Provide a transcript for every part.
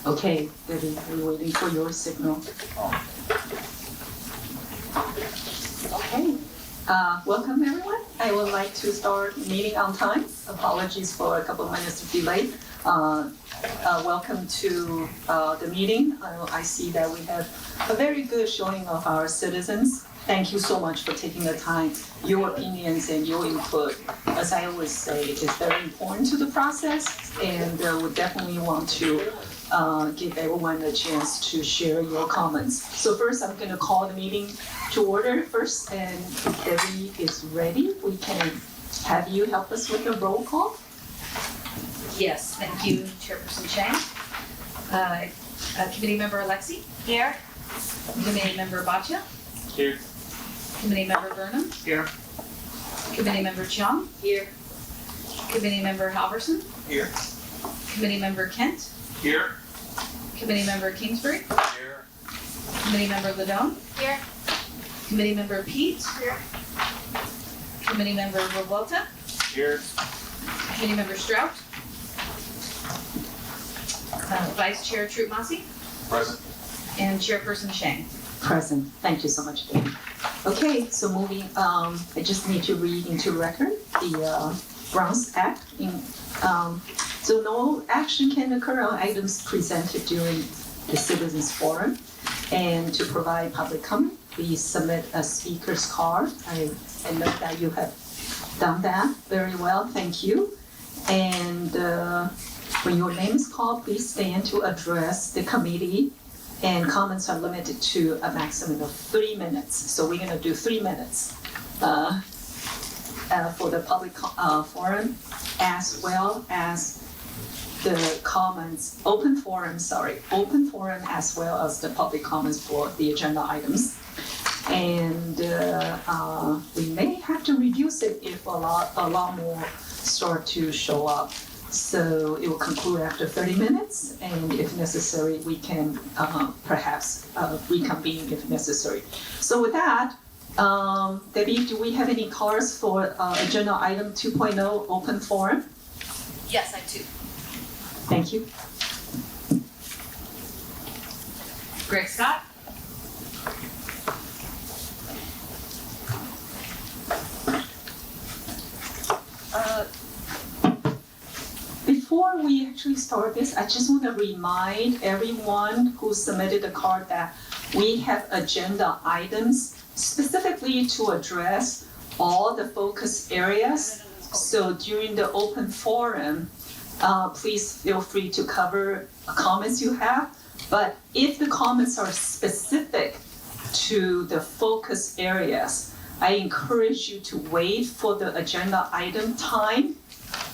Okay, Debbie, we're waiting for your signal. Okay, welcome everyone. I would like to start meeting on time. Apologies for a couple of minutes of delay. Welcome to the meeting. I see that we have a very good showing of our citizens. Thank you so much for taking the time. Your opinions and your input, as I always say, is very important to the process, and we definitely want to give everyone a chance to share your comments. So first, I'm going to call the meeting to order first, and if Debbie is ready, we can have you help us with the roll call. Yes, thank you, Chairperson Chang. Committee Member Alexi? Here. Committee Member Bhatia? Here. Committee Member Burnham? Here. Committee Member Chung? Here. Committee Member Halverson? Here. Committee Member Kent? Here. Committee Member Kingsbury? Here. Committee Member Ladone? Here. Committee Member Pete? Here. Committee Member Revuelta? Here. Committee Member Strout? Vice Chair Troop Masi? Present. And Chairperson Chang. Present. Thank you so much, Debbie. Okay, so moving, I just need to read into record the Browns Act. So no action can occur on items presented during the Citizens Forum. And to provide public comment, please submit a speaker's card. I know that you have done that very well. Thank you. And when your name is called, please stand to address the committee. And comments are limited to a maximum of 3 minutes. So we're going to do 3 minutes for the public forum, as well as the comments, open forum as well as the public comments for the agenda items. And we may have to reduce it if a lot more start to show up. So it will conclude after 30 minutes, and if necessary, we can perhaps reconvene if necessary. So with that, Debbie, do we have any cards for agenda item 2.0, open forum? Yes, I do. Thank you. Greg Scott? Before we actually start this, I just want to remind everyone who submitted a card that we have agenda items specifically to address all the focus areas. So during the open forum, please feel free to cover comments you have. But if the comments are specific to the focus areas, I encourage you to wait for the agenda item time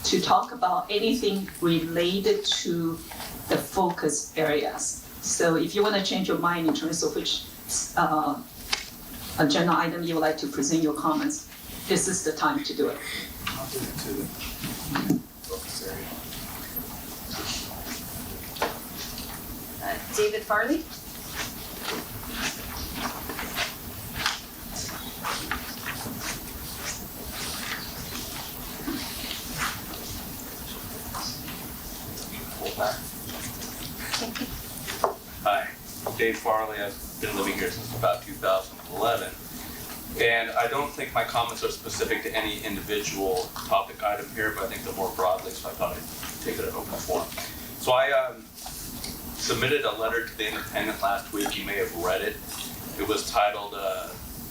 to talk about anything related to the focus areas. So if you want to change your mind in terms of which agenda item you would like to present your comments, this is the time to do it. I'll do it to the focus area. David Farley? Hi, Dave Farley. I've been living here since about 2011. And I don't think my comments are specific to any individual topic item here, but I think they're more broadly, so I thought I'd take it at open forum. So I submitted a letter to the Independent last week. You may have read it. It was titled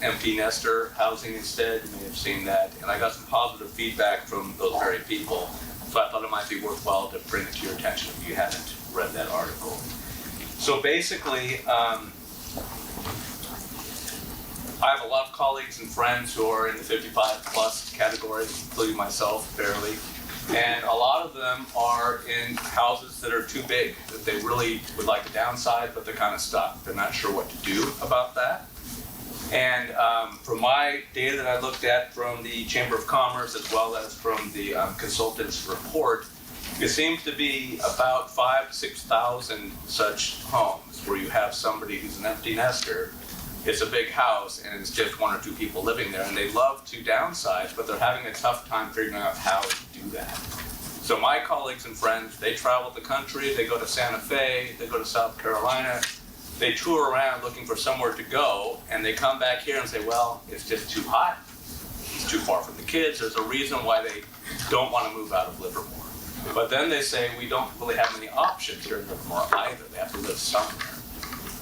Empty Nester Housing Instead. You may have seen that. And I got some positive feedback from those very people. So I thought it might be worthwhile to bring it to your attention if you haven't read that article. So basically, I have a lot of colleagues and friends who are in the 55 plus category, including myself, barely. And a lot of them are in houses that are too big, that they really would like to downsize, but they're kind of stuck. They're not sure what to do about that. And from my data that I looked at from the Chamber of Commerce, as well as from the consultant's report, it seems to be about 5,000 to 6,000 such homes where you have somebody who's an empty nester. It's a big house and it's just 1 or 2 people living there, and they love to downsize, but they're having a tough time figuring out how to do that. So my colleagues and friends, they travel the country, they go to Santa Fe, they go to South Carolina, they tour around looking for somewhere to go, and they come back here and say, well, it's just too hot, it's too far from the kids, there's a reason why they don't want to move out of Livermore. But then they say, we don't really have many options here in Livermore either, they have to live somewhere.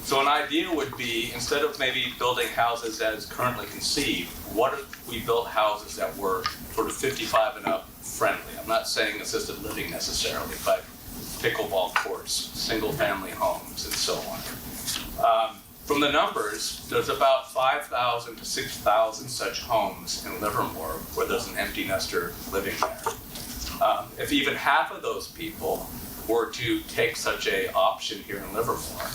So an idea would be, instead of maybe building houses as currently conceived, what if we built houses that were sort of 55 and up friendly? I'm not saying assisted living necessarily, but pickleball courts, single family homes, and so on. From the numbers, there's about 5,000 to 6,000 such homes in Livermore where there's an empty nester living there. If even half of those people were to take such a option here in Livermore,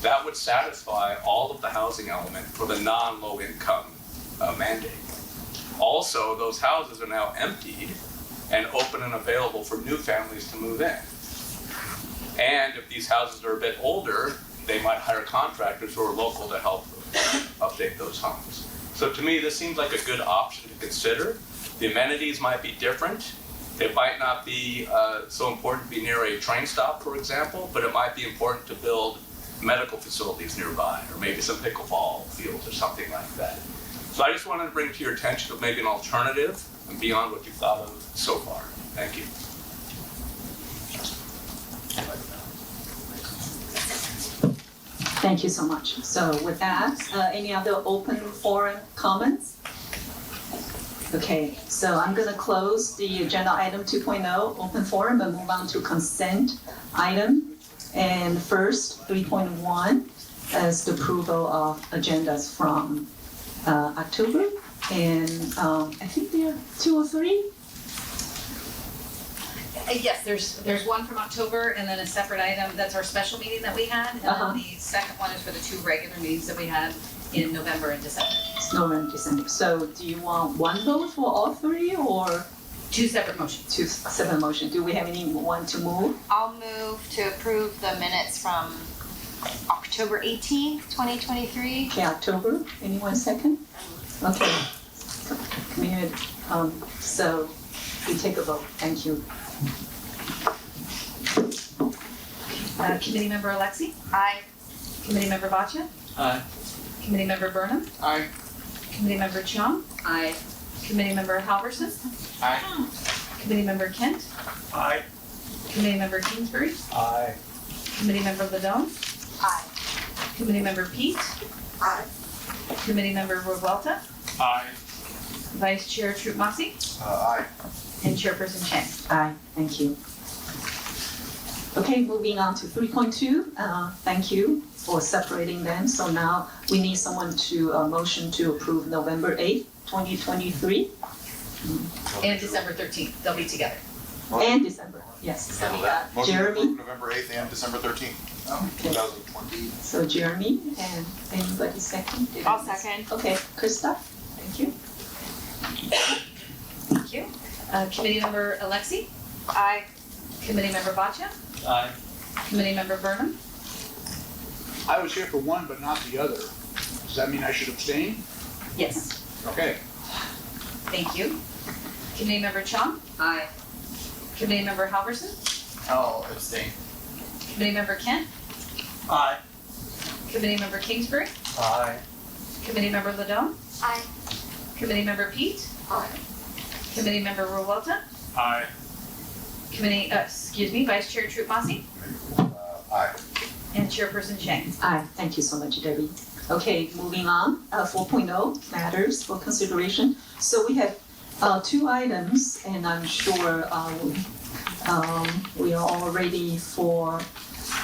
that would satisfy all of the housing element for the non-low income mandate. Also, those houses are now emptied and open and available for new families to move in. And if these houses are a bit older, they might hire contractors who are local to help update those homes. So to me, this seems like a good option to consider. The amenities might be different. It might not be so important to be near a train stop, for example, but it might be important to build medical facilities nearby, or maybe some pickleball fields or something like that. So I just wanted to bring to your attention of maybe an alternative and beyond what you've thought of so far. Thank you. Thank you so much. So with that, any other open forum comments? Okay, so I'm going to close the agenda item 2.0 open forum and move on to consent item. And first, 3.1 is the approval of agendas from October. And I think there are 2 or 3. Yes, there's one from October and then a separate item. That's our special meeting that we had. And then the second one is for the 2 regular meetings that we had in November and December. It's November, December. So do you want one vote for all 3 or 2 separate motions? 2 separate motions? Do we have anyone to move? I'll move to approve the minutes from October 18th, 2023. Okay, October. Anyone second? Okay. Community. So we take a vote. Thank you. Committee Member Alexi? Aye. Committee Member Boccia? Aye. Committee Member Burnham? Aye. Committee Member Chung? Aye. Committee Member Halverson? Aye. Committee Member Kent? Aye. Committee Member Kingsbury? Aye. Committee Member Ladone? Aye. Committee Member Pete? Aye. Committee Member Revuelta? Aye. Vice Chair Troop Masi? Aye. And Chairperson Chang. Aye. Thank you. Okay, moving on to 3.2. Thank you for separating them. So now we need someone to motion to approve November 8th, 2023. And December 13th, they'll be together. And December, yes. Handle that. Motion to Jeremy? approve November 8th and December 13th, Okay. 2020. So Jeremy and anybody second? I'll second. Okay, Krista, thank you. Thank you. Committee Member Alexi? Aye. Committee Member Boccia? Aye. Committee Member Burnham? I was here for one but not the other. Does that mean I should abstain? Yes. Okay. Thank you. Committee Member Chung? Aye. Committee Member Halverson? I'll abstain. Committee Member Kent? Aye. Committee Member Kingsbury? Aye. Committee Member Ladone? Aye. Committee Member Pete? Aye. Committee Member Revuelta? Aye. Vice Chair Troop Masi? Aye. And Chairperson Chang. Aye, thank you so much, Debbie. Okay, moving on, 4.0 matters for consideration. So we have 2 items, and I'm sure we are all ready for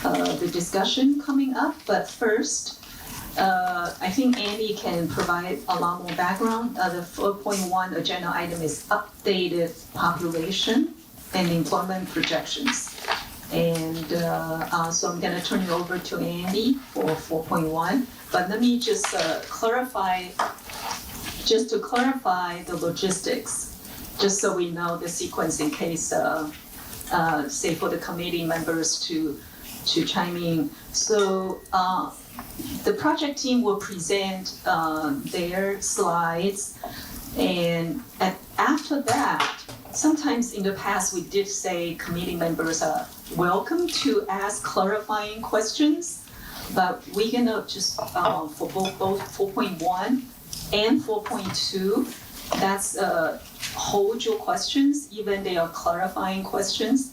the discussion coming up. But first, I think Andy can provide a lot more background. The 4.1 agenda item is updated population and employment projections. And so I'm going to turn it over to Andy for 4.1. But let me just clarify the logistics, just so we know the sequence in case, say for the committee members to chime in. So the project team will present their slides, and after that, sometimes in the past, we did say committee members are welcome to ask clarifying questions, but we're gonna just, for both 4.1 and 4.2, that's hold your questions, even they are clarifying questions,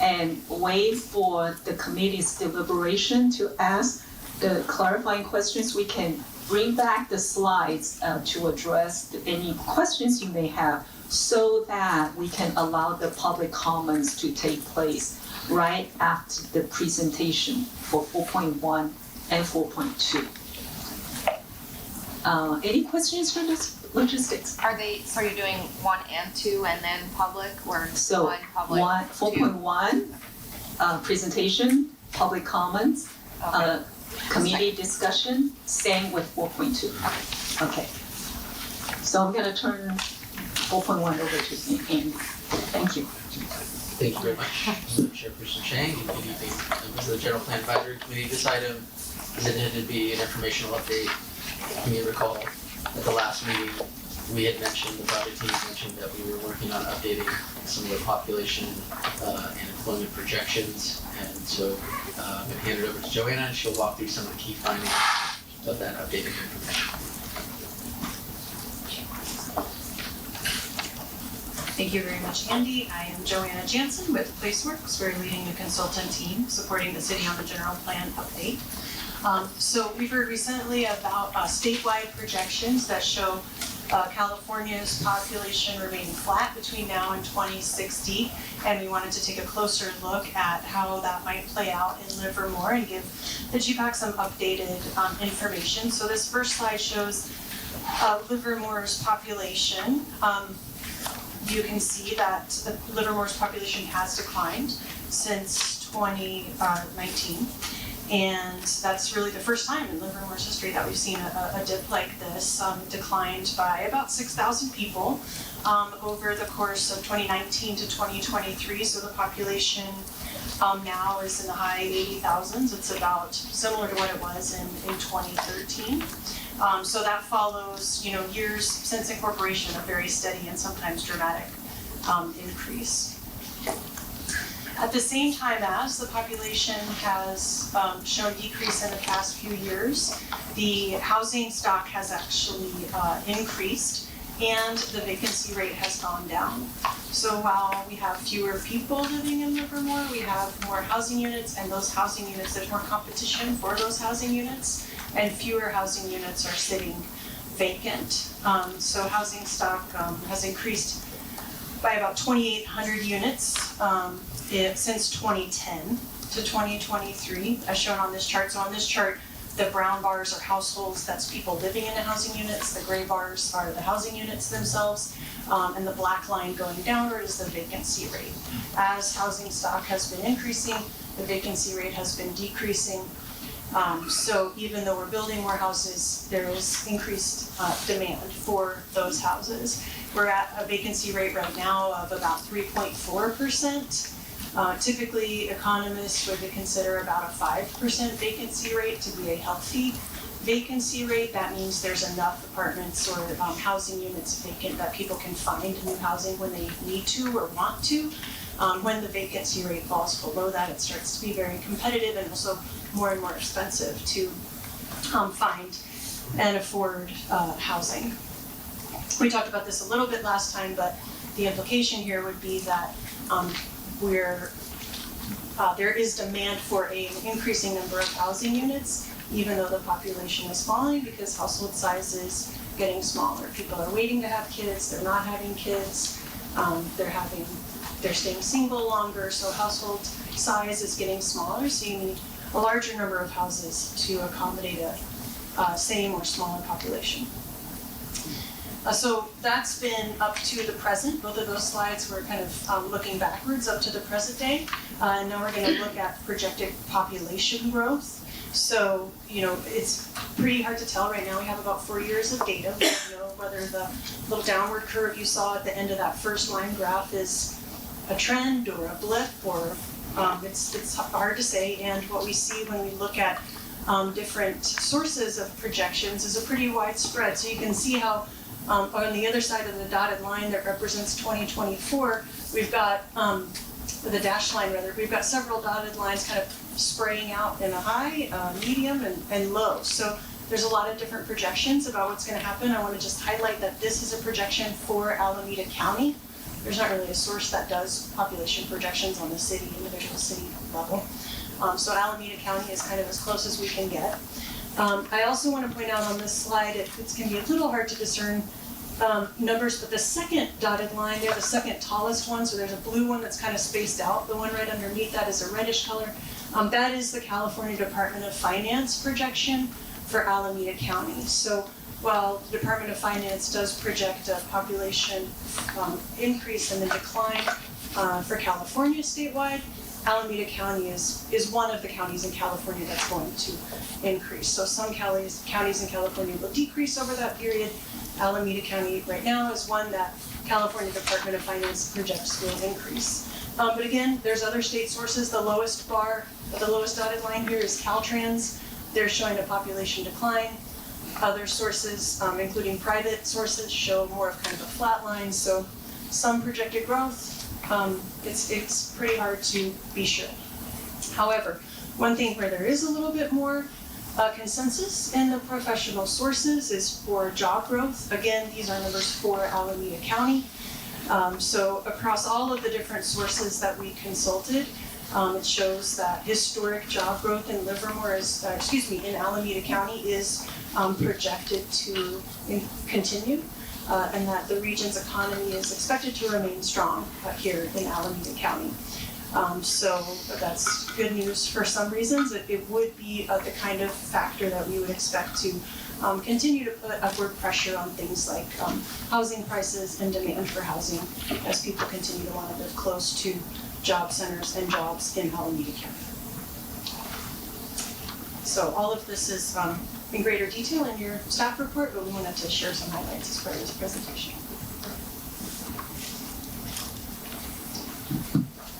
and wait for the committee's deliberation to ask the clarifying questions. We can bring back the slides to address any questions you may have, so that we can allow the public comments to take place right after the presentation for 4.1 and 4.2. Any questions for this logistics? So you're doing 1 and 2 and then public, or So 1 public? 4.1, presentation, public comments, Okay. committee discussion, same with 4.2. Okay. So I'm gonna turn 4.1 over to Andy. Thank you. Thank you very much, Chairperson Chang, and good evening, members of the General Plan Advisory Committee. This item is intended to be an informational update. You may recall at the last meeting, we had mentioned, the project team mentioned that we were working on updating some of the population and employment projections. And so I'm going to hand it over to Joanna, and she'll walk through some of the key findings of that updated information. Thank you very much, Andy. I am Joanna Jansen with Placeworks. We're leading the consultant team supporting the city on the general plan update. So we've heard recently about statewide projections that show California's population remaining flat between now and 2060, and we wanted to take a closer look at how that might play out in Livermore and give the GPAC some updated information. So this first slide shows Livermore's population. You can see that Livermore's population has declined since 2019. And that's really the first time in Livermore's history that we've seen a dip like this. Declined by about 6,000 people over the course of 2019 to 2023. So the population now is in the high 80,000s. It's about similar to what it was in 2013. So that follows, years since incorporation, a very steady and sometimes dramatic increase. At the same time as the population has shown decrease in the past few years, the housing stock has actually increased and the vacancy rate has gone down. So while we have fewer people living in Livermore, we have more housing units, and those housing units, there's more competition for those housing units, and fewer housing units are sitting vacant. So housing stock has increased by about 2,800 units since 2010 to 2023, as shown on this chart. So on this chart, the brown bars are households, that's people living in the housing units. The gray bars are the housing units themselves. And the black line going downward is the vacancy rate. As housing stock has been increasing, the vacancy rate has been decreasing. So even though we're building more houses, there is increased demand for those houses. We're at a vacancy rate right now of about 3.4%. Typically, economists would consider about a 5% vacancy rate to be a healthy vacancy rate. That means there's enough apartments or housing units vacant that people can find new housing when they need to or want to. When the vacancy rate falls below that, it starts to be very competitive and also more and more expensive to find and afford housing. We talked about this a little bit last time, but the implication here would be that there is demand for an increasing number of housing units, even though the population is falling, because household size is getting smaller. People are waiting to have kids, they're not having kids, they're staying single longer, so household size is getting smaller, so you need a larger number of houses to accommodate a same or smaller population. So that's been up to the present. Both of those slides were kind of looking backwards up to the present day. And now we're going to look at projected population growth. So, it's pretty hard to tell right now. We have about 4 years of data. We don't know whether the little downward curve you saw at the end of that first line graph is a trend or a blip, or it's hard to say. And what we see when we look at different sources of projections is a pretty wide spread. So you can see how On the other side of the dotted line that represents 2024, we've got, the dashed line rather, we've got several dotted lines kind of spraying out in a high, medium, and low. So there's a lot of different projections about what's gonna happen. I wanna just highlight that this is a projection for Alameda County. There's not really a source that does population projections on the city, individual city level. So Alameda County is kind of as close as we can get. I also want to point out on this slide, it can be a little hard to discern numbers, but the second dotted line, they're the second tallest one, so there's a blue one that's kind of spaced out. The one right underneath that is a reddish color. That is the California Department of Finance projection for Alameda County. So while the Department of Finance does project a population increase and then decline for California statewide, Alameda County is one of the counties in California that's going to increase. So some counties in California will decrease over that period. Alameda County right now is one that California Department of Finance projects will increase. But again, there's other state sources. The lowest bar, the lowest dotted line here is Caltrans. They're showing a population decline. Other sources, including private sources, show more of kind of a flat line. So some projected growth. It's pretty hard to be sure. However, one thing where there is a little bit more consensus in the professional sources is for job growth. Again, these are numbers for Alameda County. So across all of the different sources that we consulted, it shows that historic job growth in Livermore in Alameda County is projected to continue. And that the region's economy is expected to remain strong here in Alameda County. So that's good news for some reasons. It would be the kind of factor that we would expect to continue to put upward pressure on things like housing prices and demand for housing as people continue to want to live close to job centers and jobs in Alameda County. So all of this is in greater detail in your staff report, but we wanted to share some highlights as part of this presentation.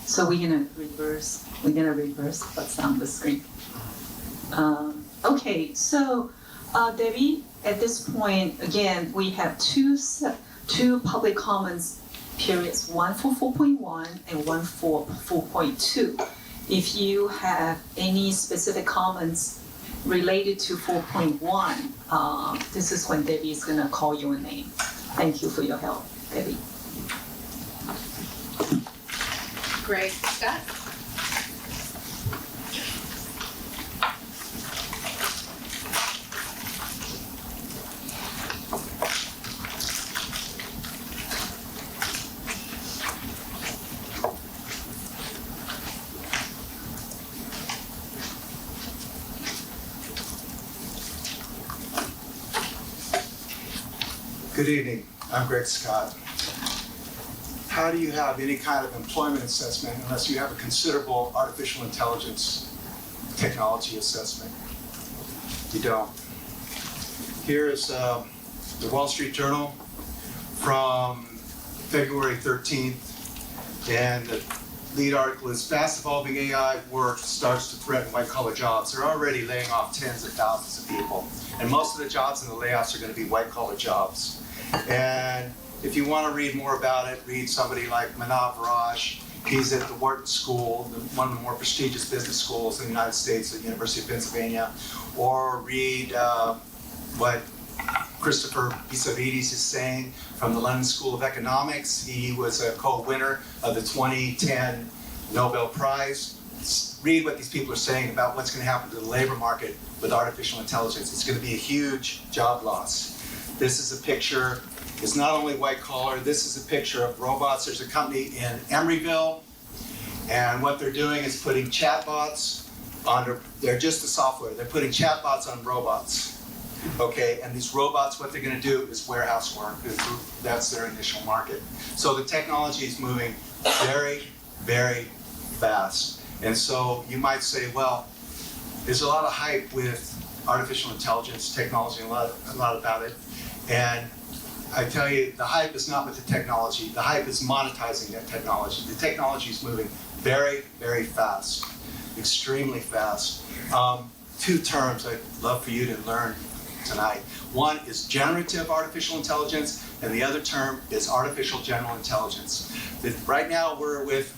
So we're gonna reverse what's on the screen. Okay, so Debbie, at this point, again, we have two public comments periods, one for 4.1 and one for 4.2. If you have any specific comments related to 4.1, this is when Debbie is gonna call your name. Thank you for your help, Debbie. Great. Scott? Good evening, I'm Greg Scott. How do you have any kind of employment assessment unless you have a considerable artificial intelligence technology assessment? You don't. Here is the Wall Street Journal from February 13th, and the lead article is fast evolving AI work starts to threaten white collar jobs. They're already laying off tens of thousands of people, and most of the jobs in the layoffs are going to be white collar jobs. And if you want to read more about it, read somebody like Manav Raj. He's at the Wharton School, one of the more prestigious business schools in the United States at the University of Pennsylvania. Or read what Christopher Besavides is saying from the London School of Economics. He was a co-winner of the 2010 Nobel Prize. Read what these people are saying about what's going to happen to the labor market with artificial intelligence. It's going to be a huge job loss. This is a picture. It's not only white collar. This is a picture of robots. There's a company in Emeryville, and what they're doing is putting chatbots under. They're just the software. They're putting chatbots on robots. Okay, and these robots, what they're going to do is warehouse work. That's their initial market. So the technology is moving very, very fast. And so you might say, well, there's a lot of hype with artificial intelligence technology, a lot about it. And I tell you, the hype is not with the technology. The hype is monetizing that technology. The technology is moving very, very fast, extremely fast. Two terms I'd love for you to learn tonight. One is generative artificial intelligence, and the other term is artificial general intelligence. Right now we're with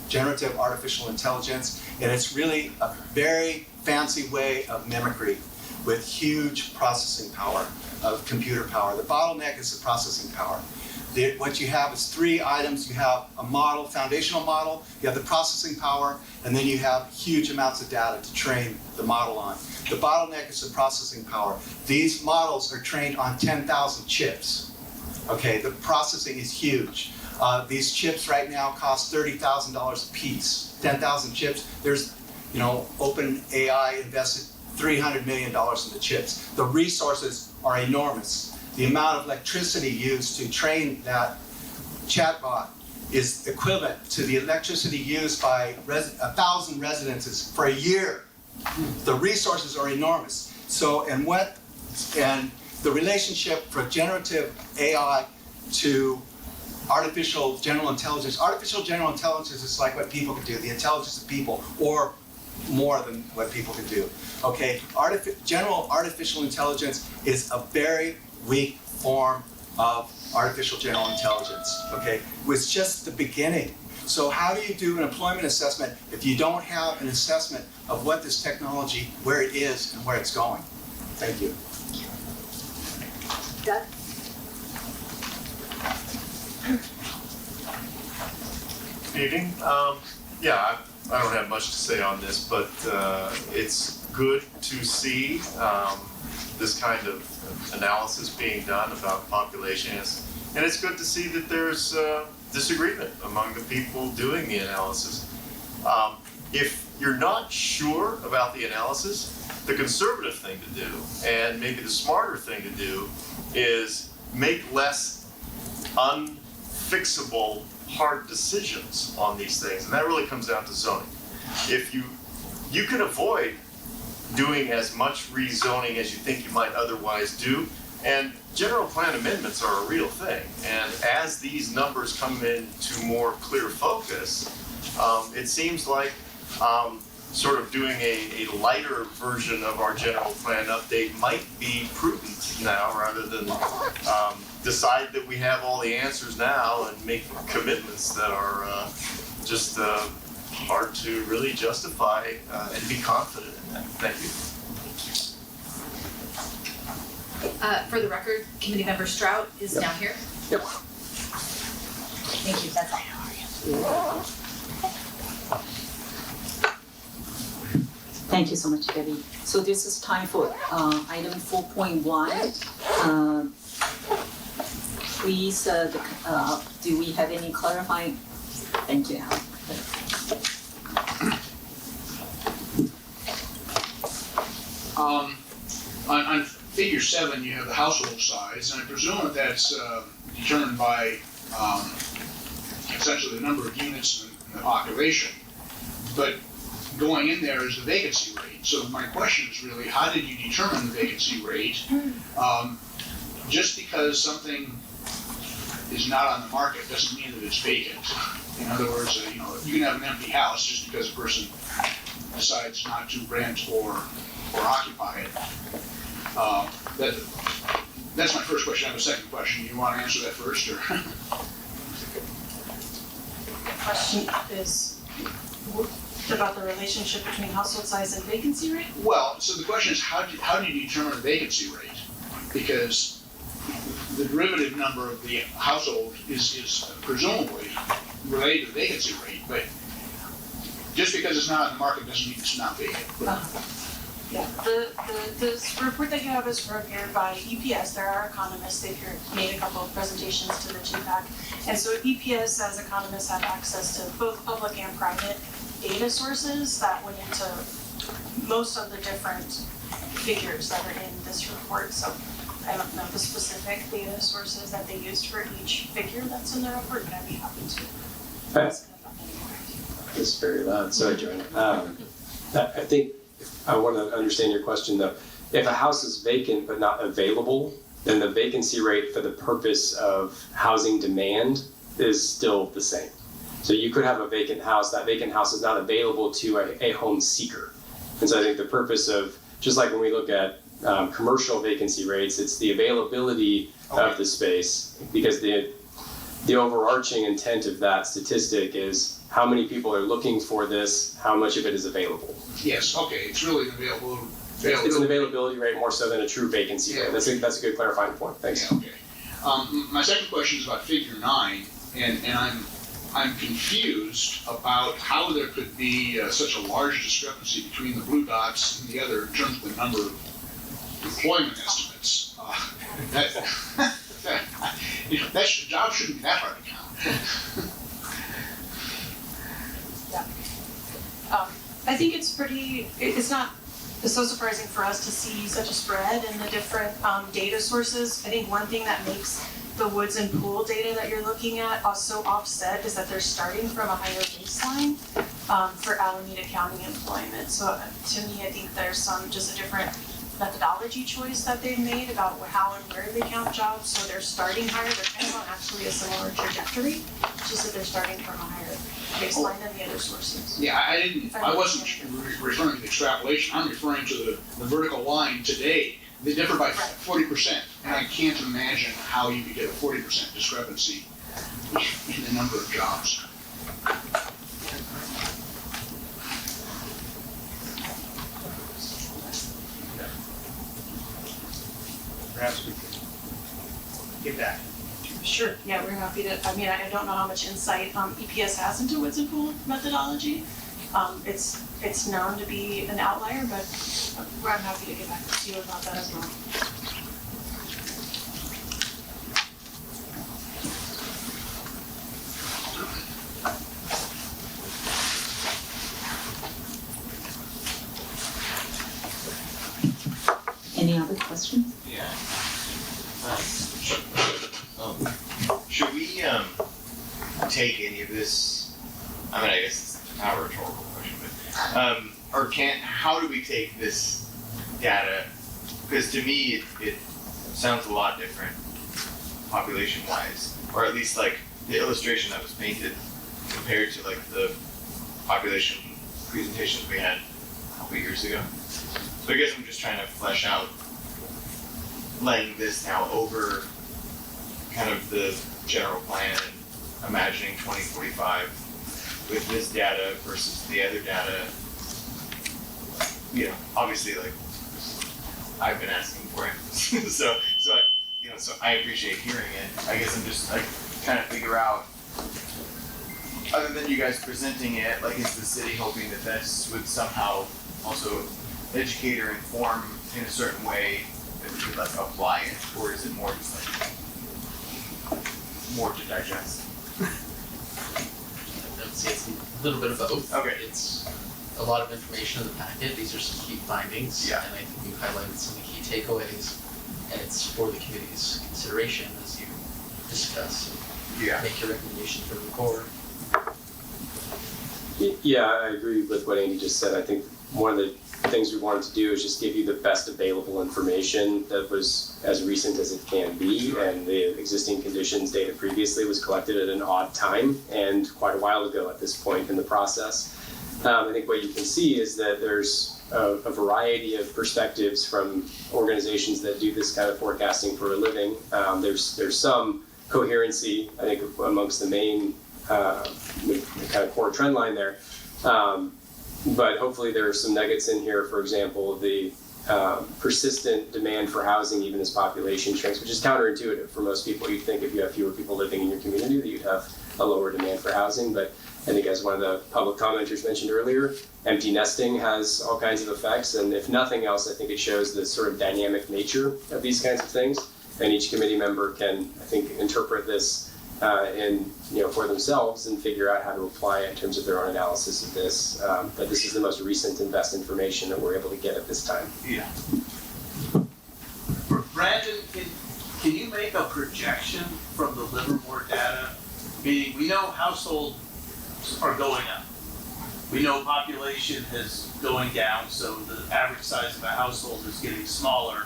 generative artificial intelligence, and it's really a very fancy way of mimicry with huge processing power, of computer power. The bottleneck is the processing power. What you have is three items. You have a model, foundational model, you have the processing power, and then you have huge amounts of data to train the model on. The bottleneck is the processing power. These models are trained on 10,000 chips. Okay, the processing is huge. These chips right now cost $30,000 a piece. 10,000 chips. There's, OpenAI invested $300 million in the chips. The resources are enormous. The amount of electricity used to train that chatbot is equivalent to the electricity used by 1,000 residences for a year. The resources are enormous. And the relationship for generative AI to artificial general intelligence. Artificial general intelligence is like what people can do, the intelligence of people, or more than what people can do. Okay, general artificial intelligence is a very weak form of artificial general intelligence. Okay, it was just the beginning. So how do you do an employment assessment if you don't have an assessment of what this technology, where it is and where it's going? Thank you. Doug? Good evening. I don't have much to say on this, but it's good to see this kind of analysis being done about populations, and it's good to see that there's disagreement among the people doing the analysis. If you're not sure about the analysis, the conservative thing to do, and maybe the smarter thing to do, is make less unfixable hard decisions on these things, and that really comes down to zoning. If you can avoid doing as much rezoning as you think you might otherwise do, and general plan amendments are a real thing, and as these numbers come into more clear focus, it seems like sort of doing a lighter version of our general plan update might be prudent now, rather than decide that we have all the answers now and make commitments that are just hard to really justify and be confident in that. Thank you. For the record, Committee Member Strout is now here. Yep. Thank you, that's all. Thank you so much, Debbie. So this is time for item 4.1. Please, do we have any clarifying? Thank you. On figure 7, you have the household size, and I presume that that's determined by essentially the number of units in the population. But going in there is the vacancy rate. So my question is really, how did you determine the vacancy rate? Just because something is not on the market doesn't mean that it's vacant. In other words, you can have an empty house just because a person decides not to rent or occupy it. That's my first question. I have a second question. You want to answer that first, or? The question is about the relationship between household size and vacancy rate? Well, so the question is, how do you determine the vacancy rate? Because the derivative number of the household is presumably related to the vacancy rate, but just because it's not on the market doesn't mean it's not vacant. Yeah, the report that you have is prepared by EPS. There are economists. They've made a couple of presentations to the GPAC. And so EPS, as economists, have access to both public and private data sources that went into most of the different figures that are in this report. So I don't know the specific data sources that they used for each figure that's in the report, but I'd be happy to. It's very loud, sorry, Joanna. I think I want to understand your question though. If a house is vacant but not available, then the vacancy rate for the purpose of housing demand is still the same. So you could have a vacant house, that vacant house is not available to a home seeker. And so I think the purpose of, just like when we look at commercial vacancy rates, it's the availability of the space, because the overarching intent of that statistic is how many people are looking for this, how much of it is available. Yes, okay, it's really an availability. It's an availability rate more so than a true vacancy rate. That's a good clarifying point. Thanks. Yeah, okay. My second question is about figure 9, and I'm confused about how there could be such a large discrepancy between the blue dots and the other in terms of the number of employment estimates. That job shouldn't be that hard to count. I think it's not so surprising for us to see such a spread in the different data sources. I think one thing that makes the woods and pool data that you're looking at also offset is that they're starting from a higher baseline for Alameda County employment. So to me, I think there's just a different methodology choice that they've made about how and where they count jobs. So they're starting higher. They're kind of on actually a similar trajectory, just that they're starting from a higher baseline than the other sources. Yeah, I wasn't referring to the extrapolation. I'm referring to the vertical line today. They differ by 40%, and I can't imagine how you could get a 40% discrepancy in the number of jobs. Perhaps we could get back. Sure, yeah, we're happy to, I mean, I don't know how much insight EPS has into woods and pool methodology. It's known to be an outlier, but I'm happy to get back to you about that as well. Any other questions? Yeah. Should we take any of this? I mean, I guess it's not a rhetorical question, but how do we take this data? Because to me, it sounds a lot different, population-wise, or at least like the illustration that was painted compared to like the population presentations we had a couple years ago. So I guess I'm just trying to flesh out, laying this now over kind of the general plan and imagining 2045 with this data versus the other data. You know, obviously, like I've been asking for it, so I appreciate hearing it. I guess I'm just like trying to figure out, other than you guys presenting it, like is the city hoping that this would somehow also educate or inform in a certain way that we could like apply it, or is it more just like more to digest? I would say it's a little bit of both. Okay. It's a lot of information in the packet. These are some key findings. Yeah. And I think you highlighted some of the key takeaways. And it's for the committee's consideration as you discuss and make your recommendations for the board. Yeah, I agree with what Andy just said. I think one of the things we wanted to do is just give you the best available information that was as recent as it can be, and the existing conditions data previously was collected at an odd time and quite a while ago at this point in the process. I think what you can see is that there's a variety of perspectives from organizations that do this kind of forecasting for a living. There's some coherency, I think, amongst the main the kind of core trend line there. But hopefully there are some nuggets in here, for example, the persistent demand for housing even as population shrinks, which is counterintuitive for most people. You'd think if you have fewer people living in your community that you'd have a lower demand for housing, but I think as one of the public commenters mentioned earlier, empty nesting has all kinds of effects, and if nothing else, I think it shows the sort of dynamic nature of these kinds of things, and each committee member can, I think, interpret this for themselves and figure out how to apply it in terms of their own analysis of this. But this is the most recent and best information that we're able to get at this time. Yeah. Brandon, can you make a projection from the Livermore data? Meaning, we know households are going up. We know population is going down, so the average size of a household is getting smaller.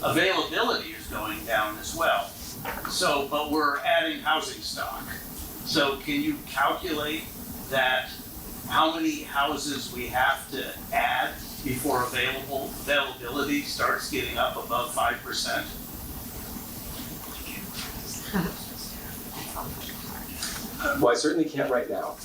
Availability is going down as well. So, but we're adding housing stock. So can you calculate that how many houses we have to add before availability starts getting up above 5%? Well, I certainly can't right now.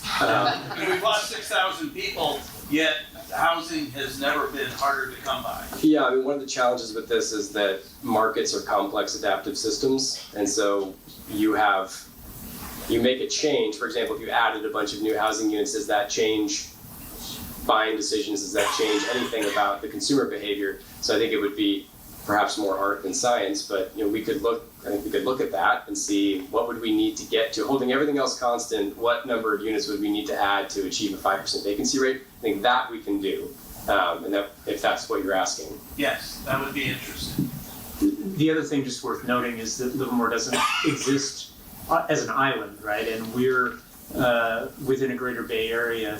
We've lost 6,000 people, yet housing has never been harder to come by. Yeah, I mean, one of the challenges with this is that markets are complex adaptive systems, and so you make a change. For example, if you added a bunch of new housing units, does that change buying decisions? Does that change anything about the consumer behavior? So I think it would be perhaps more art than science, but we could look at that and see what would we need to get to, holding everything else constant, what number of units would we need to add to achieve a 5% vacancy rate? I think that we can do, and that, if that's what you're asking. Yes, that would be interesting. The other thing just worth noting is that Livermore doesn't exist as an island, right? And we're within a greater Bay Area.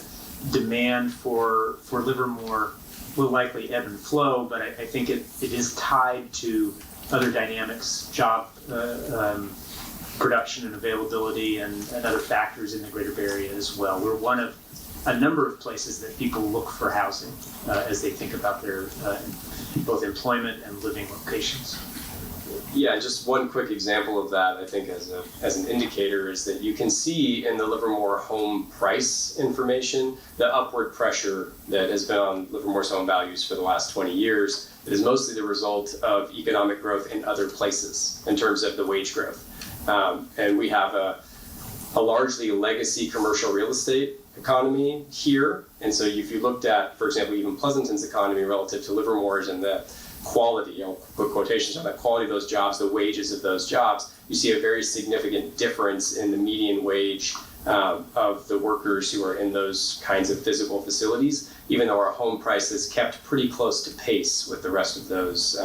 Demand for Livermore will likely ebb and flow, but I think it is tied to other dynamics, job production and availability, and other factors in the greater Bay Area as well. We're one of a number of places that people look for housing as they think about their both employment and living locations. Yeah, just one quick example of that, I think, as an indicator, is that you can see in the Livermore home price information the upward pressure that has been on Livermore's home values for the last 20 years. It is mostly the result of economic growth in other places in terms of the wage growth. And we have a largely legacy commercial real estate economy here. And so if you looked at, for example, even Pleasanton's economy relative to Livermore's and the quality, I'll put quotations on that, quality of those jobs, the wages of those jobs, you see a very significant difference in the median wage of the workers who are in those kinds of physical facilities, even though our home price is kept pretty close to pace with the rest of those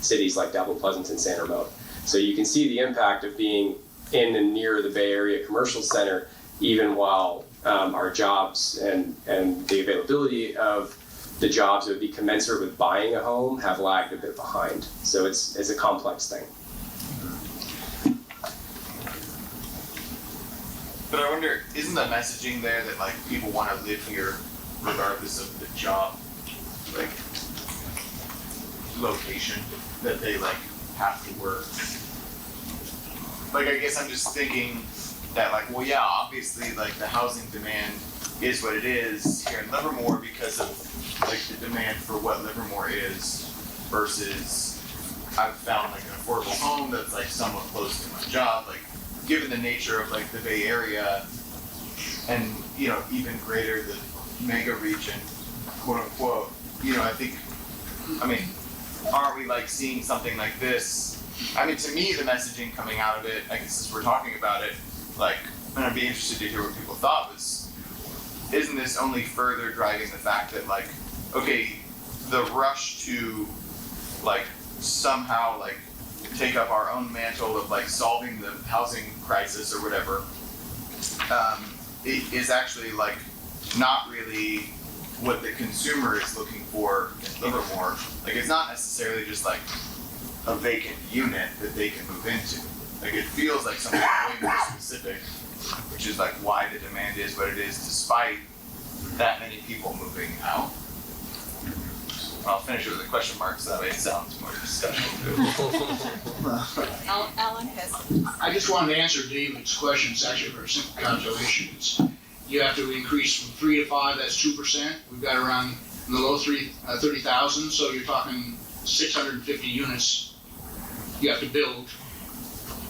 cities like Devil, Pleasanton, San Ramon. So you can see the impact of being in and near the Bay Area Commercial Center, even while our jobs and the availability of the jobs that would be commensurate with buying a home have lagged a bit behind. So it's a complex thing. But I wonder, isn't the messaging there that like people want to live here regardless of the job, like location that they like have to work? Like I guess I'm just thinking that like, well yeah, obviously like the housing demand is what it is here in Livermore because of like the demand for what Livermore is versus I've found like an affordable home that's like somewhat close to my job, like given the nature of like the Bay Area and even greater the mega region, quote unquote, I think, aren't we like seeing something like this? I mean, to me, the messaging coming out of it, I guess as we're talking about it, like, and I'd be interested to hear what people thought was, isn't this only further driving the fact that like, okay, the rush to like somehow like take up our own mantle of like solving the housing crisis or whatever, it is actually like not really what the consumer is looking for in Livermore. Like it's not necessarily just like a vacant unit that they can move into. Like it feels like something way more specific, which is like why the demand is what it is despite that many people moving out. I'll finish it with a question mark so that way it sounds more discussion. Alan has. I just wanted to answer David's question. It's actually a very simple calculation. You have to increase from 3 to 5, that's 2%. We've got around in the low 30,000, so you're talking 650 units you have to build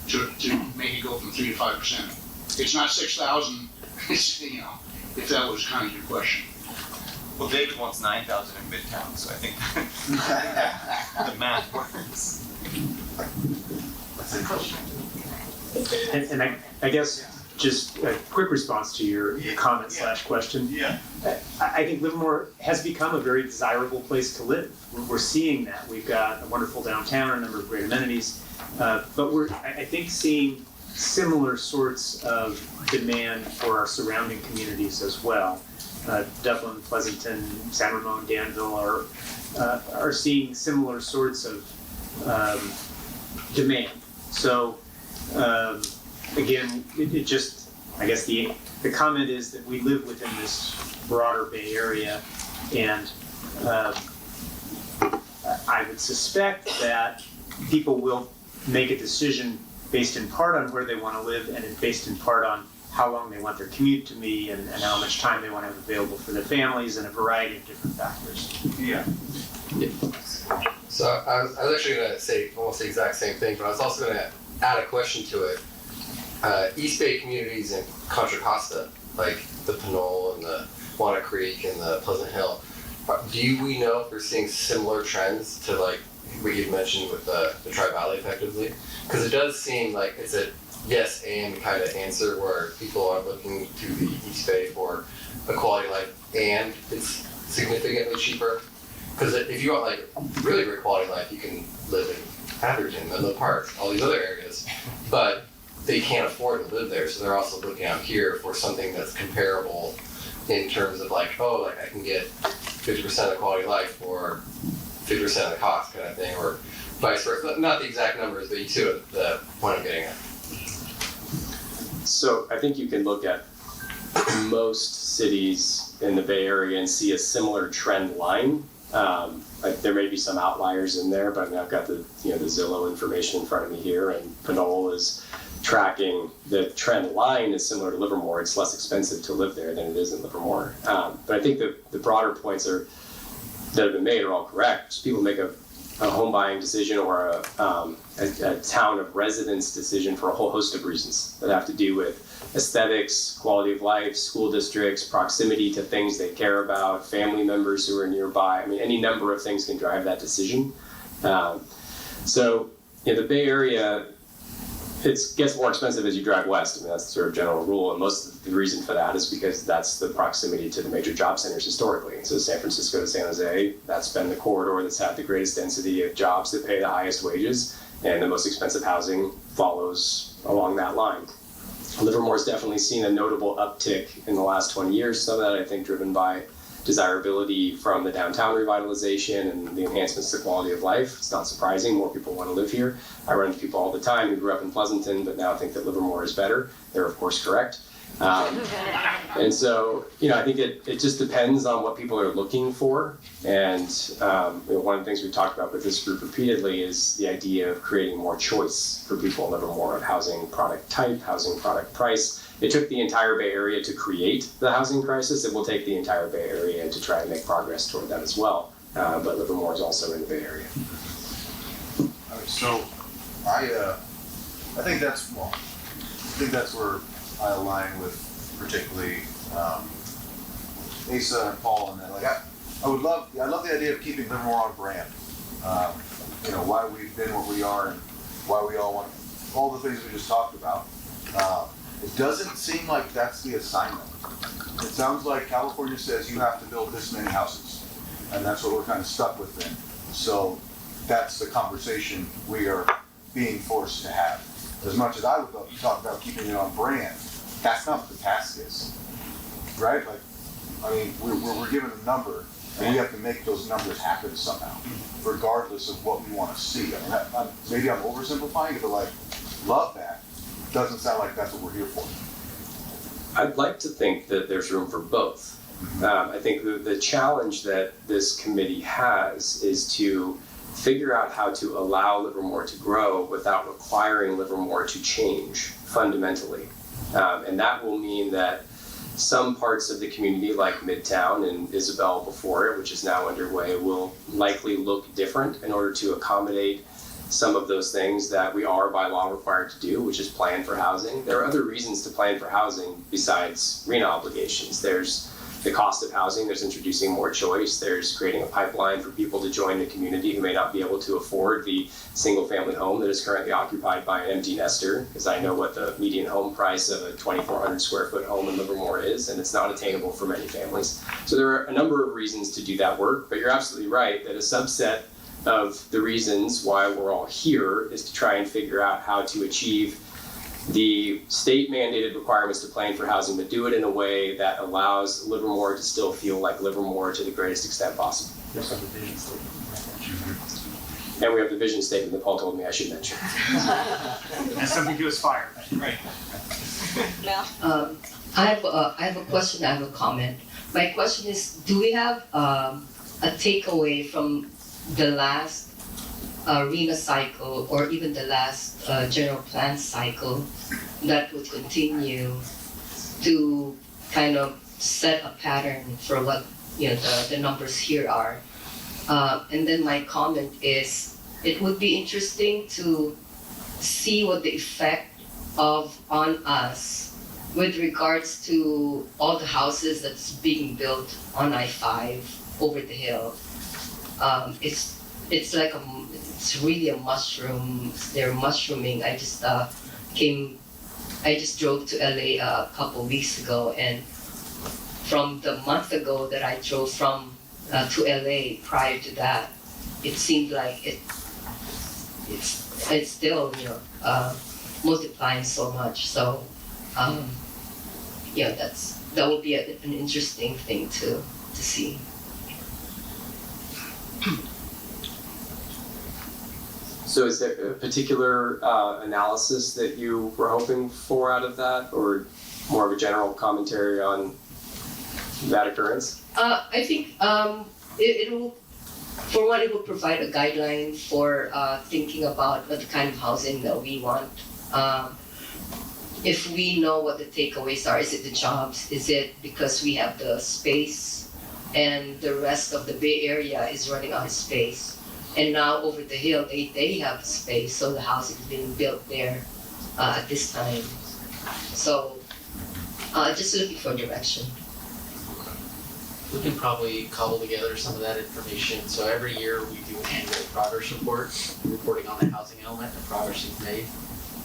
to make it go from 3 to 5%. It's not 6,000, it's, if that was kind of your question. Well, David wants 9,000 in Midtown, so I think the math works. And I guess just a quick response to your comment / question. Yeah. I think Livermore has become a very desirable place to live. We're seeing that. We've got a wonderful downtown, a number of great amenities, but we're, I think, seeing similar sorts of demand for our surrounding communities as well. Dublin, Pleasanton, San Ramon, Danville are seeing similar sorts of demand. So again, it just, I guess the comment is that we live within this broader Bay Area, and I would suspect that people will make a decision based in part on where they want to live and based in part on how long they want their commute to be and how much time they want to have available for their families and a variety of different factors. Yeah. So I was actually going to say almost the exact same thing, but I was also going to add a question to it. East Bay communities in Contra Costa, like the Pinole and the Walnut Creek and the Pleasant Hill, we know if we're seeing similar trends to like what you'd mentioned with the Tri-Valley effectively? Because it does seem like it's a yes and kind of answer where people are looking to the East Bay for a quality of life and it's significantly cheaper. Because if you want like really great quality of life, you can live in Atherton, Menlo Park, all these other areas, but they can't afford to live there, so they're also looking out here for something that's comparable in terms of like, oh, like I can get 50% of the quality of life for 50% of the cost kind of thing, or vice versa. Not the exact numbers, but you see what the point I'm getting at. So I think you can look at most cities in the Bay Area and see a similar trend line. Like there may be some outliers in there, but I mean, I've got the the Zillow information in front of me here, and Pinole is tracking the trend line is similar to Livermore. It's less expensive to live there than it is in Livermore. But I think the broader points that have been made are all correct. Just people make a home buying decision or a town of residence decision for a whole host of reasons that have to do with aesthetics, quality of life, school districts, proximity to things they care about, family members who are nearby. I mean, any number of things can drive that decision. So in the Bay Area, it gets more expensive as you drive west. I mean, that's the sort of general rule, and most of the reason for that is because that's the proximity to the major job centers historically. So San Francisco to San Jose, that's been the corridor that's had the greatest density of jobs that pay the highest wages, and the most expensive housing follows along that line. Livermore's definitely seen a notable uptick in the last 20 years, some of that I think driven by desirability from the downtown revitalization and the enhancements to quality of life. It's not surprising, more people want to live here. I run into people all the time who grew up in Pleasanton but now think that Livermore is better. They're of course correct. And so, I think it just depends on what people are looking for. And one of the things we've talked about with this group repeatedly is the idea of creating more choice for people in Livermore of housing product type, housing product price. It took the entire Bay Area to create the housing crisis. It will take the entire Bay Area to try and make progress toward that as well. But Livermore is also in the Bay Area. So I think that's where I align with particularly Asa and Paul and that. Like I love the idea of keeping Livermore on brand. Why we've been what we are and why we all want all the things we just talked about. It doesn't seem like that's the assignment. It sounds like California says you have to build this many houses, and that's what we're kind of stuck with then. So that's the conversation we are being forced to have. As much as I would love to talk about keeping it on brand, that's not what the task is, right? Like, I mean, we're given a number, and we have to make those numbers happen somehow, regardless of what we want to see. I mean, maybe I'm oversimplifying it, but like, love that. Doesn't sound like that's what we're here for. I'd like to think that there's room for both. I think the challenge that this committee has is to figure out how to allow Livermore to grow without requiring Livermore to change fundamentally. And that will mean that some parts of the community, like Midtown and Isabel before it, which is now underway, will likely look different in order to accommodate some of those things that we are by law required to do, which is plan for housing. There are other reasons to plan for housing besides RENA obligations. There's the cost of housing, there's introducing more choice, there's creating a pipeline for people to join the community who may not be able to afford the single family home that is currently occupied by an empty nester, because I know what the median home price of a 2,400 square foot home in Livermore is, and it's not attainable for many families. So there are a number of reasons to do that work, but you're absolutely right that a subset of the reasons why we're all here is to try and figure out how to achieve the state mandated requirements to plan for housing, but do it in a way that allows Livermore to still feel like Livermore to the greatest extent possible. There's some vision statement. And we have the vision statement that Paul told me I should mention. That's something to aspire. Right. I have a question, I have a comment. My question is, do we have a takeaway from the last RENA cycle or even the last general plan cycle that would continue to kind of set a pattern for what the numbers here are. And then my comment is, it would be interesting to see what the effect on us with regards to all the houses that's being built on I-5 over the hill. It's like it's really a mushroom. They're mushrooming. I just drove to LA a couple weeks ago, and from the month ago that I drove from to LA prior to that, it seemed like it's still multiplying so much. So that would be an interesting thing to see. So is there a particular analysis that you were hoping for out of that, or more of a general commentary on that occurrence? I think it will, for one, it will provide a guideline for thinking about what kind of housing that we want. If we know what the takeaways are, is it the jobs? Is it because we have the space and the rest of the Bay Area is running out of space? And now over the hill, they have space, so the housing is being built there at this time. So just looking for direction. We can probably cobble together some of that information. So every year we do an annual progress report, reporting on the housing element and progress we've made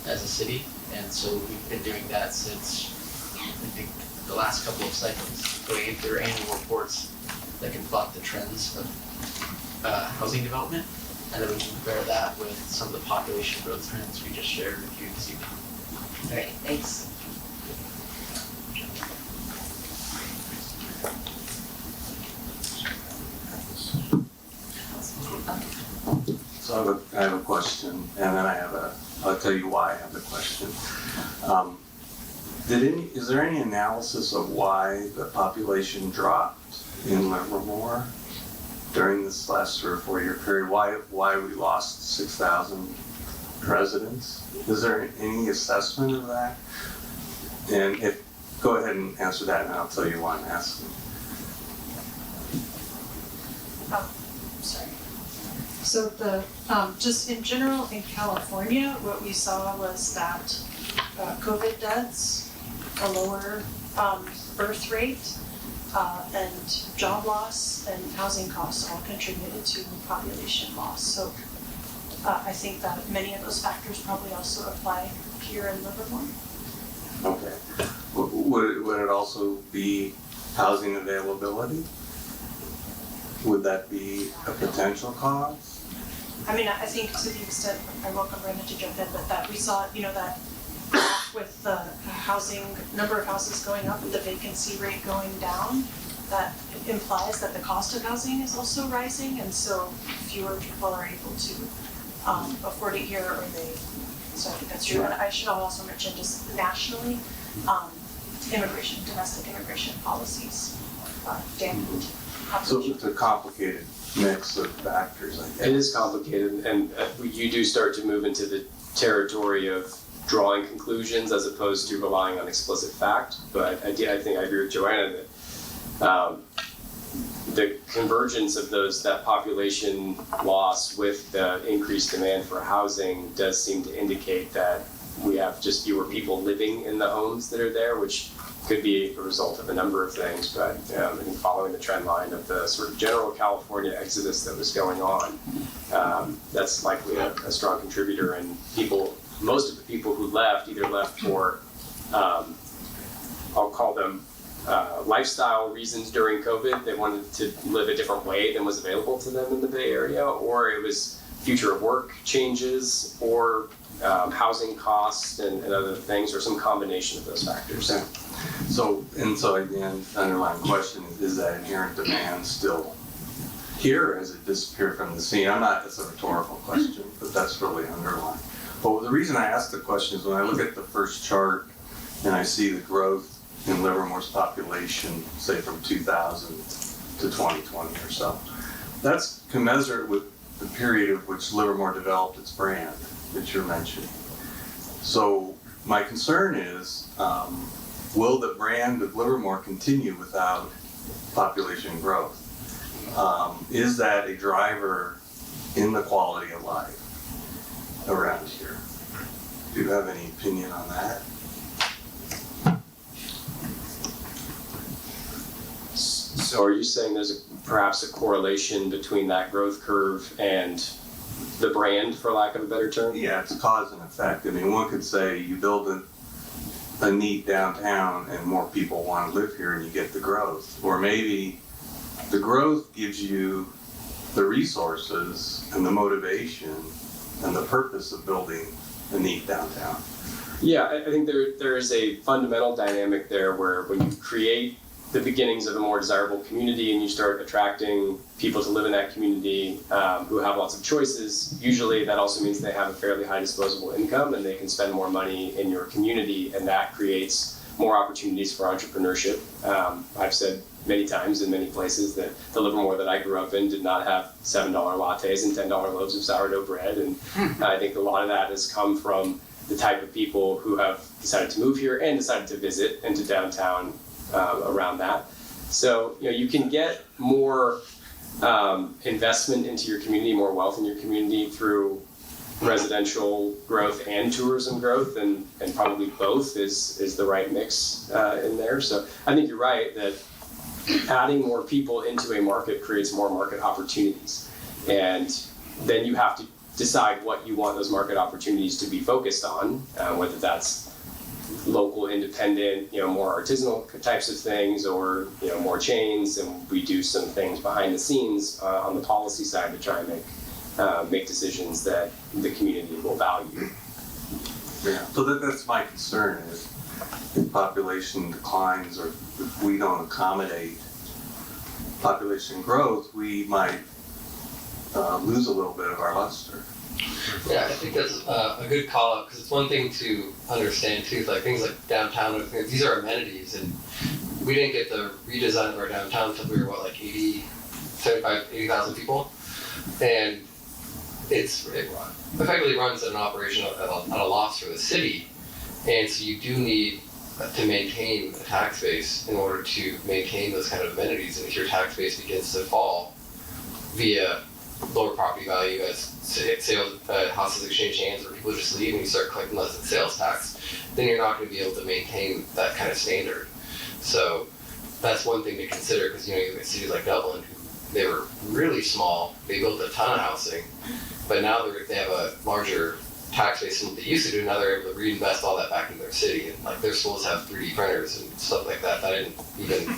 as a city. And so we've been doing that since, I think, the last couple of cycles, going into their annual reports that can plot the trends of housing development. And then we can compare that with some of the population growth trends we just shared with you this evening. All right, thanks. So I have a question, and then I'll tell you why I have the question. Is there any analysis of why the population dropped in Livermore during this last 3 or 4 year period? Why we lost 6,000 residents? Is there any assessment of that? And go ahead and answer that, and I'll tell you why I'm asking. Sorry. So just in general in California, what we saw was that COVID deaths, a lower birth rate, and job loss and housing costs all contributed to population loss. So I think that many of those factors probably also apply here in Livermore. Okay. Would it also be housing availability? Would that be a potential cause? I mean, I think to the extent, I welcome Brenda to jump in, but that we saw, that with the number of houses going up and the vacancy rate going down, that implies that the cost of housing is also rising, and so fewer people are able to afford it here, or so I think that's true. And I should also mention just nationally, domestic immigration policies dampened. So it's a complicated mix of factors, I guess. It is complicated, and you do start to move into the territory of drawing conclusions as opposed to relying on explicit fact. But I think I agree with Joanna that the convergence of that population loss with the increased demand for housing does seem to indicate that we have just fewer people living in the homes that are there, which could be a result of a number of things, but I think following the trend line of the sort of general California exodus that was going on, that's likely a strong contributor. And most of the people who left either left for, I'll call them lifestyle reasons during COVID. They wanted to live a different way than was available to them in the Bay Area, or it was future of work changes, or housing costs and other things, or some combination of those factors. Okay. So again, underlying question is that inherent demand still here, or has it disappeared from the scene? It's a rhetorical question, but that's really underlying. Well, the reason I ask the question is when I look at the first chart and I see the growth in Livermore's population, say from 2000 to 2020 or so, that's commensurate with the period of which Livermore developed its brand that you're mentioning. So my concern is, will the brand of Livermore continue without population growth? Is that a driver in the quality of life around here? Do you have any opinion on that? So are you saying there's perhaps a correlation between that growth curve and the brand, for lack of a better term? Yeah, it's cause and effect. I mean, one could say you build a neat downtown and more people want to live here and you get the growth. Or maybe the growth gives you the resources and the motivation and the purpose of building a neat downtown. Yeah, I think there is a fundamental dynamic there where when you create the beginnings of a more desirable community and you start attracting people to live in that community who have lots of choices, usually that also means they have a fairly high disposable income and they can spend more money in your community, and that creates more opportunities for entrepreneurship. I've said many times in many places that the Livermore that I grew up in did not have $7 lattes and $10 loaves of sourdough bread, and I think a lot of that has come from the type of people who have decided to move here and decided to visit into downtown around that. So you can get more investment into your community, more wealth in your community through residential growth and tourism growth, and probably both is the right mix in there. So I think you're right that adding more people into a market creates more market opportunities, and then you have to decide what you want those market opportunities to be focused on, whether that's local, independent, more artisanal types of things, or more chains, and we do some things behind the scenes on the policy side to try and make decisions that the community will value. Yeah. So that's my concern is if population declines or if we don't accommodate population growth, we might lose a little bit of our luster. Yeah, I think that's a good call out, because it's one thing to understand too, like things like downtown, these are amenities, and we didn't get the redesign of our downtown until we were like 80,000 people, and it effectively runs at an operation at a loss for the city, and so you do need to maintain a tax base in order to maintain those kind of amenities, and if your tax base begins to fall via lower property value as sales, houses exchange hands, or people just leave and you start collecting less in sales tax, then you're not going to be able to maintain that kind of standard. So that's one thing to consider, because you have cities like Dublin, they were really small, they built a ton of housing, but now they have a larger tax base than what they used to do. Now they're able to reinvest all that back into their city, and like their schools have 3D printers and stuff like that. I didn't even,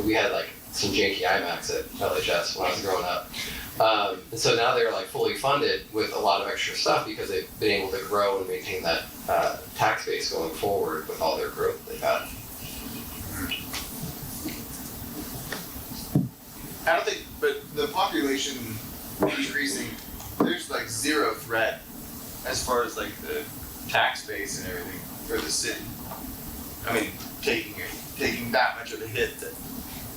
we had like some janky iMacs at LHS when I was growing up. And so now they're like fully funded with a lot of extra stuff because they've been able to grow and maintain that tax base going forward with all their growth they've had. I don't think, but the population increasing, there's like zero threat as far as like the tax base and everything for the city. I mean, taking that much of a hit that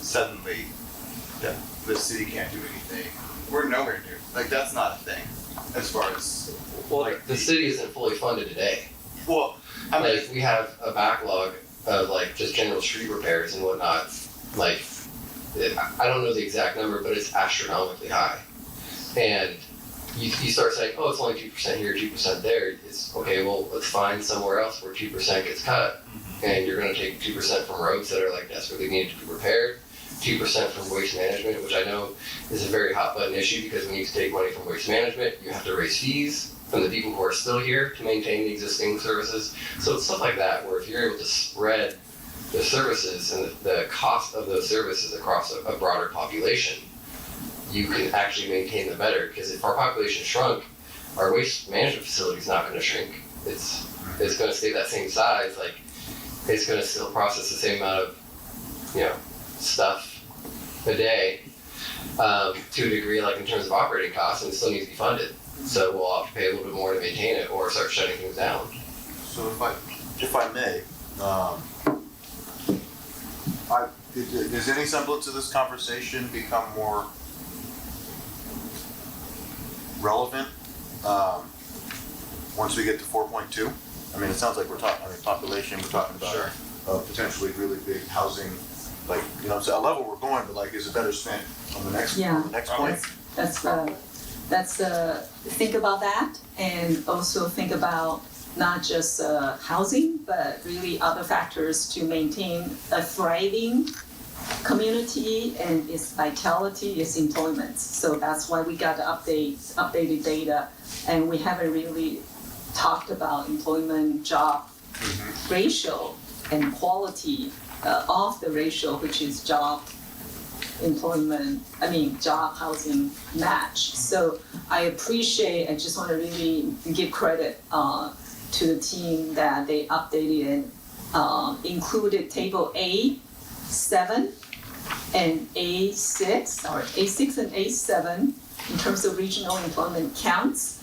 suddenly the city can't do anything. We're nowhere near. Like that's not a thing as far as. Well, like the city isn't fully funded today. Well, I mean, like we have a backlog of like just general street repairs and whatnot. Like I don't know the exact number, but it's astronomically high. And you start saying, oh, it's only 2% here, 2% there. It's okay. Well, let's find somewhere else where 2% gets cut, and you're going to take 2% from roads that are like desperately needed to be repaired. 2% from waste management, which I know is a very hot button issue, because when you take money from waste management, you have to raise fees from the people who are still here to maintain the existing services. So it's stuff like that, where if you're able to spread the services and the cost of those services across a broader population, you can actually maintain them better. Because if our population shrunk, our waste management facility is not going to shrink. It's going to stay that same size. Like it's going to still process the same amount of, stuff a day to a degree, like in terms of operating costs, and it still needs to be funded. So we'll have to pay a little bit more to maintain it, or start shutting things down. So if I may, does any semblance of this conversation become more relevant once we get to 4.2? I mean, it sounds like we're talking, population, we're talking about potentially really big housing, like, you know, so a level we're going, but like, is it better spent on the next, Yeah. on the next point? That's think about that, and also think about not just housing, but really other factors to maintain a thriving community and its vitality, its employment. So that's why we got the updated data, and we haven't really talked about employment job ratio and quality of the ratio, which is job housing match. So I just want to really give credit to the team that they updated and included table A7 and A6, or A6 and A7 in terms of regional employment counts.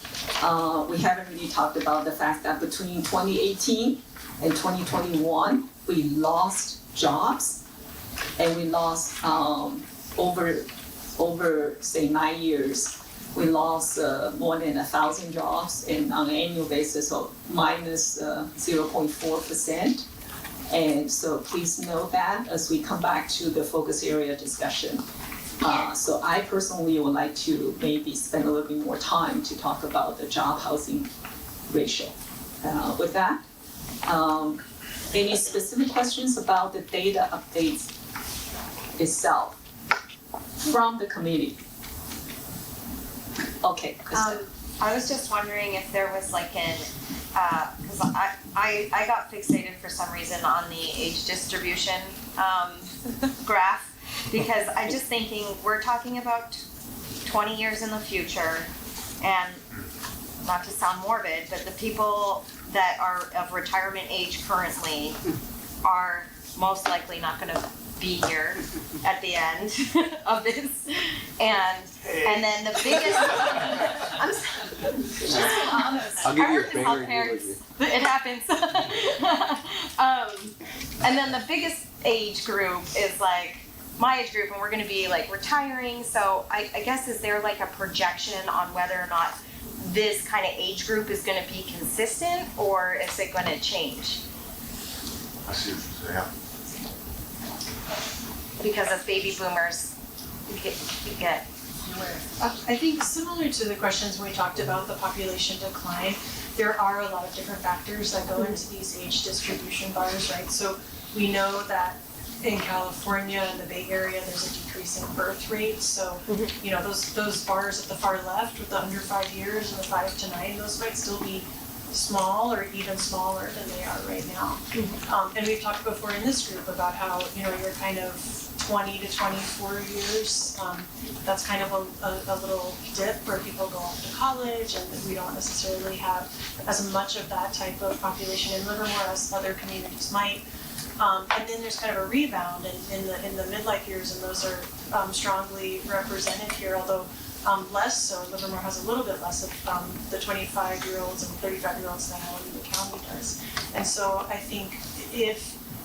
We haven't really talked about the fact that between 2018 and 2021, we lost jobs, and we lost over say 9 years, we lost more than 1,000 jobs on an annual basis, so minus 0.4%. And so please note that as we come back to the focus area discussion. So I personally would like to maybe spend a little bit more time to talk about the job housing ratio. With that, any specific questions about the data updates itself from the committee? Okay, Krista. I was just wondering if there was like an, because I got fixated for some reason on the age distribution graph, because I'm just thinking we're talking about 20 years in the future, and not to sound morbid, but the people that are of retirement age currently are most likely not going to be here at the end of this, and then the biggest. I'm just being honest. I'll give I you a work in finger health and parents. you. It happens. And then the biggest age group is like my age group, and we're going to be like retiring. So I guess, is there like a projection on whether or not this kind of age group is going to be consistent, or is it going to change? I see what you're saying, yeah. Because of baby boomers, you get. I think similar to the questions when we talked about the population decline, there are a lot of different factors that go into these age distribution bars, right? So we know that in California and the Bay Area, there's a decreasing birth rate. So, you know, those bars at the far left with the under 5 years and the 5 to 9, those might still be small or even smaller than they are right now. And we've talked before in this group about how, you know, you're kind of 20 to 24 years, that's kind of a little dip where people go off to college, and we don't necessarily have as much of that type of population in Livermore as other communities might. And then there's kind of a rebound in the midlife years, and those are strongly represented here, although less so. Livermore has a little bit less of the 25-year-olds and 35-year-olds than Alameda County does. And so I think it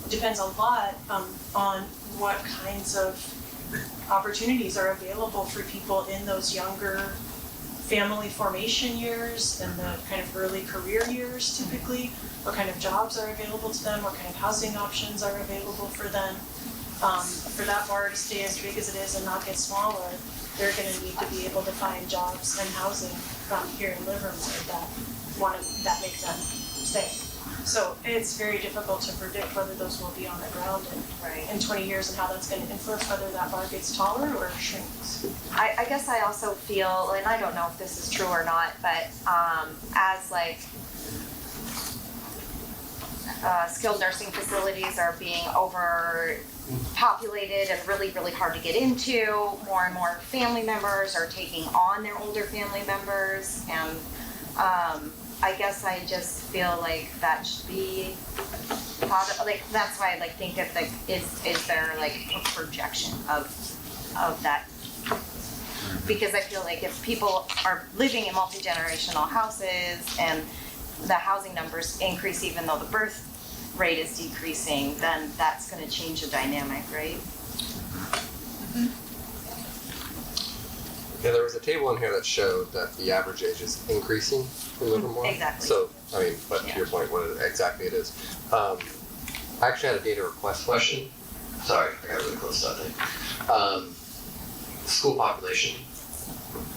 depends a lot on what kinds of opportunities are available for people in those younger family formation years and the kind of early career years typically, what kind of jobs are available to them, what kind of housing options are available for them. For that bar to stay as big as it is and not get smaller, they're going to need to be able to find jobs and housing here in Livermore that make them stay. So it's very difficult to predict whether those will be on the ground in 20 years and how that's going to influence whether that bar gets taller or shrinks. I guess I also feel, and I don't know if this is true or not, but as like skilled nursing facilities are being overpopulated and really, really hard to get into, more and more family members are taking on their older family members, and I guess I just feel like that should be like, that's why I like think of like, is there like a projection of that? Because I feel like if people are living in multi-generational houses and the housing numbers increase even though the birth rate is decreasing, then that's going to change the dynamic, right? Yeah, there was a table in here that showed that the average age is increasing in Livermore. Exactly. So, I mean, but to your point, what exactly it is. I actually had a data request question. Sorry, I got really close to that thing. School population.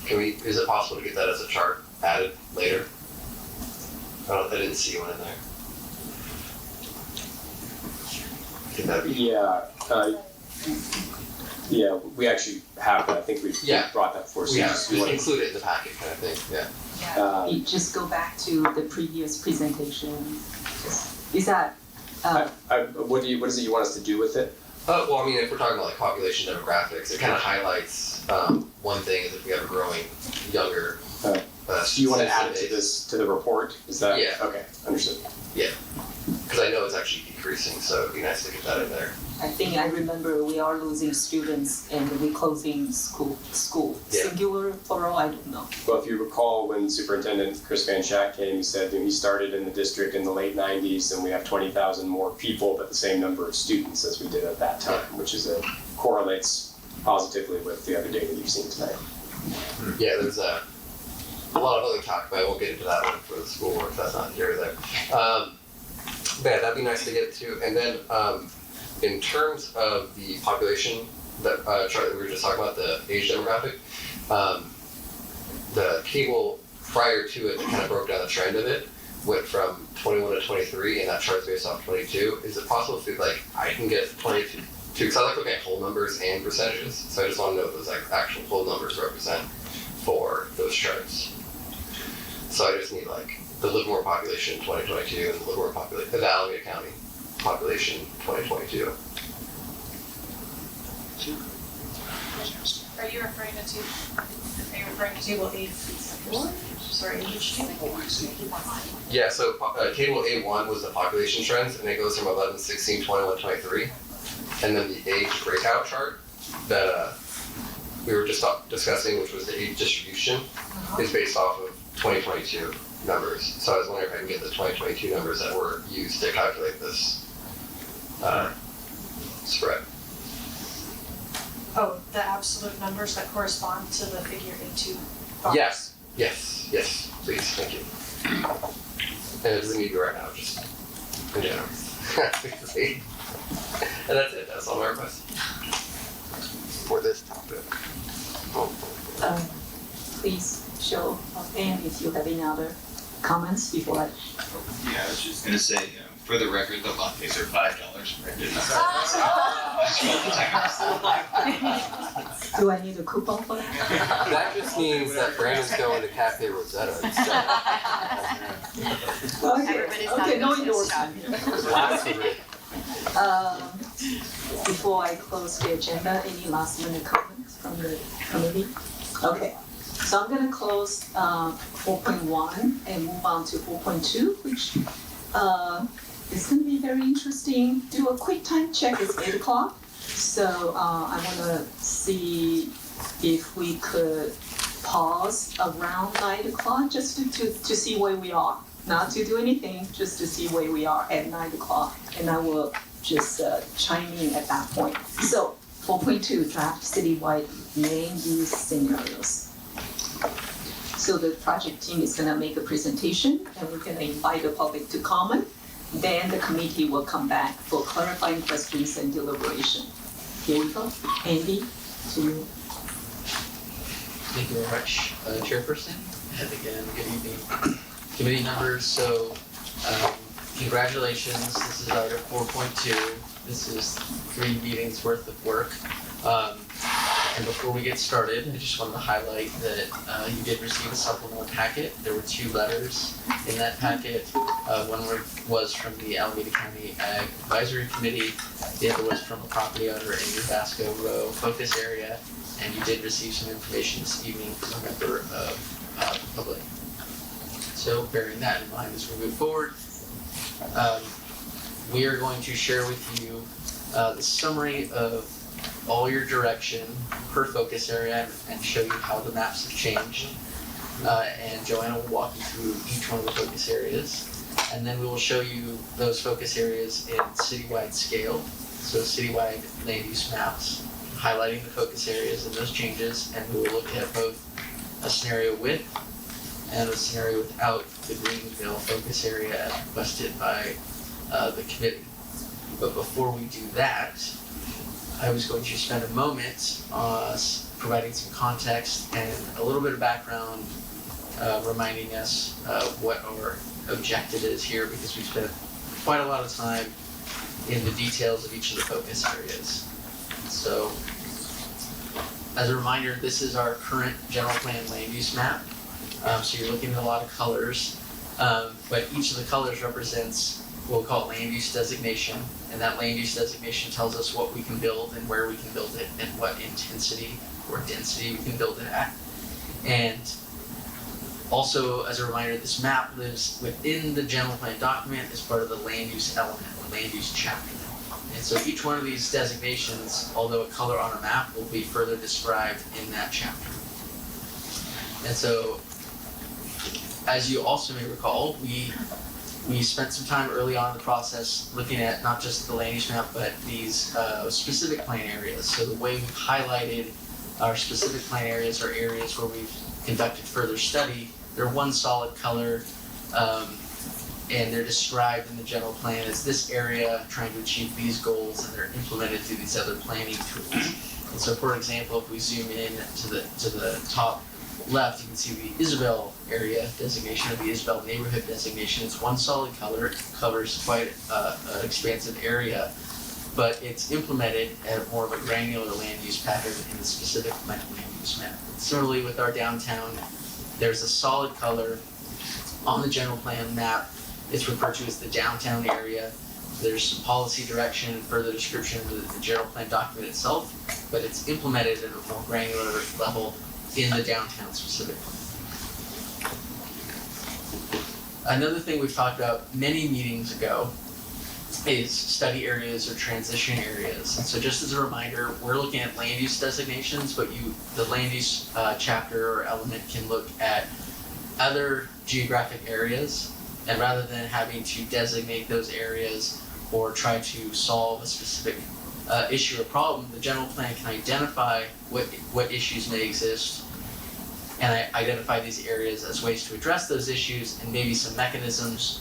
Is it possible to get that as a chart added later? I didn't see one in there. I think that'd be. Yeah, we actually have that. I think we brought that forward. Just include it in the packet kind of thing, yeah. You just go back to the previous presentation. Is that? What is it you want us to do with it? Well, I mean, if we're talking about like population demographics, it kind of highlights one thing is if we have a growing younger. Do you want to add it to the report? Is that? Yeah. Okay, understood. Yeah, because I know it's actually decreasing, so it'd be nice to get that in there. I think I remember we are losing students and we're closing school. Yeah. Singular, plural, I don't know. Well, if you recall when Superintendent Chris Van Schack came, he said he started in the district in the late 90s and we have 20,000 more people but the same number of students as we did at that time, which correlates positively with the other data you've seen tonight. Yeah, there's a lot of other talk, but I won't get into that one for the schoolwork. That's not here or there. But yeah, that'd be nice to get to. And then in terms of the population that chart that we were just talking about, the age demographic, the table prior to it that kind of broke down the trend of it went from 21 to 23, and that chart's based off 22. Is it possible to I can get 22? Because I like looking at whole numbers and percentages, so I just want to know what those actual whole numbers represent for those charts. So I just need the Livermore population 2022 and the Livermore population, the Alameda County population 2022. Are you referring to table A4? Sorry, which table? Yeah, so table A1 was the population trends, and it goes from 11, 16, 21, 23. And then the age breakout chart that we were just discussing, which was the age distribution, is based off of 2022 numbers. So I was wondering if I can get the 2022 numbers that were used to calculate this spread. Oh, the absolute numbers that correspond to the figure A2 box? Yes, please, thank you. And it doesn't need to be right now, just in general. And that's it, that's all my requests. For this topic. Please show of hand if you have any other comments before I. Yeah, I was just gonna say, for the record, the lattes are $5 printed. Do I need a coupon for that? That just means that Brandon's going to Cafe Rosetta instead. Okay, no endorsement. Before I close the agenda, any last minute comments from the committee? Okay, so I'm gonna close 4.1 and move on to 4.2, which is gonna be very interesting. Do a quick time check, it's 8 o'clock. So I wanna see if we could pause around 9 o'clock just to see where we are. Not to do anything, just to see where we are at 9 o'clock. And I will just chime in at that point. So 4.2, draft citywide land use scenarios. So the project team is gonna make a presentation and we're gonna invite the public to comment. Then the committee will come back for clarifying questions and deliberation. Here we go. Andy, to you. Thank you very much, Chairperson. And again, good evening, committee members. So, congratulations. This is item 4.2. This is 3 meetings worth of work. And before we get started, I just wanted to highlight that you did receive a supplemental packet. There were 2 letters in that packet. One was from the Alameda County Ag Advisory Committee. The other was from a property owner in your Vasco Row focus area. And you did receive some information this evening from a member of the public. So bearing that in mind as we move forward, we are going to share with you the summary of all your direction per focus area and show you how the maps have changed. And Joanna will walk you through each one of the focus areas. And then we will show you those focus areas in citywide scale, so citywide land use maps, highlighting the focus areas and those changes, and we will look at both a scenario with and a scenario without the Greenville focus area as requested by the committee. But before we do that, I was going to spend a moment providing some context and a little bit of background, reminding us what our objective is here, because we spent quite a lot of time in the details of each of the focus areas. So, as a reminder, this is our current general plan land use map. So you're looking at a lot of colors, but each of the colors represents what we'll call land use designation, and that land use designation tells us what we can build and where we can build it and what intensity or density we can build it at. And also, as a reminder, this map lives within the general plan document as part of the land use element or land use chapter. And so each one of these designations, although a color on a map, will be further described in that chapter. And so, as you also may recall, we spent some time early on in the process looking at not just the land use map, but these specific plan areas. So the way we've highlighted our specific plan areas are areas where we've conducted further study. They're one solid color, and they're described in the general plan as this area trying to achieve these goals, and they're implemented through these other planning tools. And so, for example, if we zoom in to the top left, you can see the Isabel area designation, or the Isabel neighborhood designation. It's one solid color, it covers quite an expansive area, but it's implemented at more of a granular land use pattern in the specific land use map. Similarly, with our downtown, there's a solid color on the general plan map. It's referred to as the downtown area. There's some policy direction and further description of the general plan document itself, but it's implemented at a more granular level in the downtown specific plan. Another thing we've talked about many meetings ago is study areas or transition areas. And so just as a reminder, we're looking at land use designations, but the land use chapter or element can look at other geographic areas, and rather than having to designate those areas or try to solve a specific issue or problem, the general plan can identify what issues may exist and identify these areas as ways to address those issues and maybe some mechanisms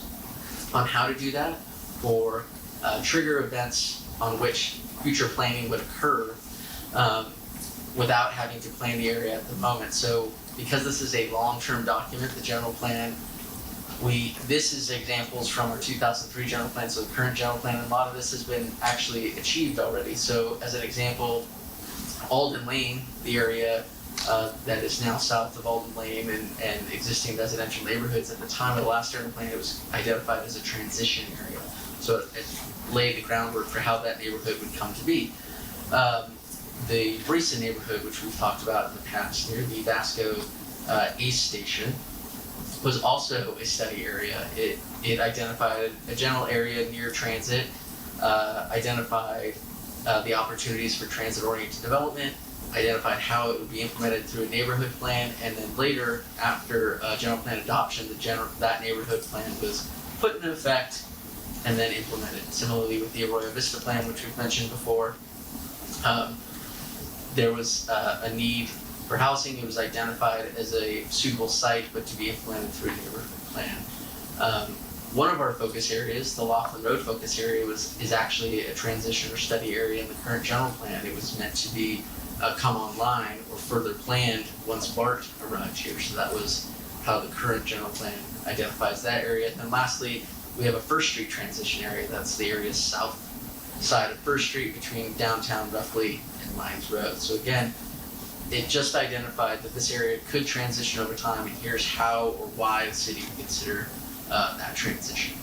on how to do that, or trigger events on which future planning would occur without having to plan the area at the moment. So because this is a long-term document, the general plan, this is examples from our 2003 general plan, so the current general plan, and a lot of this has been actually achieved already. So as an example, Alden Lane, the area that is now south of Alden Lane and existing residential neighborhoods, at the time of the last general plan, it was identified as a transition area. So it laid the groundwork for how that neighborhood would come to be. The Breeson neighborhood, which we've talked about in the past, near the Vasco Ace Station, was also a study area. It identified a general area near transit, identified the opportunities for transit-oriented development, identified how it would be implemented through a neighborhood plan, and then later, after general plan adoption, that neighborhood plan was put into effect and then implemented. Similarly with the Arroyo Vista plan, which we've mentioned before, there was a need for housing. It was identified as a suitable site, but to be implemented through a neighborhood plan. One of our focus areas, the Laughlin Road focus area, is actually a transition or study area in the current general plan. It was meant to be come online or further planned once BART arrived here. So that was how the current general plan identifies that area. And then lastly, we have a First Street transition area. That's the area south side of First Street between downtown roughly and Lyons Road. So again, it just identified that this area could transition over time, and here's how or why the city would consider that transition.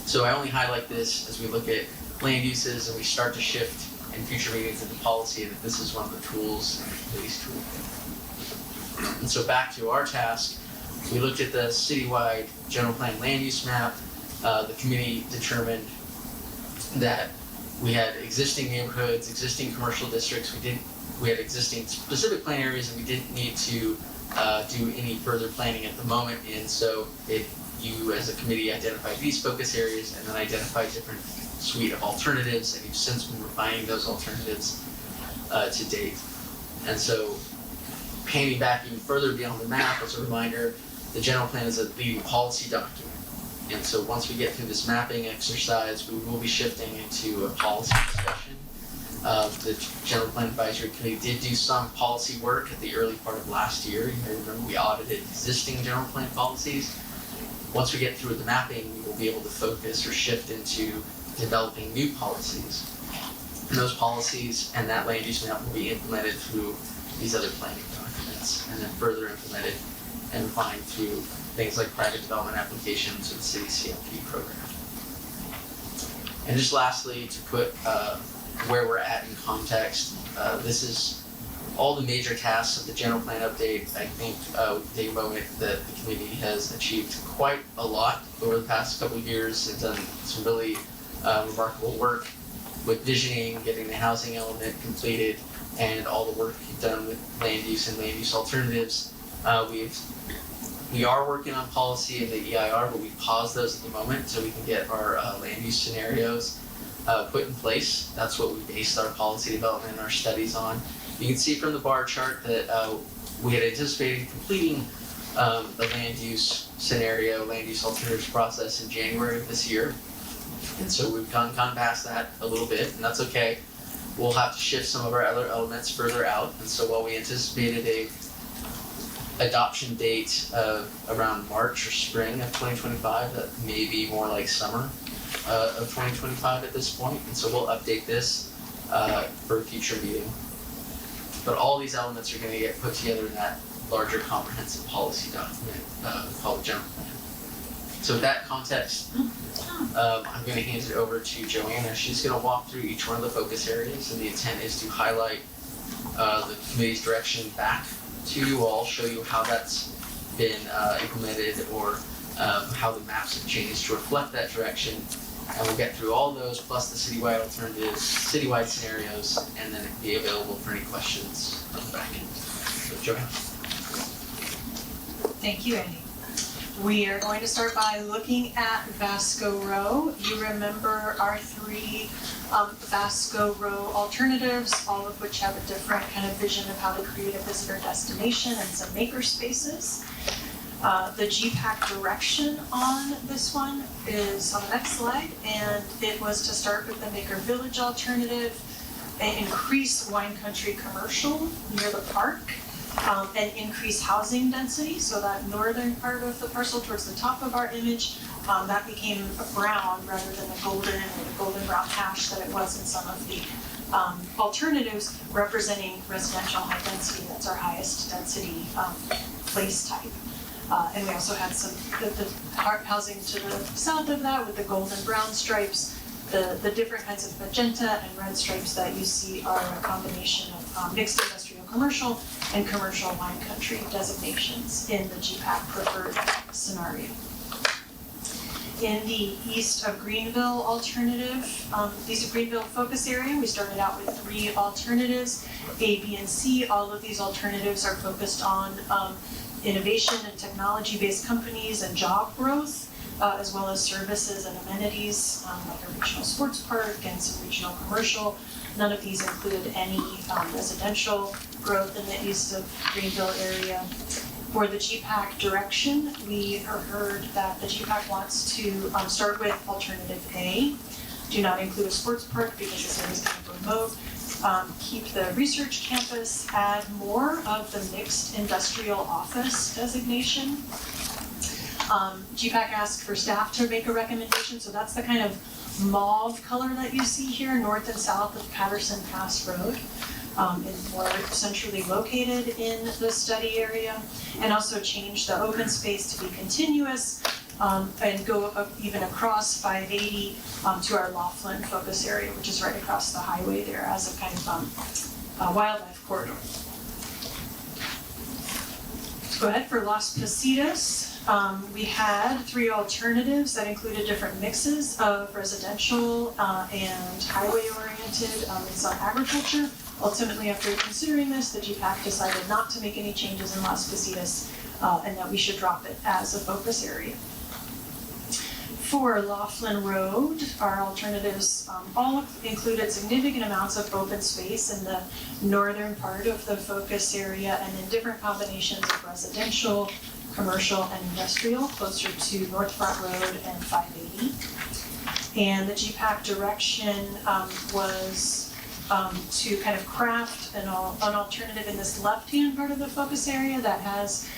So I only highlight this as we look at land uses and we start to shift in future meetings into policy, and that this is one of the tools in the committee's toolkit. And so back to our task, we looked at the citywide general plan land use map. The committee determined that we had existing neighborhoods, existing commercial districts. We had existing specific plan areas, and we didn't need to do any further planning at the moment. And so you as a committee identified these focus areas and then identified different suite of alternatives, and you've since been refining those alternatives. to date. And so, panning back even further beyond the map, as a reminder, the general plan is a leading policy document. And so once we get through this mapping exercise, we will be shifting into a policy discussion. The General Plan Advisory Committee did do some policy work at the early part of last year. You may remember we audited existing general plan policies. Once we get through the mapping, we will be able to focus or shift into developing new policies. And those policies and that land use map will be implemented through these other planning documents, and then further implemented and refined through things like private development applications or the city CLP program. And just lastly, to put where we're at in context, this is all the major tasks of the general plan update. I think the moment that the committee has achieved quite a lot over the past couple of years. They've done some really remarkable work with visioning, getting the housing element completed, and all the work you've done with land use and land use alternatives. We are working on policy in the EIR, but we've paused those at the moment so we can get our land use scenarios put in place. That's what we based our policy development and our studies on. You can see from the bar chart that we had anticipated completing the land use scenario, land use alternatives process in January of this year. And so we've gone past that a little bit, and that's okay. We'll have to shift some of our other elements further out. And so while we anticipated a adoption date of around March or spring of 2025, that may be more like summer of 2025 at this point. And so we'll update this for a future meeting. But all these elements are going to get put together in that larger comprehensive policy document called the General Plan. So with that context, I'm going to hand it over to Joanna. She's going to walk through each one of the focus areas, and the intent is to highlight the committee's direction back to you all, show you how that's been implemented or how the maps have changed to reflect that direction. And we'll get through all those, plus the citywide alternatives, citywide scenarios, and then it'll be available for any questions from the back end. So, Joanna. Thank you, Andy. We are going to start by looking at Vasco Row. You remember our three Vasco Row alternatives, all of which have a different kind of vision of how to create a visitor destination and some maker spaces. The GPAC direction on this one is on the next slide, and it was to start with the Maker Village alternative, increase wine country commercial near the park, and increase housing density. So that northern part of the parcel towards the top of our image, that became brown rather than the golden or the golden brown hash that it was in some of the alternatives, representing residential high density. That's our highest density place type. And we also had some the housing to the south of that with the golden brown stripes. The different kinds of magenta and red stripes that you see are a combination of mixed industrial commercial and commercial wine country designations in the GPAC preferred scenario. In the east of Greenville alternative, east of Greenville focus area, we started out with 3 alternatives, A, B, and C. All of these alternatives are focused on innovation and technology-based companies and job growth, as well as services and amenities, like a regional sports park and some regional commercial. None of these include any residential growth in the east of Greenville area. For the GPAC direction, we heard that the GPAC wants to start with alternative A. Do not include a sports park because this area is kind of remote. Keep the research campus, add more of the mixed industrial office designation. GPAC asked for staff to make a recommendation, so that's the kind of mauve color that you see here, north and south of Patterson Pass Road. Is more centrally located in the study area, and also change the open space to be continuous and go up even across 580 to our Laughlin focus area, which is right across the highway there as a kind of wildlife corridor. Let's go ahead for Las Positas. We had 3 alternatives that included different mixes of residential and highway-oriented in some agriculture. Ultimately, after considering this, the GPAC decided not to make any changes in Las Positas and that we should drop it as a focus area. For Laughlin Road, our alternatives all included significant amounts of open space in the northern part of the focus area and in different combinations of residential, commercial, and industrial, closer to North Front Road and 580. And the GPAC direction was to kind of craft an alternative in this left-hand part of the focus area that has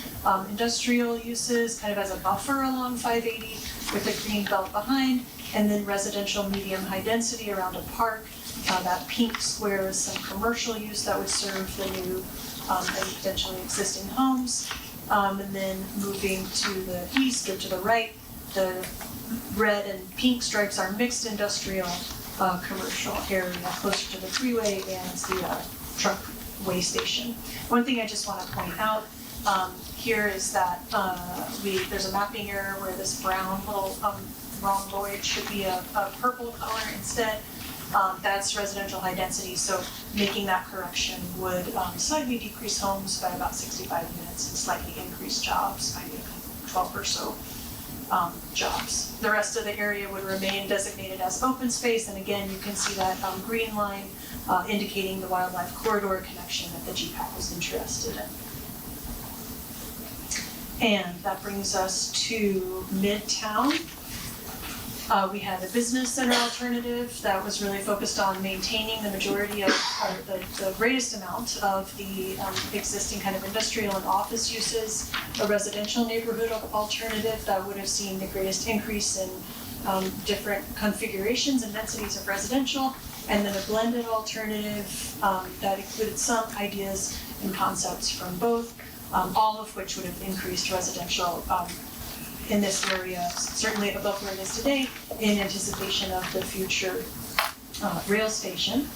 industrial uses kind of as a buffer along 580 with a green belt behind, and then residential medium high density around a park. That pink square is some commercial use that would serve the new and potentially existing homes. And then moving to the east or to the right, the red and pink stripes are mixed industrial commercial area closer to the freeway and the truck way station. One thing I just want to point out here is that there's a mapping error where this brown little rhomboid should be a purple color instead. That's residential high density, so making that correction would slightly decrease homes by about 65 units and slightly increase jobs by 12 or so jobs. The rest of the area would remain designated as open space, and again, you can see that green line indicating the wildlife corridor connection that the GPAC was interested in. And that brings us to Midtown. We had a business center alternative that was really focused on maintaining the majority of, or the greatest amount of the existing kind of industrial and office uses, a residential neighborhood alternative that would have seen the greatest increase in different configurations and densities of residential, and then a blended alternative that included some ideas and concepts from both, all of which would have increased residential in this area, certainly above where it is today, in anticipation of the future rail station.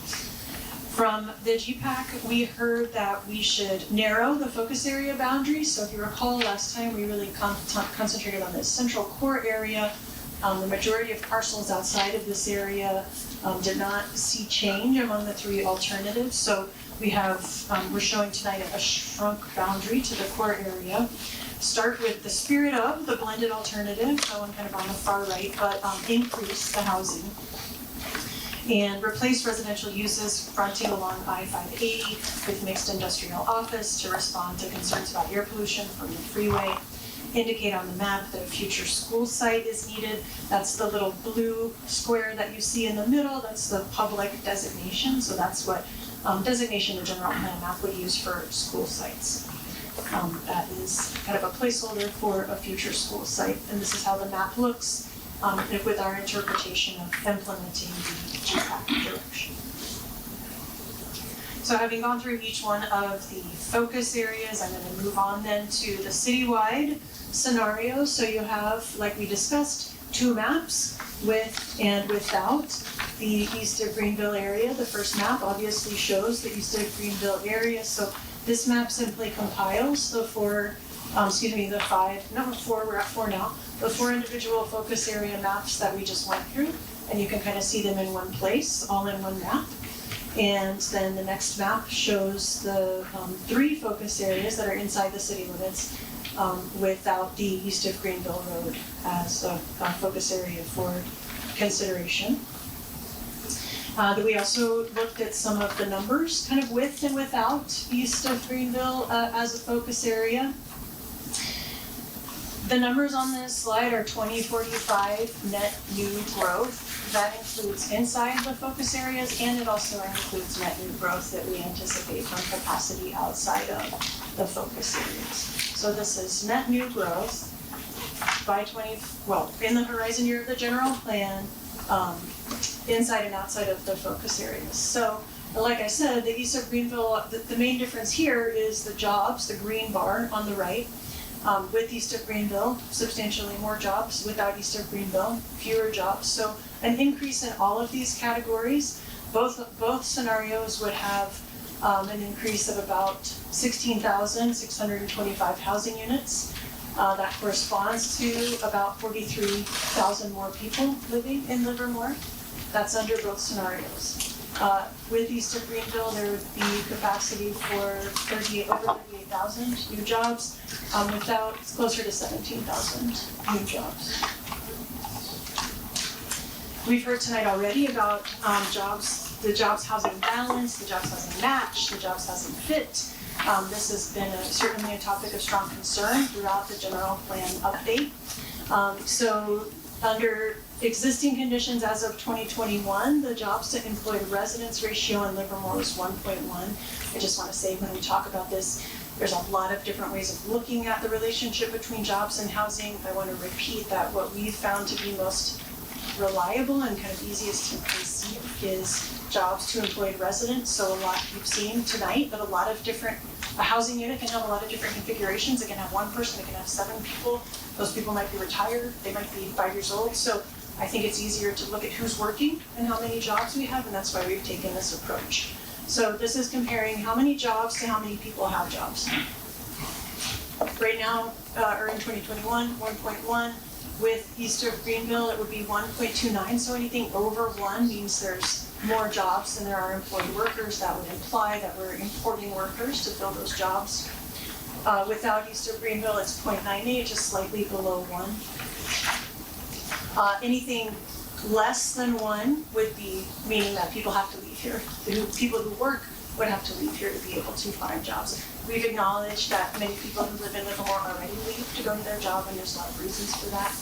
From the GPAC, we heard that we should narrow the focus area boundaries. So if you recall, last time we really concentrated on this central core area. The majority of parcels outside of this area did not see change among the three alternatives. So we have, we're showing tonight a shrunk boundary to the core area. Start with the spirit of the blended alternative, so one kind of on the far right, but increase the housing. And replace residential uses fronting along I-580 with mixed industrial office to respond to concerns about air pollution from the freeway. Indicate on the map that a future school site is needed. That's the little blue square that you see in the middle. That's the public designation. So that's what designation the general plan map would use for school sites. That is kind of a placeholder for a future school site. And this is how the map looks with our interpretation of implementing the GPAC direction. So having gone through each one of the focus areas, I'm going to move on then to the citywide scenarios. So you have, like we discussed, two maps with and without the east of Greenville area. The first map obviously shows the east of Greenville area. So this map simply compiles the four, we're at four now, the four individual focus area maps that we just went through. And you can kind of see them in one place, all in one map. And then the next map shows the three focus areas that are inside the city limits without the east of Greenville Road as a focus area for consideration. We also looked at some of the numbers, kind of with and without east of Greenville as a focus area. The numbers on this slide are 2045 net new growth. That includes inside the focus areas, and it also includes net new growth that we anticipate from capacity outside of the focus areas. So this is net new growth by in the horizon year of the general plan, inside and outside of the focus areas. So, like I said, the east of Greenville, the main difference here is the jobs, the green bar on the right. With east of Greenville, substantially more jobs. Without east of Greenville, fewer jobs. So an increase in all of these categories. Both scenarios would have an increase of about 16,625 housing units. That corresponds to about 43,000 more people living in Livermore. That's under both scenarios. With east of Greenville, there would be capacity for over 38,000 new jobs. Without, it's closer to 17,000 new jobs. We've heard tonight already about jobs, the jobs housing balance, the jobs housing match, the jobs housing fit. This has been certainly a topic of strong concern throughout the general plan update. So under existing conditions as of 2021, the jobs to employed residents ratio in Livermore was 1.1. I just want to say when we talk about this, there's a lot of different ways of looking at the relationship between jobs and housing. I want to repeat that what we've found to be most reliable and kind of easiest to conceive is jobs to employed residents. So a lot you've seen tonight, but a lot of different, a housing unit can have a lot of different configurations. It can have one person, it can have 7 people. Those people might be retired, they might be 5 years old. So I think it's easier to look at who's working and how many jobs we have, and that's why we've taken this approach. So this is comparing how many jobs to how many people have jobs. Right now, or in 2021, 1.1. With east of Greenville, it would be 1.29, so anything over 1 means there's more jobs than there are employed workers. That would imply that we're importing workers to fill those jobs. Without east of Greenville, it's 0.98, just slightly below 1. Anything less than 1 would be meaning that people have to leave here. The people who work would have to leave here to be able to find jobs. We've acknowledged that many people who live in Livermore already leave to go to their job, and there's a lot of reasons for that.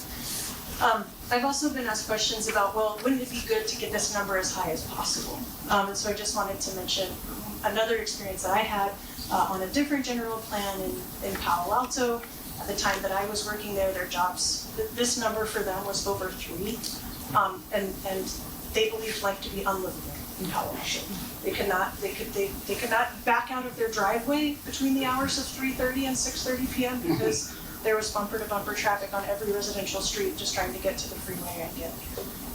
I've also been asked questions about, well, wouldn't it be good to get this number as high as possible? And so I just wanted to mention another experience that I had on a different general plan in Palo Alto. At the time that I was working there, their jobs, this number for them was over 3, and they believed life to be unlivable in Palo Alto. They could not back out of their driveway between the hours of 3:30 and 6:30 p.m. because there was bumper-to-bumper traffic on every residential street just trying to get to the freeway and get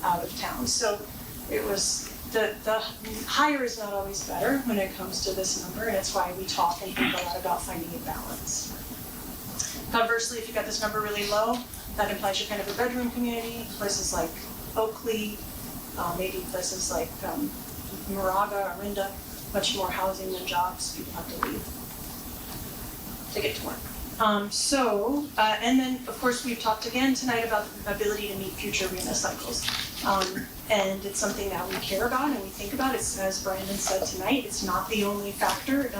out of town. So it was, the higher is not always better when it comes to this number, and it's why we talk and think a lot about finding a balance. Conversely, if you got this number really low, that implies you're kind of a bedroom community, places like Oakley, maybe places like Moraga, Orinda, much more housing than jobs, people have to leave to get to work. And then, of course, we've talked again tonight about the ability to meet future RENA cycles. And it's something that we care about and we think about. It's, as Brandon said tonight, it's not the only factor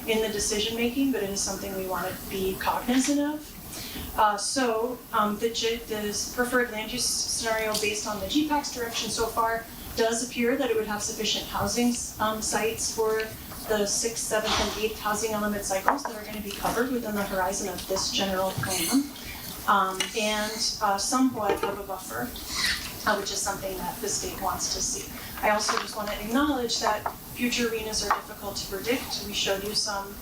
in the decision making, but it is something we want to be cognizant of. The preferred land use scenario based on the GPAC's direction so far does appear that it would have sufficient housing sites for the 6th, 7th, and 8th housing element cycles that are going to be covered within the horizon of this general plan, and somewhat of a buffer, which is something that the state wants to see. I also just want to acknowledge that future RENAs are difficult to predict. We showed you some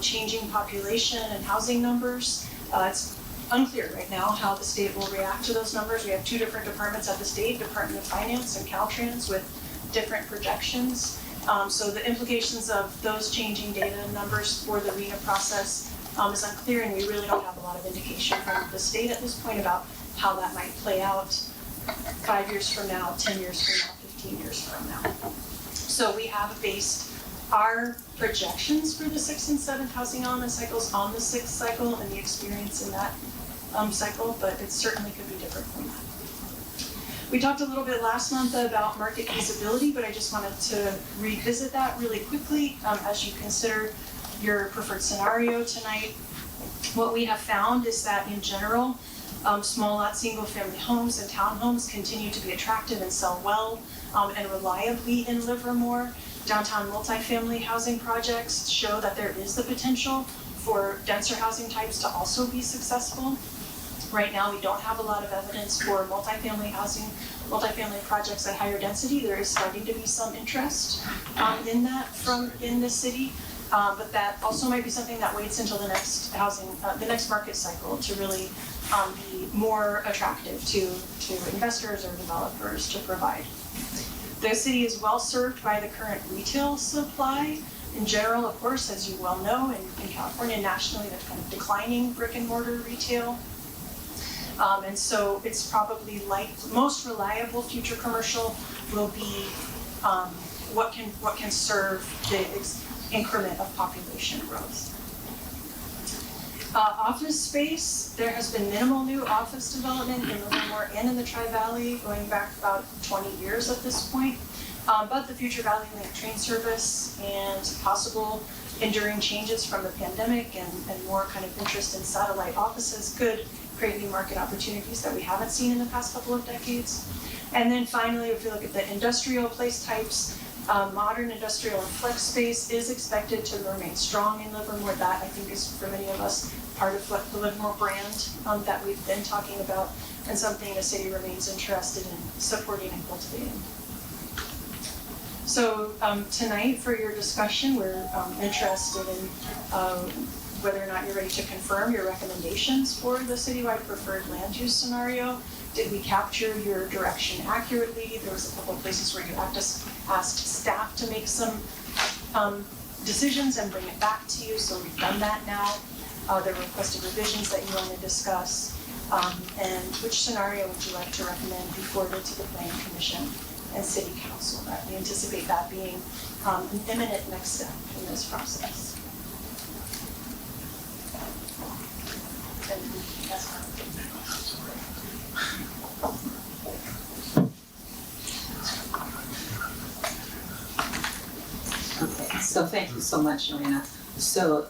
changing population and housing numbers. It's unclear right now how the state will react to those numbers. We have 2 different departments at the state, Department of Finance and Caltrans, with different projections. So the implications of those changing data numbers for the RENA process is unclear, and we really don't have a lot of indication from the state at this point about how that might play out 5 years from now, 10 years from now, 15 years from now. So we have based our projections for the 6th and 7th housing element cycles on the 6th cycle and the experience in that cycle, but it certainly could be different from that. We talked a little bit last month about market feasibility, but I just wanted to revisit that really quickly as you consider your preferred scenario tonight. What we have found is that in general, small lot single family homes and townhomes continue to be attractive and sell well and reliably in Livermore. Downtown multifamily housing projects show that there is the potential for denser housing types to also be successful. Right now, we don't have a lot of evidence for multifamily projects at higher density. There is starting to be some interest in that in the city, but that also might be something that waits until the next the next market cycle to really be more attractive to investors or developers to provide. The city is well served by the current retail supply. In general, of course, as you well know, in California and nationally, there's kind of declining brick and mortar retail. And so it's probably most reliable future commercial will be what can serve the increment of population growth. Office space, there has been minimal new office development in Livermore and in the Tri-Valley going back about 20 years at this point. But the future Valley Link train service and possible enduring changes from the pandemic and more kind of interest in satellite offices could create new market opportunities that we haven't seen in the past couple of decades. And then finally, if you look at the industrial place types, modern industrial and flex space is expected to remain strong in Livermore. That I think is for many of us part of what the Livermore brand that we've been talking about, and something the city remains interested in supporting and cultivating. So tonight for your discussion, we're interested in whether or not you're ready to confirm your recommendations for the citywide preferred land use scenario. Did we capture your direction accurately? There was a couple of places where you asked staff to make some decisions and bring it back to you, so we've done that now. There were requested revisions that you want to discuss, and which scenario would you like to recommend be forwarded to the Planning Commission and City Council? That we anticipate that being an imminent next step in this process. And that's fine. Okay, so thank you so much, Joanna. So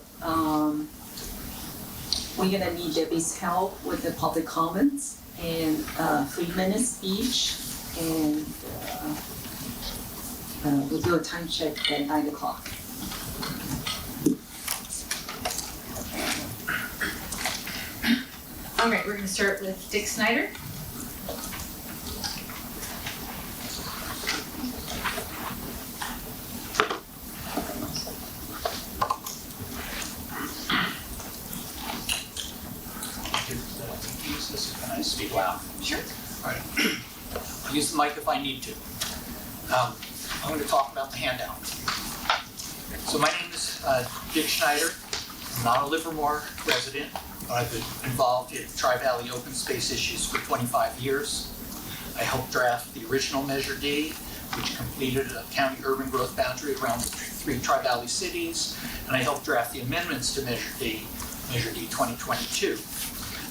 we're gonna need Debbie's help with the public comments, and 3 minutes each, and we'll do a time check at 9 o'clock. All right, we're gonna start with Dick Snyder. Can I speak loud? Sure. All right. I'll use the mic if I need to. I'm going to talk about the handout. So my name is Dick Schneider. I'm not a Livermore resident, but I've been involved in Tri-Valley open space issues for 25 years. I helped draft the original Measure D, which completed a county urban growth boundary around the 3 Tri-Valley cities, and I helped draft the amendments to Measure D 2022.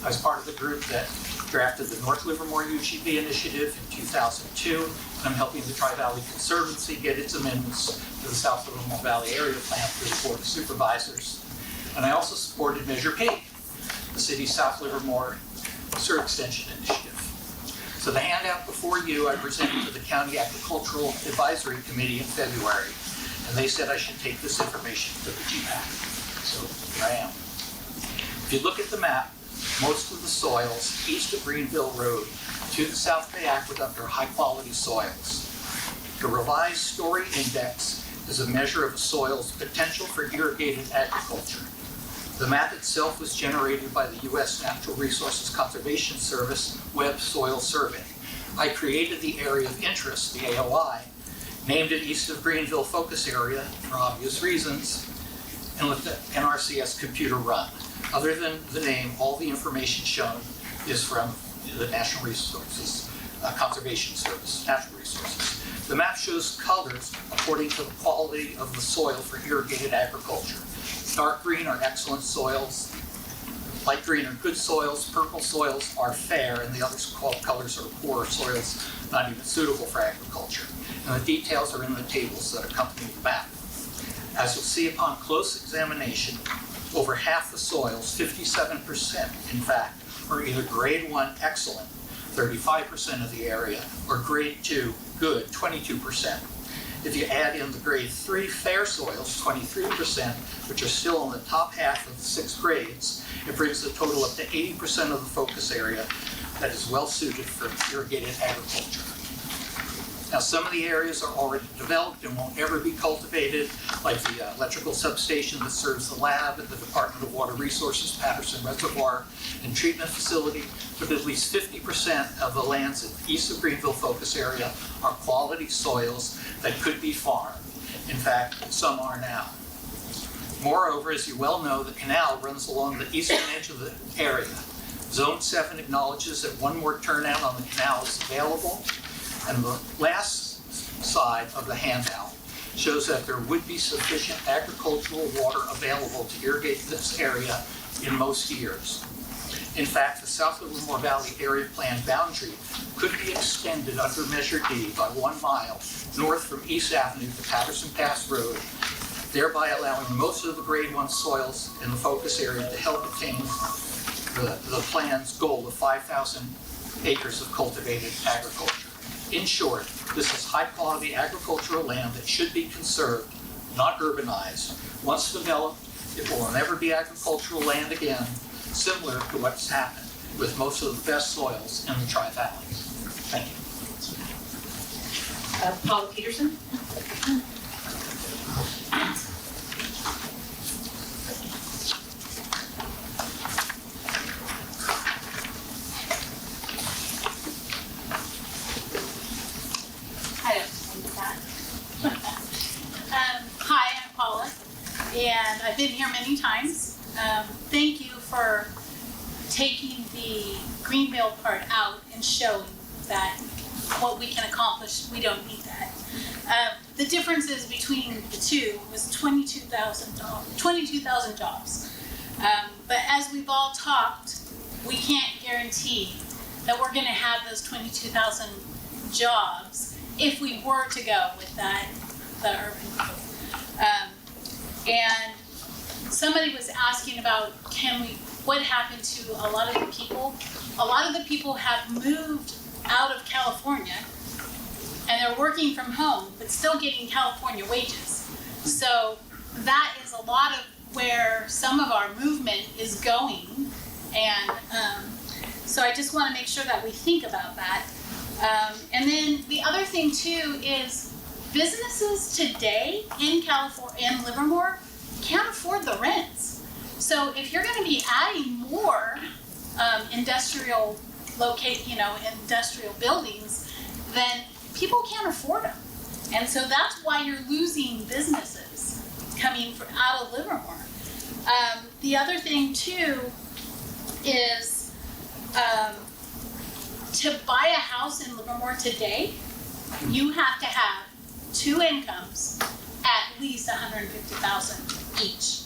I was part of the group that drafted the North Livermore UGB initiative in 2002, and I'm helping the Tri-Valley Conservancy get its amendments to the South Livermore Valley Area Plan through the Board of Supervisors. And I also supported Measure K, the city's South Livermore Sewer Extension Initiative. So the handout before you I presented to the County Agricultural Advisory Committee in February, and they said I should take this information to the GPAC. So here I am. If you look at the map, most of the soils east of Greenville Road to the South Bay Aqueduct are high-quality soils. The revised Story Index is a measure of a soil's potential for irrigated agriculture. The map itself was generated by the U.S. Natural Resources Conservation Service Web Soil Survey. I created the area of interest, the AOI, named it east of Greenville Focus Area for obvious reasons, and let the NRCS computer run. Other than the name, all the information shown is from the National Resources Conservation Service, Natural Resources. The map shows colors according to the quality of the soil for irrigated agriculture. Dark green are excellent soils, light green are good soils, purple soils are fair, and the other colors are poor soils, not even suitable for agriculture. And the details are in the tables that accompany the map. As you'll see upon close examination, over half the soils, 57% in fact, are either grade 1 excellent, 35% of the area, or grade 2 good, 22%. If you add in the grade 3 fair soils, 23%, which are still in the top half of the 6 grades, it brings the total up to 80% of the focus area that is well suited for irrigated agriculture. Now, some of the areas are already developed and won't ever be cultivated, like the electrical substation that serves the lab at the Department of Water Resources Patterson Reservoir and Treatment Facility, but at least 50% of the lands east of Greenville Focus Area are quality soils that could be farmed. In fact, some are now. Moreover, as you well know, the canal runs along the eastern edge of the area. Zone 7 acknowledges that one more turnout on the canal is available. And the last side of the handout shows that there would be sufficient agricultural water available to irrigate this area in most years. In fact, the South Livermore Valley Area Plan boundary could be extended under Measure D by 1 mile north from East Avenue to Patterson Pass Road, thereby allowing most of the grade 1 soils in the focus area to help attain the plan's goal of 5,000 acres of cultivated agriculture. In short, this is high-quality agricultural land that should be conserved, not urbanized. Once developed, it will never be agricultural land again, similar to what's happened with most of the best soils in the Tri-Valley. Thank you. Paula Peterson? Hi, I'm Paula, and I've been here many times. Thank you for taking the Greenville part out and showing that what we can accomplish, we don't need that. The differences between the two was 22,000 jobs. But as we've all talked, we can't guarantee that we're going to have those 22,000 jobs if we were to go with that, the urban growth. And somebody was asking about, what happened to a lot of the people? A lot of the people have moved out of California and they're working from home, but still getting California wages. So that is a lot of where some of our movement is going. And so I just want to make sure that we think about that. And then the other thing too is businesses today in California, in Livermore, can't afford the rents. So if you're going to be adding more industrial buildings, then people can't afford them. And so that's why you're losing businesses coming out of Livermore. The other thing too is to buy a house in Livermore today, you have to have 2 incomes at least $150,000 each.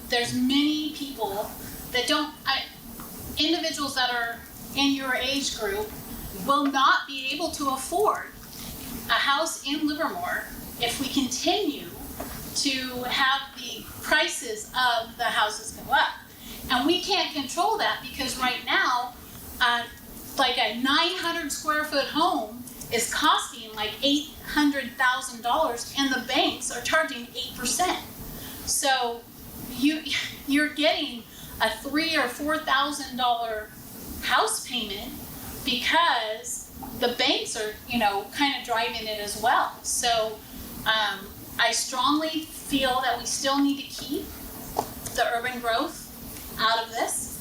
There's many people that individuals that are in your age group will not be able to afford a house in Livermore if we continue to have the prices of the houses go up. And we can't control that because right now, like a 900 square foot home is costing like $800,000 and the banks are charging 8%. So you're getting a $3,000 or $4,000 house payment because the banks are, kind of driving it as well. So I strongly feel that we still need to keep the urban growth out of this.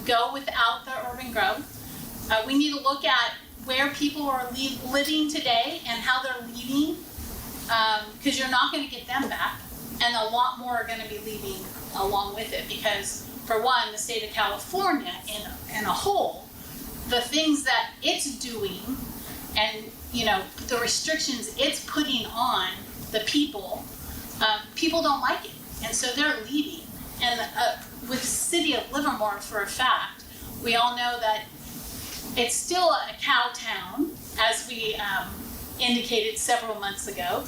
Go without the urban growth. We need to look at where people are living today and how they're leaving, because you're not going to get them back, and a lot more are going to be leaving along with it. Because for one, the state of California in a whole, the things that it's doing, and the restrictions it's putting on the people, people don't like it, and so they're leaving. And with the city of Livermore, for a fact, we all know that it's still a cow town, as we indicated several months ago.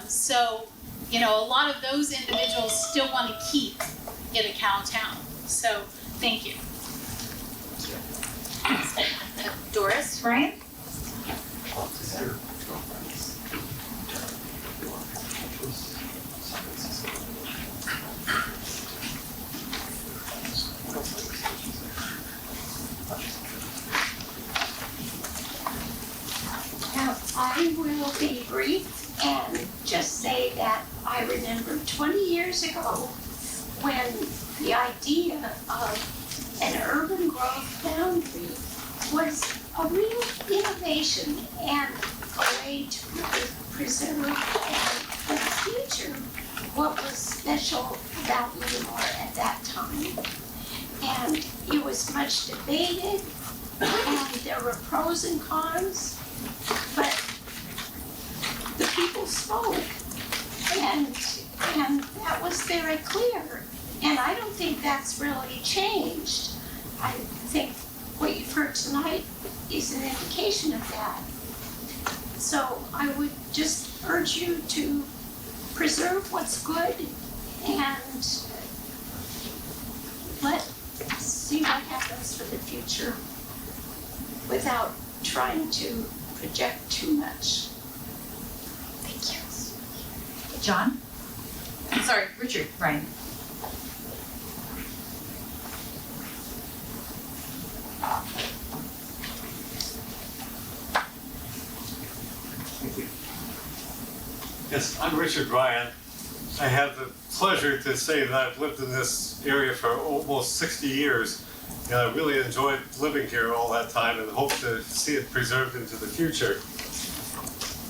So, a lot of those individuals still want to keep it a cow town. So, thank you. Doris, Ryan? I will be brief and just say that I remember 20 years ago when the idea of an urban growth boundary was a real innovation and a way to really preserve and for the future what was special about Livermore at that time. And it was much debated, and there were pros and cons, but the people spoke. And that was very clear. And I don't think that's really changed. I think what you've heard tonight is an indication of that. So I would just urge you to preserve what's good and let's see what happens for the future without trying to project too much. Thank you. John? Sorry, Richard, Ryan. Yes, I'm Richard Ryan. I have the pleasure to say that I've lived in this area for almost 60 years, and I really enjoyed living here all that time and hope to see it preserved into the future.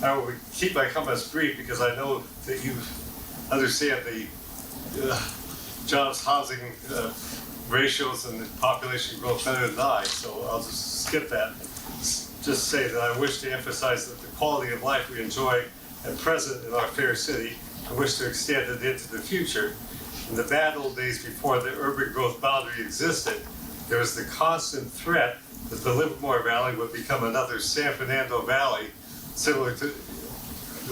I will keep my comments brief because I know that you understand the jobs, housing ratios and the population growth better than I, so I'll just skip that. Just say that I wish to emphasize that the quality of life we enjoy at present in our fair city, I wish to extend it into the future. In the bad old days before the urban growth boundary existed, there was the constant threat that the Livermore Valley would become another San Fernando Valley, similar to,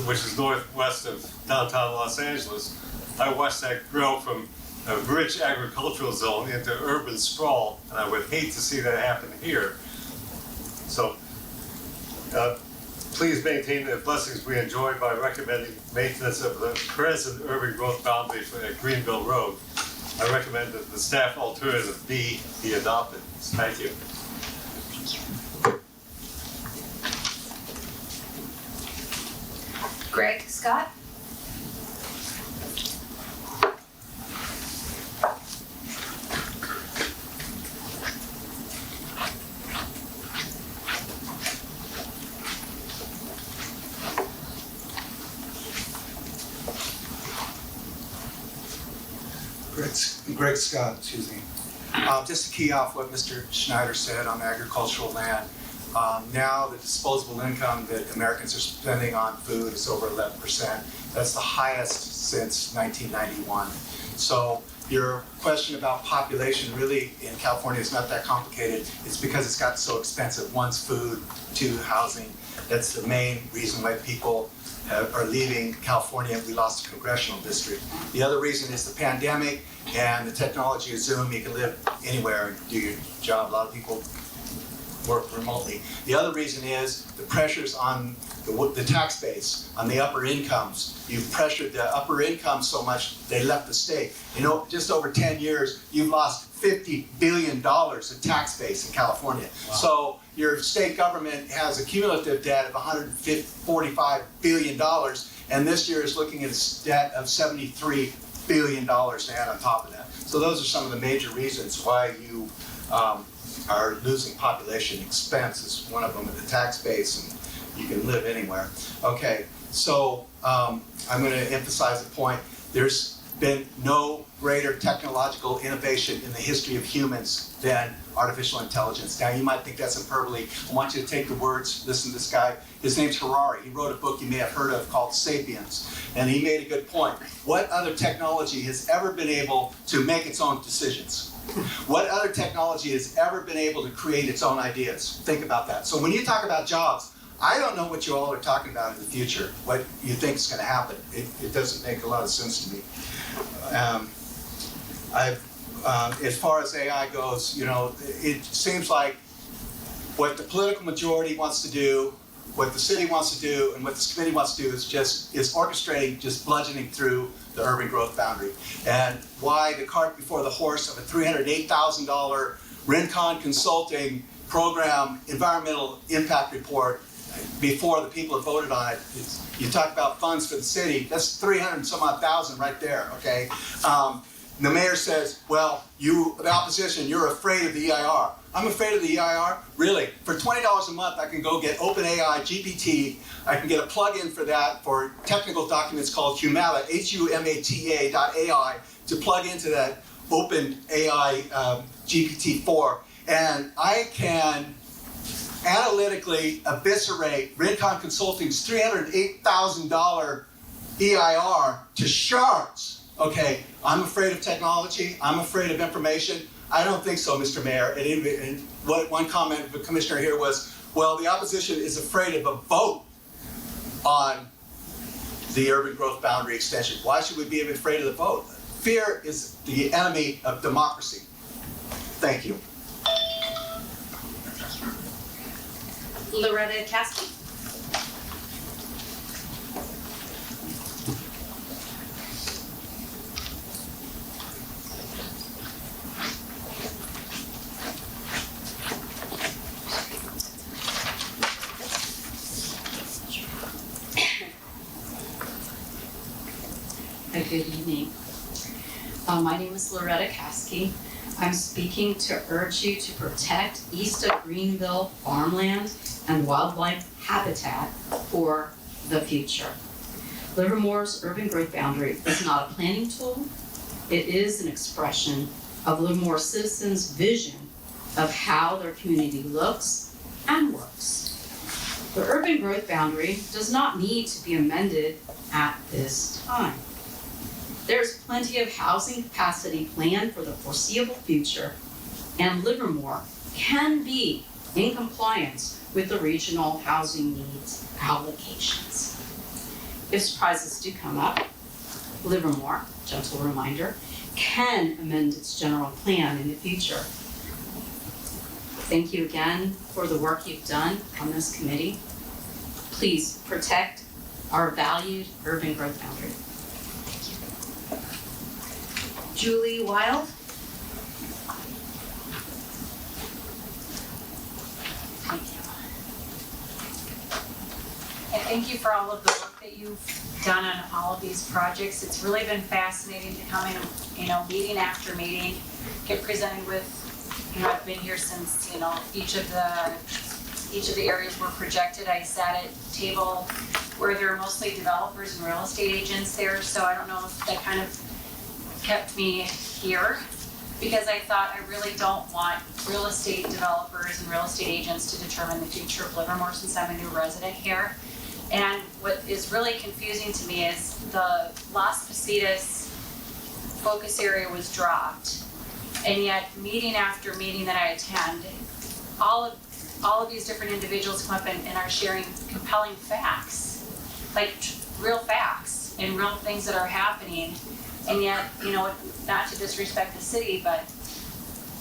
which is northwest of downtown Los Angeles. I watched that grow from a rich agricultural zone into urban sprawl, and I would hate to see that happen here. So, please maintain the blessings we enjoy by recommending maintenance of the present urban growth boundary for Greenville Road. I recommend that the staff alternative B be adopted. Thank you. Greg Scott? Greg Scott, excuse me. Just to key off what Mr. Schneider said on agricultural land, now the disposable income that Americans are spending on food is over 11%. That's the highest since 1991. So your question about population really in California is not that complicated. It's because it's gotten so expensive. One's food, two, housing. That's the main reason why people are leaving California. We lost a congressional district. The other reason is the pandemic and the technology of Zoom. You can live anywhere and do your job. A lot of people work remotely. The other reason is the pressures on the tax base, on the upper incomes. You've pressured the upper income so much they left the state. You know, just over 10 years, you've lost $50 billion of tax base in California. Wow. So your state government has a cumulative debt of $145 billion, and this year is looking at a debt of $73 billion to add on top of that. So those are some of the major reasons why you are losing population. Expense is one of them at the tax base, and you can live anywhere. Okay, so I'm going to emphasize the point. There's been no greater technological innovation in the history of humans than artificial intelligence. Now, you might think that's hyperbole. I want you to take the words, listen to this guy. His name's Harari. He wrote a book you may have heard of called Sapiens, and he made a good point. What other technology has ever been able to make its own decisions? What other technology has ever been able to create its own ideas? Think about that. So when you talk about jobs, I don't know what you all are talking about in the future, what you think is going to happen. It doesn't make a lot of sense to me. As far as AI goes, you know, it seems like what the political majority wants to do, what the city wants to do, and what this committee wants to do is orchestrating, just bludgeoning through the urban growth boundary. And why the cart before the horse of a $308,000 Rincon Consulting program environmental impact report before the people have voted on it. You talk about funds for the city, that's 300 and some odd thousand right there, okay? The mayor says, well, you, the opposition, you're afraid of the EIR. I'm afraid of the EIR? Really? For $20 a month, I can go get OpenAI, GPT, I can get a plug-in for that for technical documents called Humata, HUMATA.ai, to plug into that OpenAI GPT-4, and I can analytically eviscerate Rincon Consulting's $308,000 EIR to shards. Okay, I'm afraid of technology, I'm afraid of information. I don't think so, Mr. Mayor. And what one comment of the commissioner here was, well, the opposition is afraid of a vote on the urban growth boundary extension. Why should we be afraid of the vote? Fear is the enemy of democracy. Thank you. Loretta Caskey. Good evening. My name is Loretta Caskey. I'm speaking to urge you to protect east of Greenville farmland and wildlife habitat for the future. Livermore's urban growth boundary is not a planning tool. It is an expression of Livermore citizens' vision of how their community looks and works. The urban growth boundary does not need to be amended at this time. There's plenty of housing capacity planned for the foreseeable future, and Livermore can be in compliance with the regional housing needs allocations. If surprises do come up, Livermore, gentle reminder, can amend its general plan in the future. Thank you again for the work you've done on this committee. Please protect our valued urban growth boundary. Julie Wild. Thank you. And thank you for all of the work that you've done on all of these projects. It's really been fascinating to come in, meeting after meeting, get presented with, I've been here since, each of the areas were projected. I sat at a table where there were mostly developers and real estate agents there, so I don't know if that kind of kept me here, because I thought I really don't want real estate developers and real estate agents to determine the future of Livermore, since I'm a new resident here. And what is really confusing to me is the Las Positas focus area was dropped, and yet meeting after meeting that I attend, all of these different individuals come up and are sharing compelling facts, like real facts and real things that are happening. And yet, not to disrespect the city, but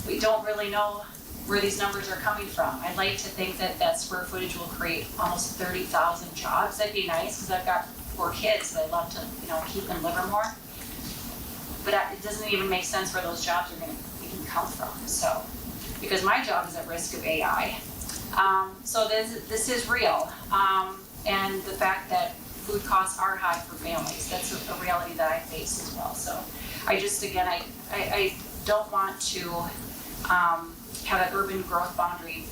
we don't really know where these numbers are coming from. I'd like to think that square footage will create almost 30,000 jobs. That'd be nice, because I've got 4 kids that I'd love to, keep in Livermore. But it doesn't even make sense where those jobs are going to even come from. So, because my job is at risk of AI. So this is real. And the fact that food costs are high for families, that's a reality that I face as well. So I just, again, I don't want to have an urban growth boundary,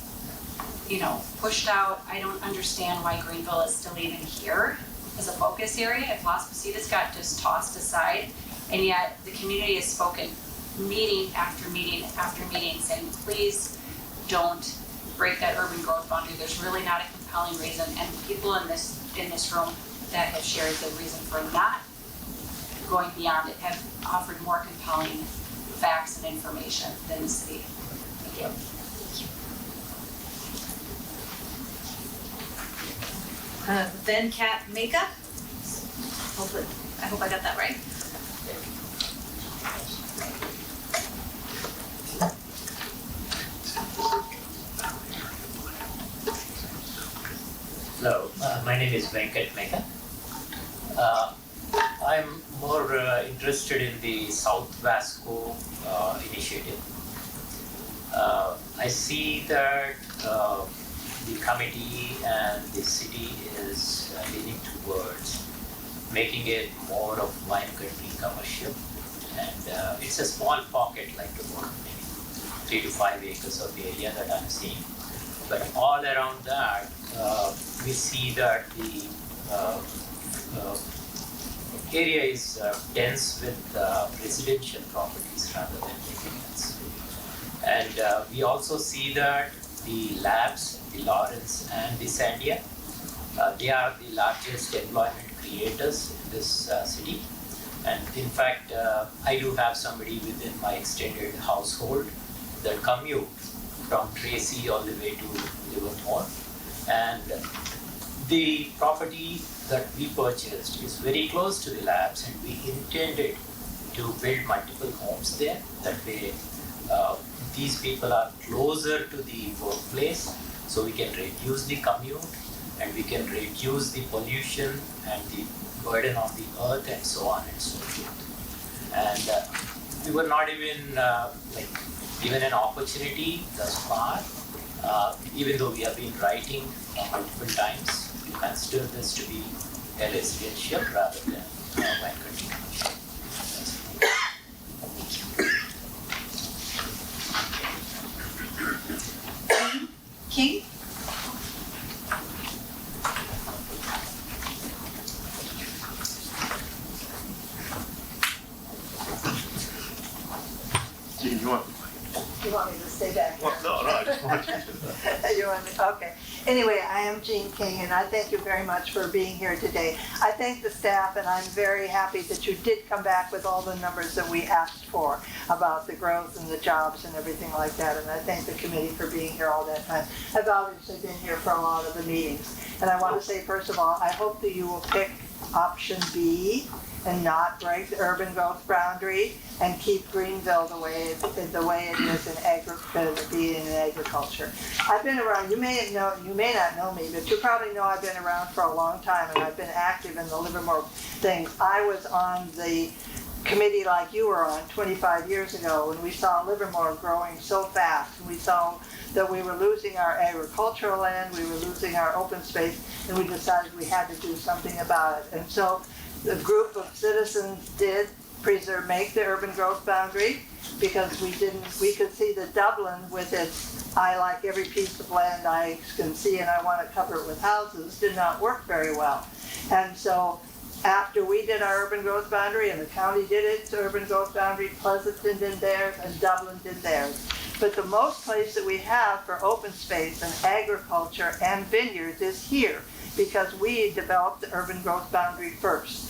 pushed out. I don't understand why Greenville is still even here as a focus area. If Las Positas got just tossed aside, and yet the community has spoken meeting after meeting after meeting saying, please don't break that urban growth boundary. There's really not a compelling reason, and people in this room that have shared the reason for not going beyond it have offered more compelling facts and information than the city. Thank you. Venkat Meka. I hope I got that right. Hello, my name is Venkat Meka. I'm more interested in the South Vasco initiative. I see that the committee and the city is leaning towards making it more of wine country commercial, and it's a small pocket, like about maybe 3 to 5 acres of the area that I'm seeing. But all around that, we see that the area is dense with residential properties rather than anything else. And we also see that the labs, the Lawrence and the Sandia. They are the largest employment creators in this city. And in fact, I do have somebody within my extended household that commute from Tracy all the way to Livermore. And the property that we purchased is very close to the labs, and we intended to build multiple homes there. That way, these people are closer to the workplace, so we can reduce the commute and we can reduce the pollution and the burden on the earth and so on and so forth. And we were not even given an opportunity thus far, even though we have been writing multiple times, to consider this to be a residential rather than wine country commercial. King? Gene, you want? You want me to stay back here? Well, no, I just want you to. You want me, okay. Anyway, I am Jean King, and I thank you very much for being here today. I thank the staff, and I'm very happy that you did come back with all the numbers that we asked for about the growth and the jobs and everything like that, and I thank the committee for being here all that time. I've obviously been here for a lot of the meetings, and I want to say, first of all, I hope that you will pick option B and not break the urban growth boundary and keep Greenville the way it is in being in agriculture. I've been around, you may not know me, but you probably know I've been around for a long time, and I've been active in the Livermore things. I was on the committee like you were on 25 years ago when we saw Livermore growing so fast, and we saw that we were losing our agricultural land, we were losing our open space, and we decided we had to do something about it. And so the group of citizens did make the urban growth boundary, because we could see that Dublin with its, I like every piece of land I can see and I want to cover it with houses, did not work very well. And so after we did our urban growth boundary and the county did its urban growth boundary, Pleasanton did theirs and Dublin did theirs. But the most place that we have for open space and agriculture and vineyards is here, because we developed the urban growth boundary first.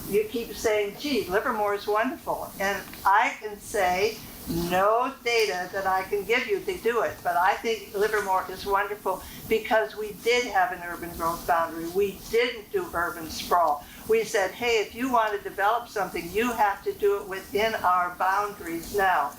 You keep saying, gee, Livermore is wonderful. And I can say no data that I can give you to do it, but I think Livermore is wonderful because we did have an urban growth boundary. We didn't do urban sprawl. We said, hey, if you want to develop something, you have to do it within our boundaries now.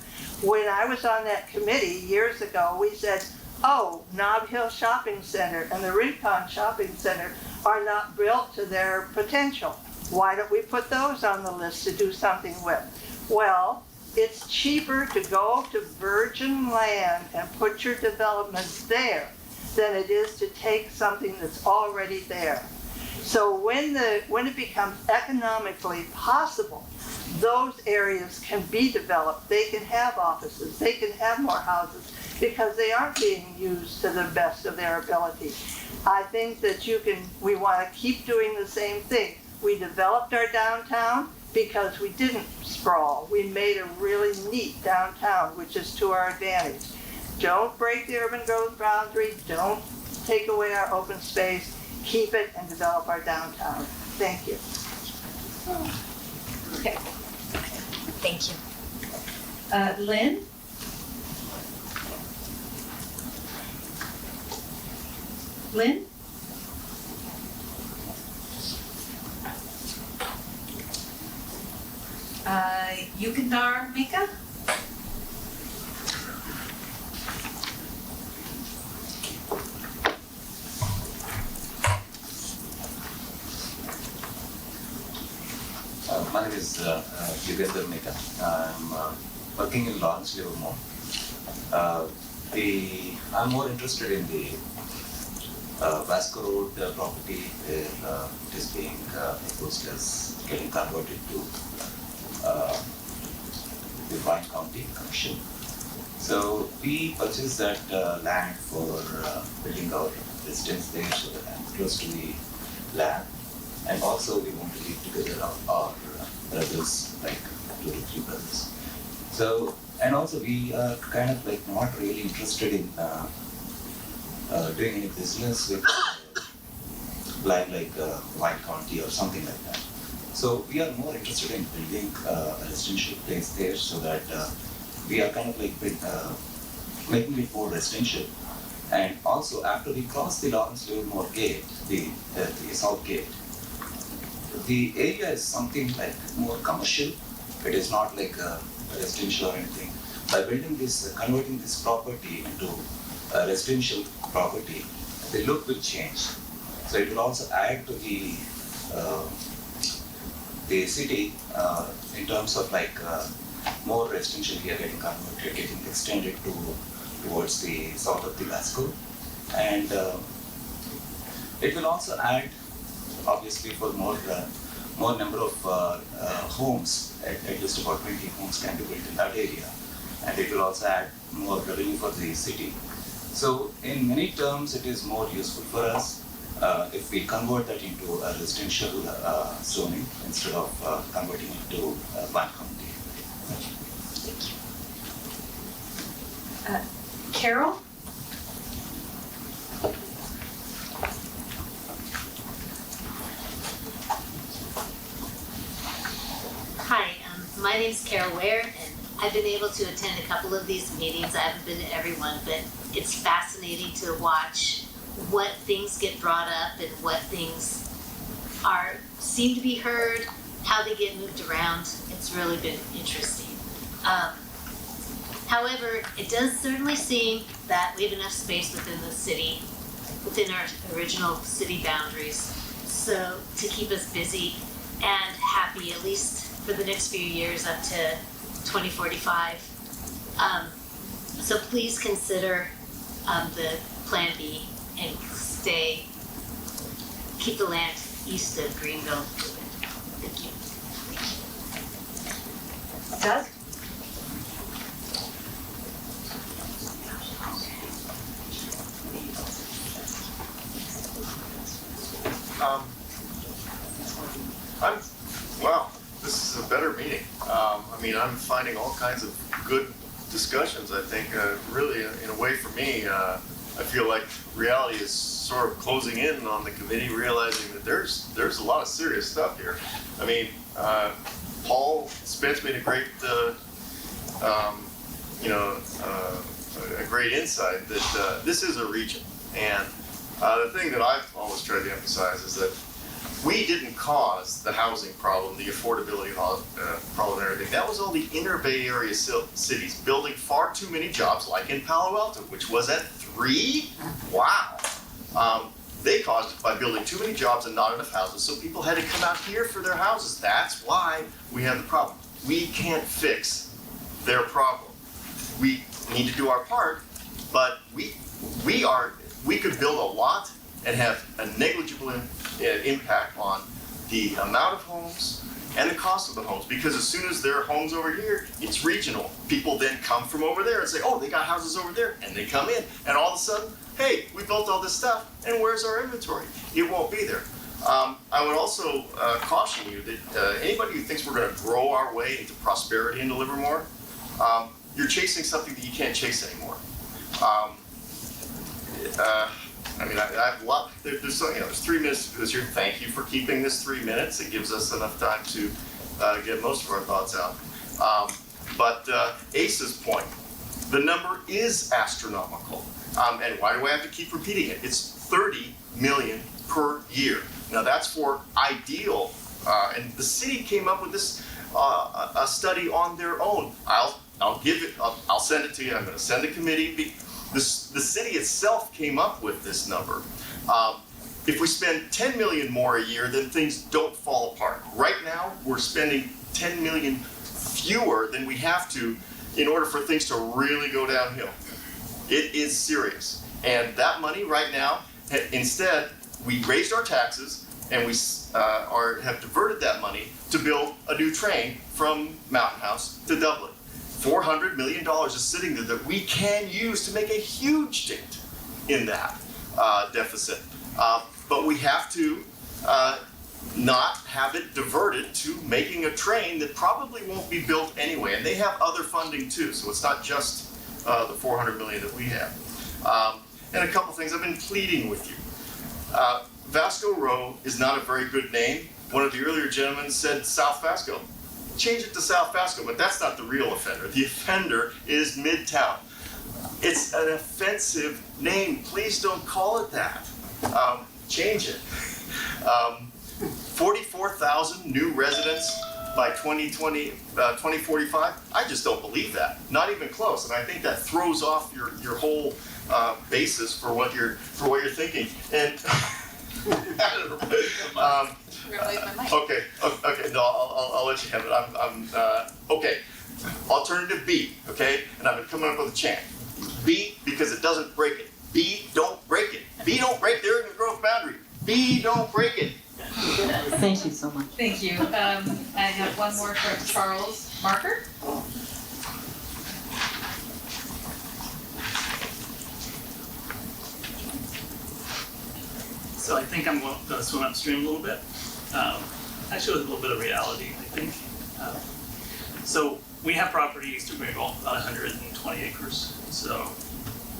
When I was on that committee years ago, we said, oh, Nob Hill Shopping Center and the Rincon Shopping Center are not built to their potential. Why don't we put those on the list to do something with? Well, it's cheaper to go to virgin land and put your developments there than it is to take something that's already there. So when it becomes economically possible, those areas can be developed. They can have offices, they can have more houses, because they aren't being used to the best of their ability. I think that we want to keep doing the same thing. We developed our downtown because we didn't sprawl. We made a really neat downtown, which is to our advantage. Don't break the urban growth boundary. Don't take away our open space. Keep it and develop our downtown. Thank you. Okay. Thank you. Lynn? Lynn? Yukandar Mika? My name is Yukandar Mika. I'm working in Lawrence, Livermore. I'm more interested in the Vasco Road property where it is being proposed as getting converted to the Wine County Commission. So we purchased that land for building our residence there, so that I'm close to the land. And also we want to live together our brothers, like 2 to 3 brothers. So, and also we are kind of like not really interested in doing any business with land like White County or something like that. So we are more interested in building a residential place there so that we are kind of like making it more residential. And also after we cross the Lawrence Livermore gate, the south gate, the area is something like more commercial. It is not like residential or anything. By building this, converting this property into a residential property, the look will change. So it will also add to the city in terms of like more residential here getting converted, getting extended towards the south of the Glasgow. And it will also add, obviously, for more number of homes, at least about 20 homes can be built in that area. And it will also add more revenue for the city. So in many terms, it is more useful for us if we convert that into a residential zoning instead of converting it to one county. Carol? Hi, my name's Carol Ware, and I've been able to attend a couple of these meetings. I haven't been to every one, but it's fascinating to watch what things get brought up and what things seem to be heard, how they get moved around. It's really been interesting. However, it does certainly seem that we have enough space within the city, within our original city boundaries, so to keep us busy and happy, at least for the next few years up to 2045. So please consider the Plan B and keep the land east of Greenville. Thank you. Doug? Wow, this is a better meeting. I mean, I'm finding all kinds of good discussions, I think. Really, in a way for me, I feel like reality is sort of closing in on the committee, realizing that there's a lot of serious stuff here. I mean, Paul Spence made a great, a great insight that this is a region. And the thing that I've always tried to emphasize is that we didn't cause the housing problem, the affordability problem and everything. That was all the inner Bay Area cities building far too many jobs, like in Palo Alto, which was at 3. Wow. They caused it by building too many jobs and not enough houses, so people had to come out here for their houses. That's why we have the problem. We can't fix their problem. We need to do our part, but we could build a lot and have a negligible impact on the amount of homes and the cost of the homes, because as soon as there are homes over here, it's regional. People then come from over there and say, oh, they got houses over there, and they come in, and all of a sudden, hey, we built all this stuff, and where's our inventory? It won't be there. I would also caution you that anybody who thinks we're going to grow our way into prosperity into Livermore, you're chasing something that you can't chase anymore. I mean, I've loved, there's 3 minutes to do this here. Thank you for keeping this 3 minutes. It gives us enough time to get most of our thoughts out. But Ace's point, the number is astronomical. And why do I have to keep repeating it? It's 30 million per year. Now that's for ideal, and the city came up with this a study on their own. I'll send it to you. I'm going to send a committee. The city itself came up with this number. If we spend 10 million more a year, then things don't fall apart. Right now, we're spending 10 million fewer than we have to in order for things to really go downhill. It is serious. And that money right now, instead, we raised our taxes and we have diverted that money to build a new train from Mountain House to Dublin. $400 million is sitting there that we can use to make a huge dent in that deficit. But we have to not have it diverted to making a train that probably won't be built anyway. And they have other funding too, so it's not just the $400 million that we have. and a couple things I've been pleading with you. Vasco Row is not a very good name. One of the earlier gentlemen said South Vasco. Change it to South Vasco, but that's not the real offender. The offender is Midtown. It's an offensive name. Please don't call it that. Change it. 44,000 new residents by 2045. I just don't believe that. Not even close. And I think that throws off your whole basis for what you're thinking. And okay. No, I'll let you have it. Okay. Alternative B. Okay, and I've been coming up with a chant. B because it doesn't break it. B don't break it. B don't break the urban growth boundary. B don't break it. Thank you so much. Thank you. I have one more for Charles Marker. So I think I'm going to swim upstream a little bit. Actually, with a little bit of reality, I think. So we have property east of Greenville, about 120 acres. So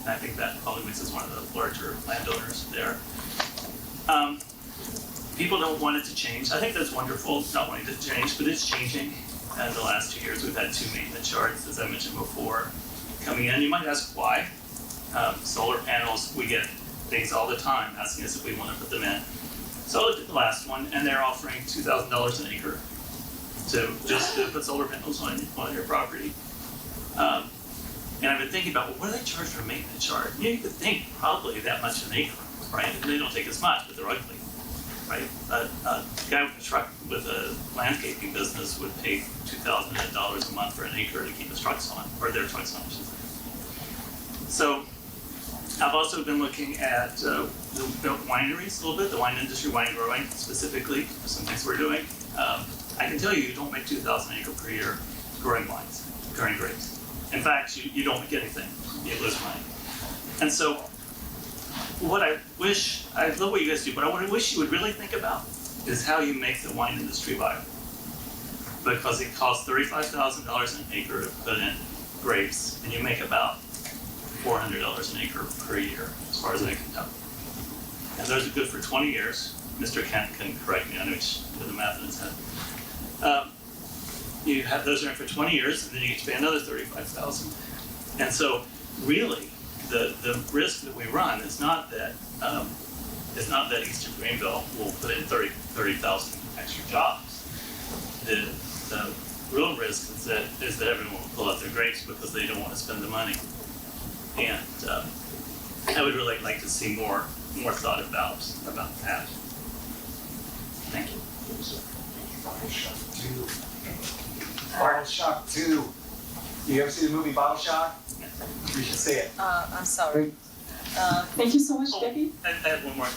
I think that probably makes us one of the larger landowners there. People don't want it to change. I think that's wonderful, not wanting to change, but it's changing. And the last 2 years, we've had 2 maintenance yards, as I mentioned before, coming in. You might ask why. Solar panels, we get things all the time asking us if we want to put them in. So I looked at the last one, and they're offering $2,000 an acre to put solar panels on your property. And I've been thinking about, well, what do they charge for a maintenance yard? You could think probably that much an acre, right? They don't take as much, but they're ugly, right? A guy with a truck with a landscaping business would pay $2,000 a month for an acre to keep his trucks on, or their trucks on, I should say. So I've also been looking at the wineries a little bit, the wine industry, wine growing specifically, some things we're doing. I can tell you don't make 2,000 acre per year growing wines, growing grapes. In fact, you don't make anything, you lose money. And so what I love what you guys do, but what I wish you would really think about is how you make the wine industry viable. Because it costs $35,000 an acre to put in grapes, and you make about $400 an acre per year, as far as I can tell. And those are good for 20 years. Mr. Kent can correct me, I know he's did the math in his head. You have those in for 20 years, and then you get to pay another $35,000. And so, really, the risk that we run is not that Eastern Greenville will put in 30,000 extra jobs. The real risk is that everyone will pull out their grapes because they don't want to spend the money. And I would really like to see more thought about that. Thank you. Bottle Shock 2. You ever see the movie Bottle Shock? You should see it. I'm sorry. Thank you so much, Debbie. I have one more.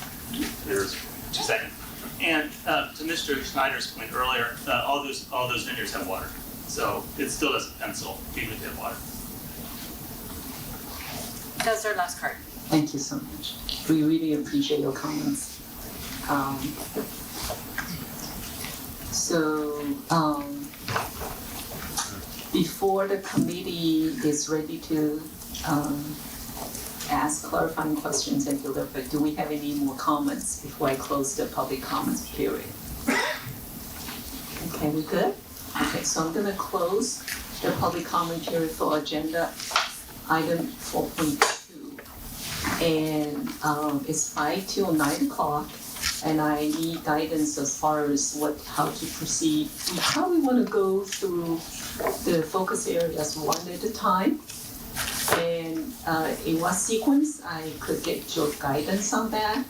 There's 2 seconds. And to Mr. Schneider's point earlier, all those vineyards have water, so it still doesn't pencil even if they have water. That's our last card. Thank you so much. We really appreciate your comments. Before the committee is ready to ask clarifying questions and deliver, do we have any more comments before I close the public comments period? Okay, we good? Okay, so I'm gonna close the public comment period for agenda item 4.2. And it's 5 till 9 o'clock, and I need guidance as far as how to proceed. We probably want to go through the focus areas one at a time. And in what sequence, I could get your guidance on that.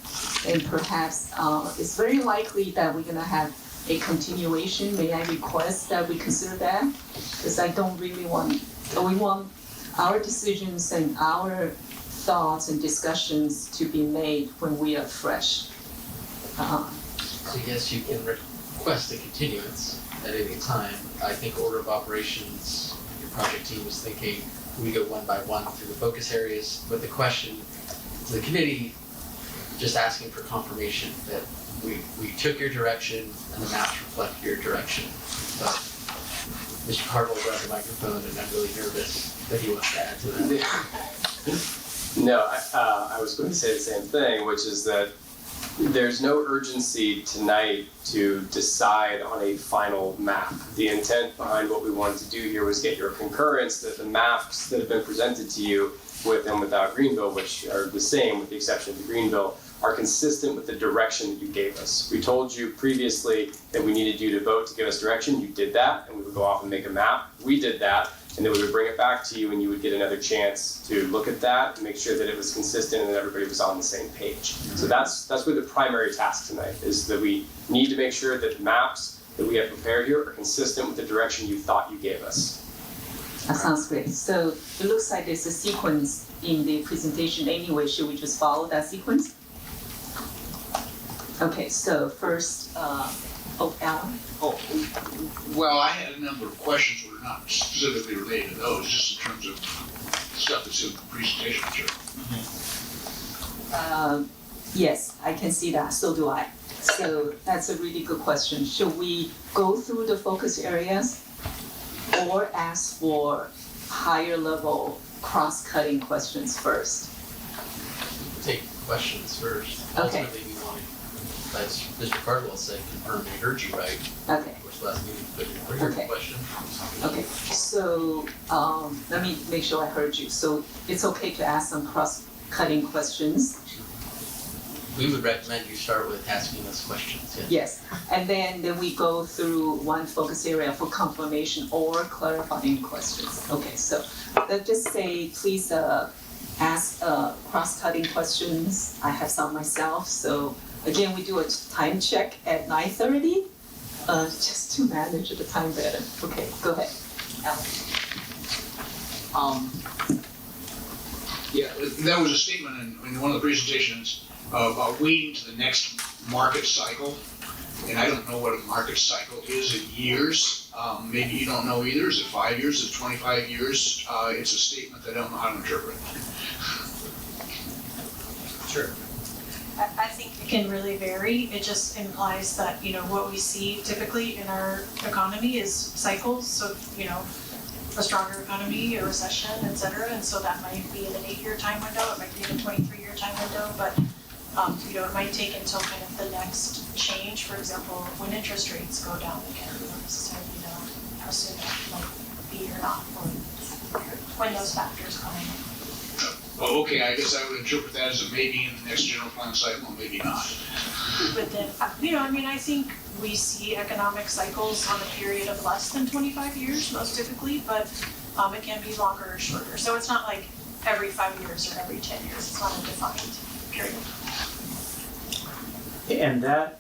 And perhaps it's very likely that we're gonna have a continuation. May I request that we consider that? Because I don't really want, we want our decisions and our thoughts and discussions to be made when we are fresh. So yes, you can request a continuance at any time. I think order of operations, your project team was thinking we go one by one through the focus areas, but the question to the committee, just asking for confirmation that we took your direction and the maps reflect your direction. But Mr. Cardwell grabbed the microphone and I'm really nervous that he wants to add to that. No, I was going to say the same thing, which is that there's no urgency tonight to decide on a final map. The intent behind what we wanted to do here was get your concurrence that the maps that have been presented to you with and without Greenville, which are the same with the exception of the Greenville, are consistent with the direction that you gave us. We told you previously that we needed you to vote to give us direction. You did that, and we would go off and make a map. We did that, and then we would bring it back to you, and you would get another chance to look at that and make sure that it was consistent and that everybody was on the same page. So that's really the primary task tonight, is that we need to make sure that the maps that we have prepared here are consistent with the direction you thought you gave us. That sounds great. So it looks like there's a sequence in the presentation anyway. Should we just follow that sequence? Okay, so first, Alan? Oh, well, I had a number of questions that are not specifically related to those, just in terms of stuff that's in the presentation material. Yes, I can see that, so do I. So that's a really good question. Should we go through the focus areas or ask for higher level cross-cutting questions first? Take questions first. Okay. Ultimately, we want to, as Mr. Cardwell said, confirm we heard you right. Okay. Which last meeting, but you heard your question. Okay, so let me make sure I heard you. So it's okay to ask some cross-cutting questions? We would recommend you start with asking us questions, yes. Yes, and then we go through one focus area for confirmation or clarifying questions. Okay, so let's just say, please ask cross-cutting questions. I have some myself, so again, we do a time check at 9:30, just to manage the time better. Okay, go ahead, Alan. Yeah, that was a statement in one of the presentations about waiting to the next market cycle. And I don't know what a market cycle is in years. Maybe you don't know either. Is it 5 years? Is it 25 years? It's a statement that I don't know how to interpret. Sure. I think it can really vary. It just implies that, what we see typically in our economy is cycles. So, a stronger economy, a recession, et cetera. And so that might be in an 8-year time window. It might be in a 23-year time window. But, it might take until kind of the next change. For example, when interest rates go down again, we don't necessarily know how soon that might be or not, or when those factors come in. Well, okay, I guess I would interpret that as a maybe in the next general plan cycle, and maybe not. But then, I think we see economic cycles on a period of less than 25 years, most typically, but it can be longer or shorter. So it's not like every 5 years or every 10 years. It's not a defined period. And that,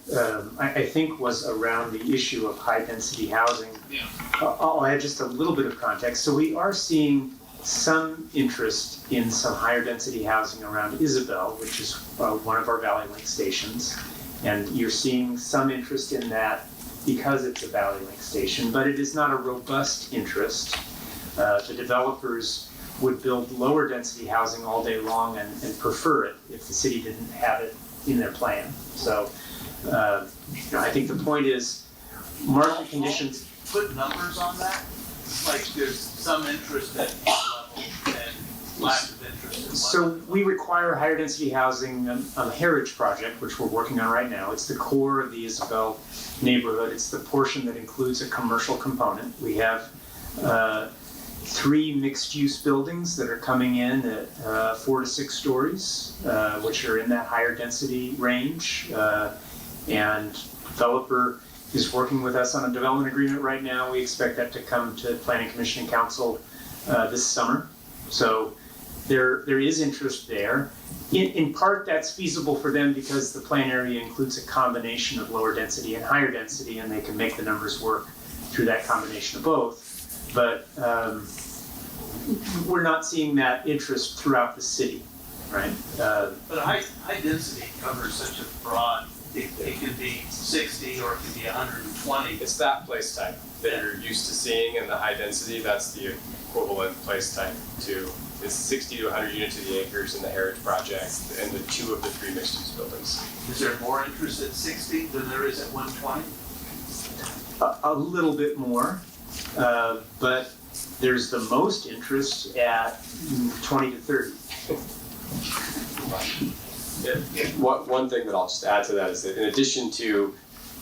I think, was around the issue of high-density housing. Yeah. I'll add just a little bit of context. So we are seeing some interest in some higher density housing around Isabel, which is one of our Valley Link stations. And you're seeing some interest in that because it's a Valley Link station, but it is not a robust interest. The developers would build lower density housing all day long and prefer it if the city didn't have it in their plan. So I think the point is market conditions. Put numbers on that? Like there's some interest at one level and lack of interest in one. So we require higher density housing on the Heritage Project, which we're working on right now. It's the core of the Isabel neighborhood. It's the portion that includes a commercial component. We have 3 mixed-use buildings that are coming in at 4 to 6 stories, which are in that higher density range. And developer is working with us on a development agreement right now. We expect that to come to Planning Commission and Council this summer. So there is interest there. In part, that's feasible for them because the plan area includes a combination of lower density and higher density, and they can make the numbers work through that combination of both. But we're not seeing that interest throughout the city, right? But high density covers such a broad, it could be 60 or it could be 120. It's that place type that you're used to seeing in the high density. That's the equivalent place type to. It's 60 to 100 units of the acres in the Heritage Project and the 2 of the 3 mixed-use buildings. Is there more interest at 60 than there is at 120? A little bit more, but there's the most interest at 20 to 30. One thing that I'll just add to that is that in addition to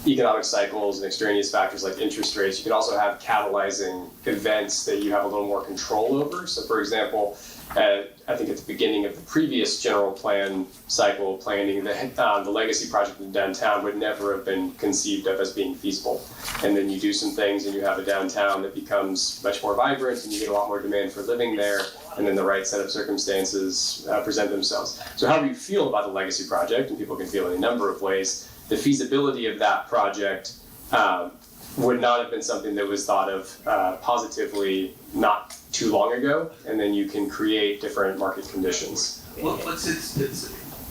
economic cycles and extraneous factors like interest rates, you can also have catalyzing events that you have a little more control over. So for example, I think at the beginning of the previous general plan cycle planning, the legacy project in downtown would never have been conceived of as being feasible. And then you do some things and you have a downtown that becomes much more vibrant and you get a lot more demand for living there, and then the right set of circumstances present themselves. So however you feel about the legacy project, and people can feel in a number of ways, the feasibility of that project would not have been something that was thought of positively not too long ago, and then you can create different market conditions. What's its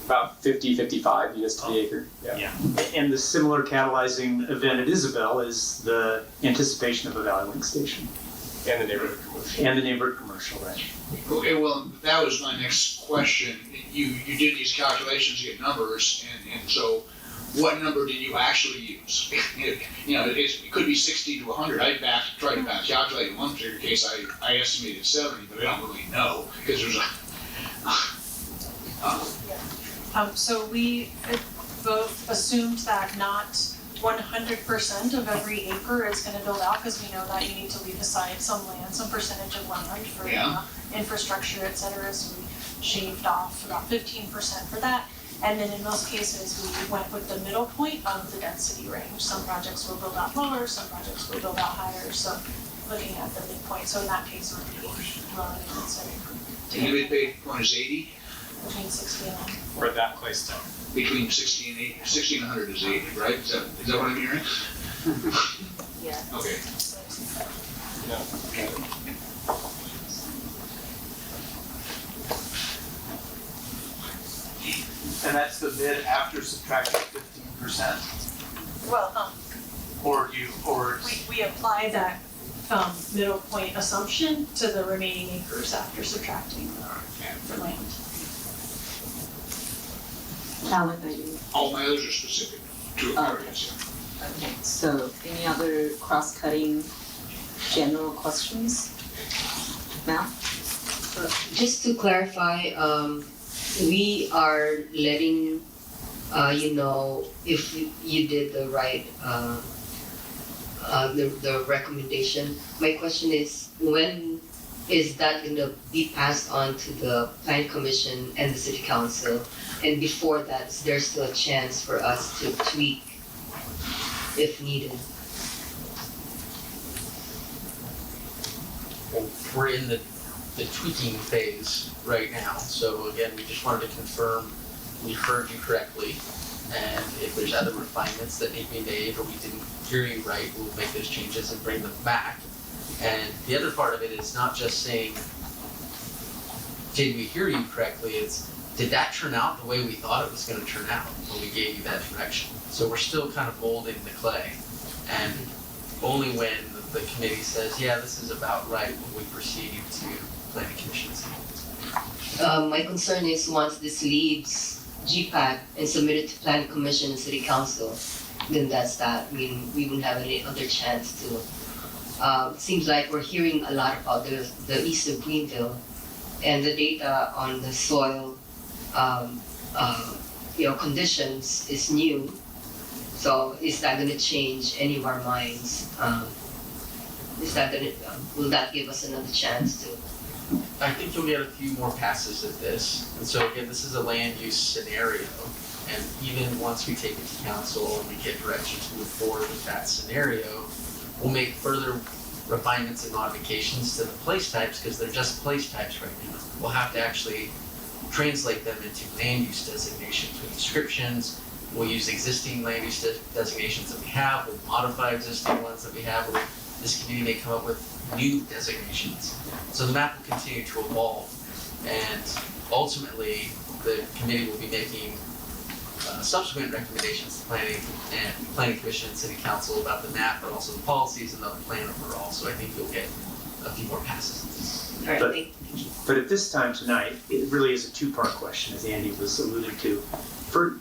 About 50, 55 units to the acre. Yeah. And the similar catalyzing event at Isabel is the anticipation of a Valley Link station. And the neighborhood commercial. And the neighborhood commercial, right. Okay, well, that was my next question. You did these calculations to get numbers, and so what number did you actually use? You know, it could be 60 to 100. I tried to back calculate in one particular case. I estimated 70, but I don't really know because there's a. So we both assumed that not 100% of every acre is going to build out, because we know that you need to leave aside some land, some percentage of land for infrastructure, et cetera. So we shaved off about 15% for that. And then in most cases, we went with the middle point of the density range. Some projects will build out lower, some projects will build out higher. So looking at the midpoint, so in that case, it would be lower than The midpoint is 80? Between 60 and 100. For that place type. Between 60 and 80, 60 and 100 is 80, right? Is that what I'm hearing? Yeah. Okay. And that's the mid after subtracting 15%? Well, we apply that middle point assumption to the remaining acres after subtracting the land. Alan, are you? All my others are specific to areas. Okay, so any other cross-cutting general questions? Mel? Just to clarify, we are letting you know if you did the right, the recommendation. My question is, when is that going to be passed on to the Plan Commission and the City Council? And before that, is there still a chance for us to tweak if needed? Well, we're in the tweaking phase right now. So again, we just wanted to confirm we heard you correctly. And if there's other refinements that need to be made or we didn't hear you right, we'll make those changes and bring them back. And the other part of it is not just saying, did we hear you correctly? It's, did that turn out the way we thought it was going to turn out when we gave you that direction? So we're still kind of molding the clay. And only when the committee says, yeah, this is about right, when we proceed to planning commissions. My concern is once this leaves GPAC and submitted to Planning Commission and City Council, then that's that. I mean, we wouldn't have any other chance to. It seems like we're hearing a lot about the east of Greenville, and the data on the soil, conditions is new. So is that going to change any of our minds? Will that give us another chance to? I think you'll get a few more passes at this. And so again, this is a land use scenario. And even once we take it to council and we get direction to move forward with that scenario, we'll make further refinements and modifications to the place types because they're just place types right now. We'll have to actually translate them into land use designations with descriptions. We'll use existing land use designations that we have. We'll modify existing ones that we have. This committee may come up with new designations. So the map will continue to evolve. And ultimately, the committee will be making subsequent recommendations to planning commission and city council about the map, but also the policies and the plan overall. So I think you'll get a few more passes. All right, but at this time tonight, it really is a two-part question, as Andy was alluding to.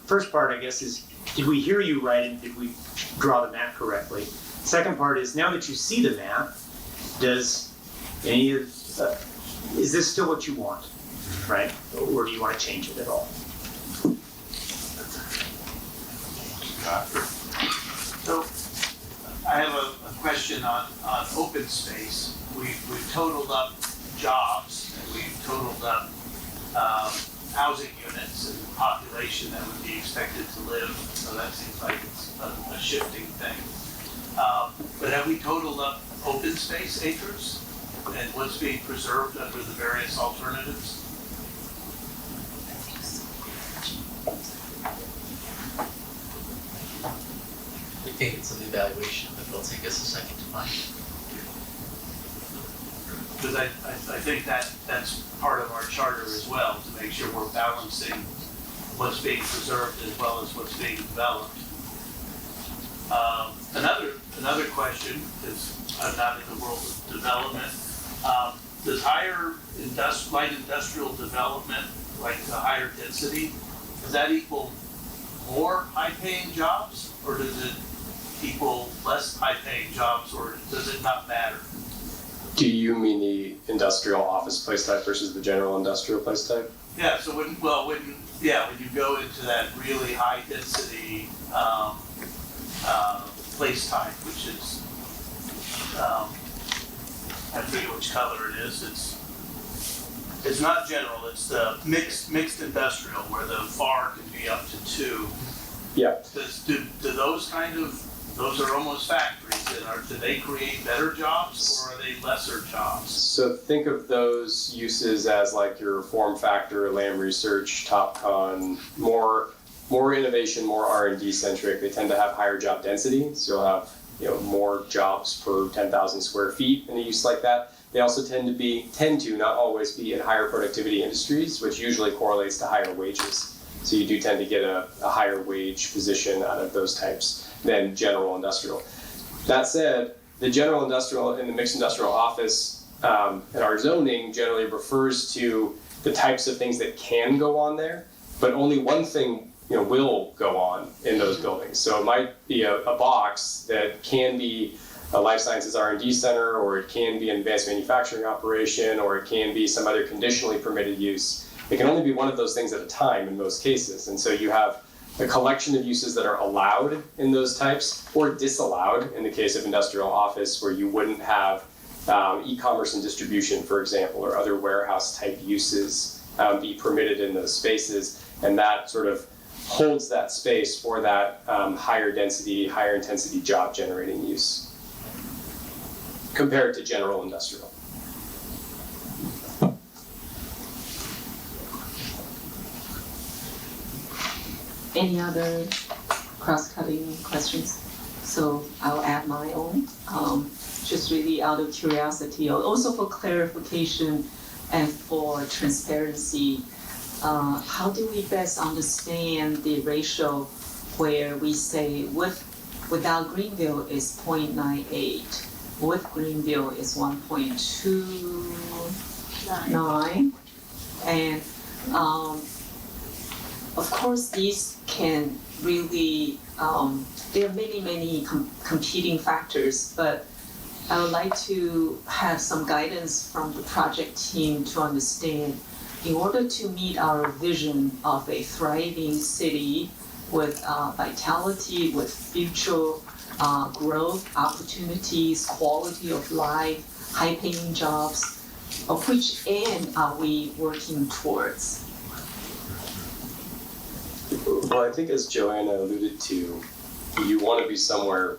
First part, I guess, is did we hear you right and did we draw the map correctly? Second part is, now that you see the map, is this still what you want, right? Or do you want to change it at all? Scott. So I have a question on open space. We've totaled up jobs and we've totaled up housing units and population that would be expected to live. So that seems like it's a shifting thing. But have we totaled up open space acres and what's being preserved under the various alternatives? We think it's an evaluation, but it'll take us a second to find. Because I think that's part of our charter as well, to make sure we're balancing what's being preserved as well as what's being developed. Another question, because I'm not in the world of development, does light industrial development, like the higher density, does that equal more high-paying jobs, or does it equal less high-paying jobs, or does it not matter? Do you mean the industrial office place type versus the general industrial place type? Yeah, so when you go into that really high density place type, which is I forget which color it is. It's not general. It's the mixed industrial where the FAR can be up to 2. Yeah. Do those are almost factories. Do they create better jobs or are they lesser jobs? So think of those uses as like your form factor, Lam Research, TopCon, more innovation, more R&D centric. They tend to have higher job density, so you'll have more jobs per 10,000 square feet in a use like that. They also tend to not always be in higher productivity industries, which usually correlates to higher wages. So you do tend to get a higher wage position out of those types than general industrial. That said, the general industrial and the mixed industrial office in our zoning generally refers to the types of things that can go on there, but only one thing will go on in those buildings. So it might be a box that can be a life sciences R&D center, or it can be an advanced manufacturing operation, or it can be some other conditionally permitted use. It can only be one of those things at a time in most cases. And so you have a collection of uses that are allowed in those types or disallowed in the case of industrial office, where you wouldn't have e-commerce and distribution, for example, or other warehouse type uses be permitted in those spaces. And that sort of holds that space for that higher density, higher intensity job generating use compared to general industrial. Any other cross-cutting questions? So I'll add my own, just really out of curiosity, also for clarification and for transparency. How do we best understand the ratio where we say without Greenville is 0.98, with Greenville is 1.29, and of course these can really, there are many competing factors, but I would like to have some guidance from the project team to understand, in order to meet our vision of a thriving city with vitality, with future growth opportunities, quality of life, high-paying jobs, of which end are we working towards? Well, I think as Joanna alluded to, you want to be somewhere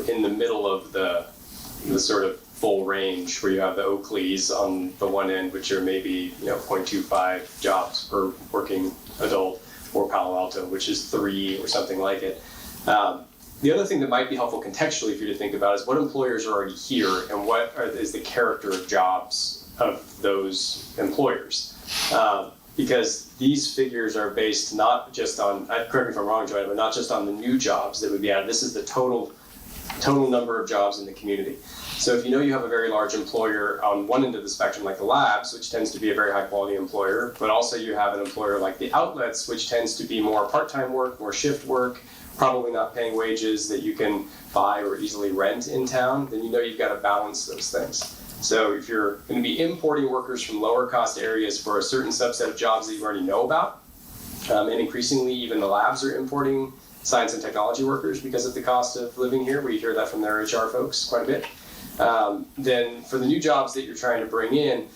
in the middle of the sort of full range, where you have the Oakleys on the one end, which are maybe 0.25 jobs per working adult, or Palo Alto, which is 3 or something like it. The other thing that might be helpful contextually for you to think about is what employers are already here and what is the character of jobs of those employers. Because these figures are based not just on, correct me if I'm wrong, Joanna, but not just on the new jobs that would be added. This is the total number of jobs in the community. So if you have a very large employer on one end of the spectrum, like the labs, which tends to be a very high quality employer, but also you have an employer like the outlets, which tends to be more part-time work, more shift work, probably not paying wages that you can buy or easily rent in town, then you've got to balance those things. So if you're going to be importing workers from lower cost areas for a certain subset of jobs that you already know about, and increasingly even the labs are importing science and technology workers because of the cost of living here. We hear that from their HR folks quite a bit. Then for the new jobs that you're trying to bring in,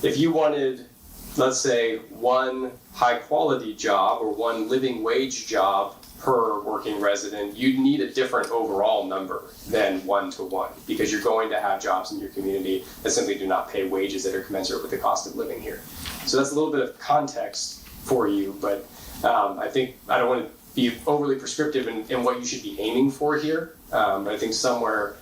if you wanted, let's say, one high quality job or one living wage job per working resident, you'd need a different overall number than 1-to-1 because you're going to have jobs in your community that simply do not pay wages that are commensurate with the cost of living here. So that's a little bit of context for you, but I think I don't want to be overly prescriptive in what you should be aiming for here. But I think somewhere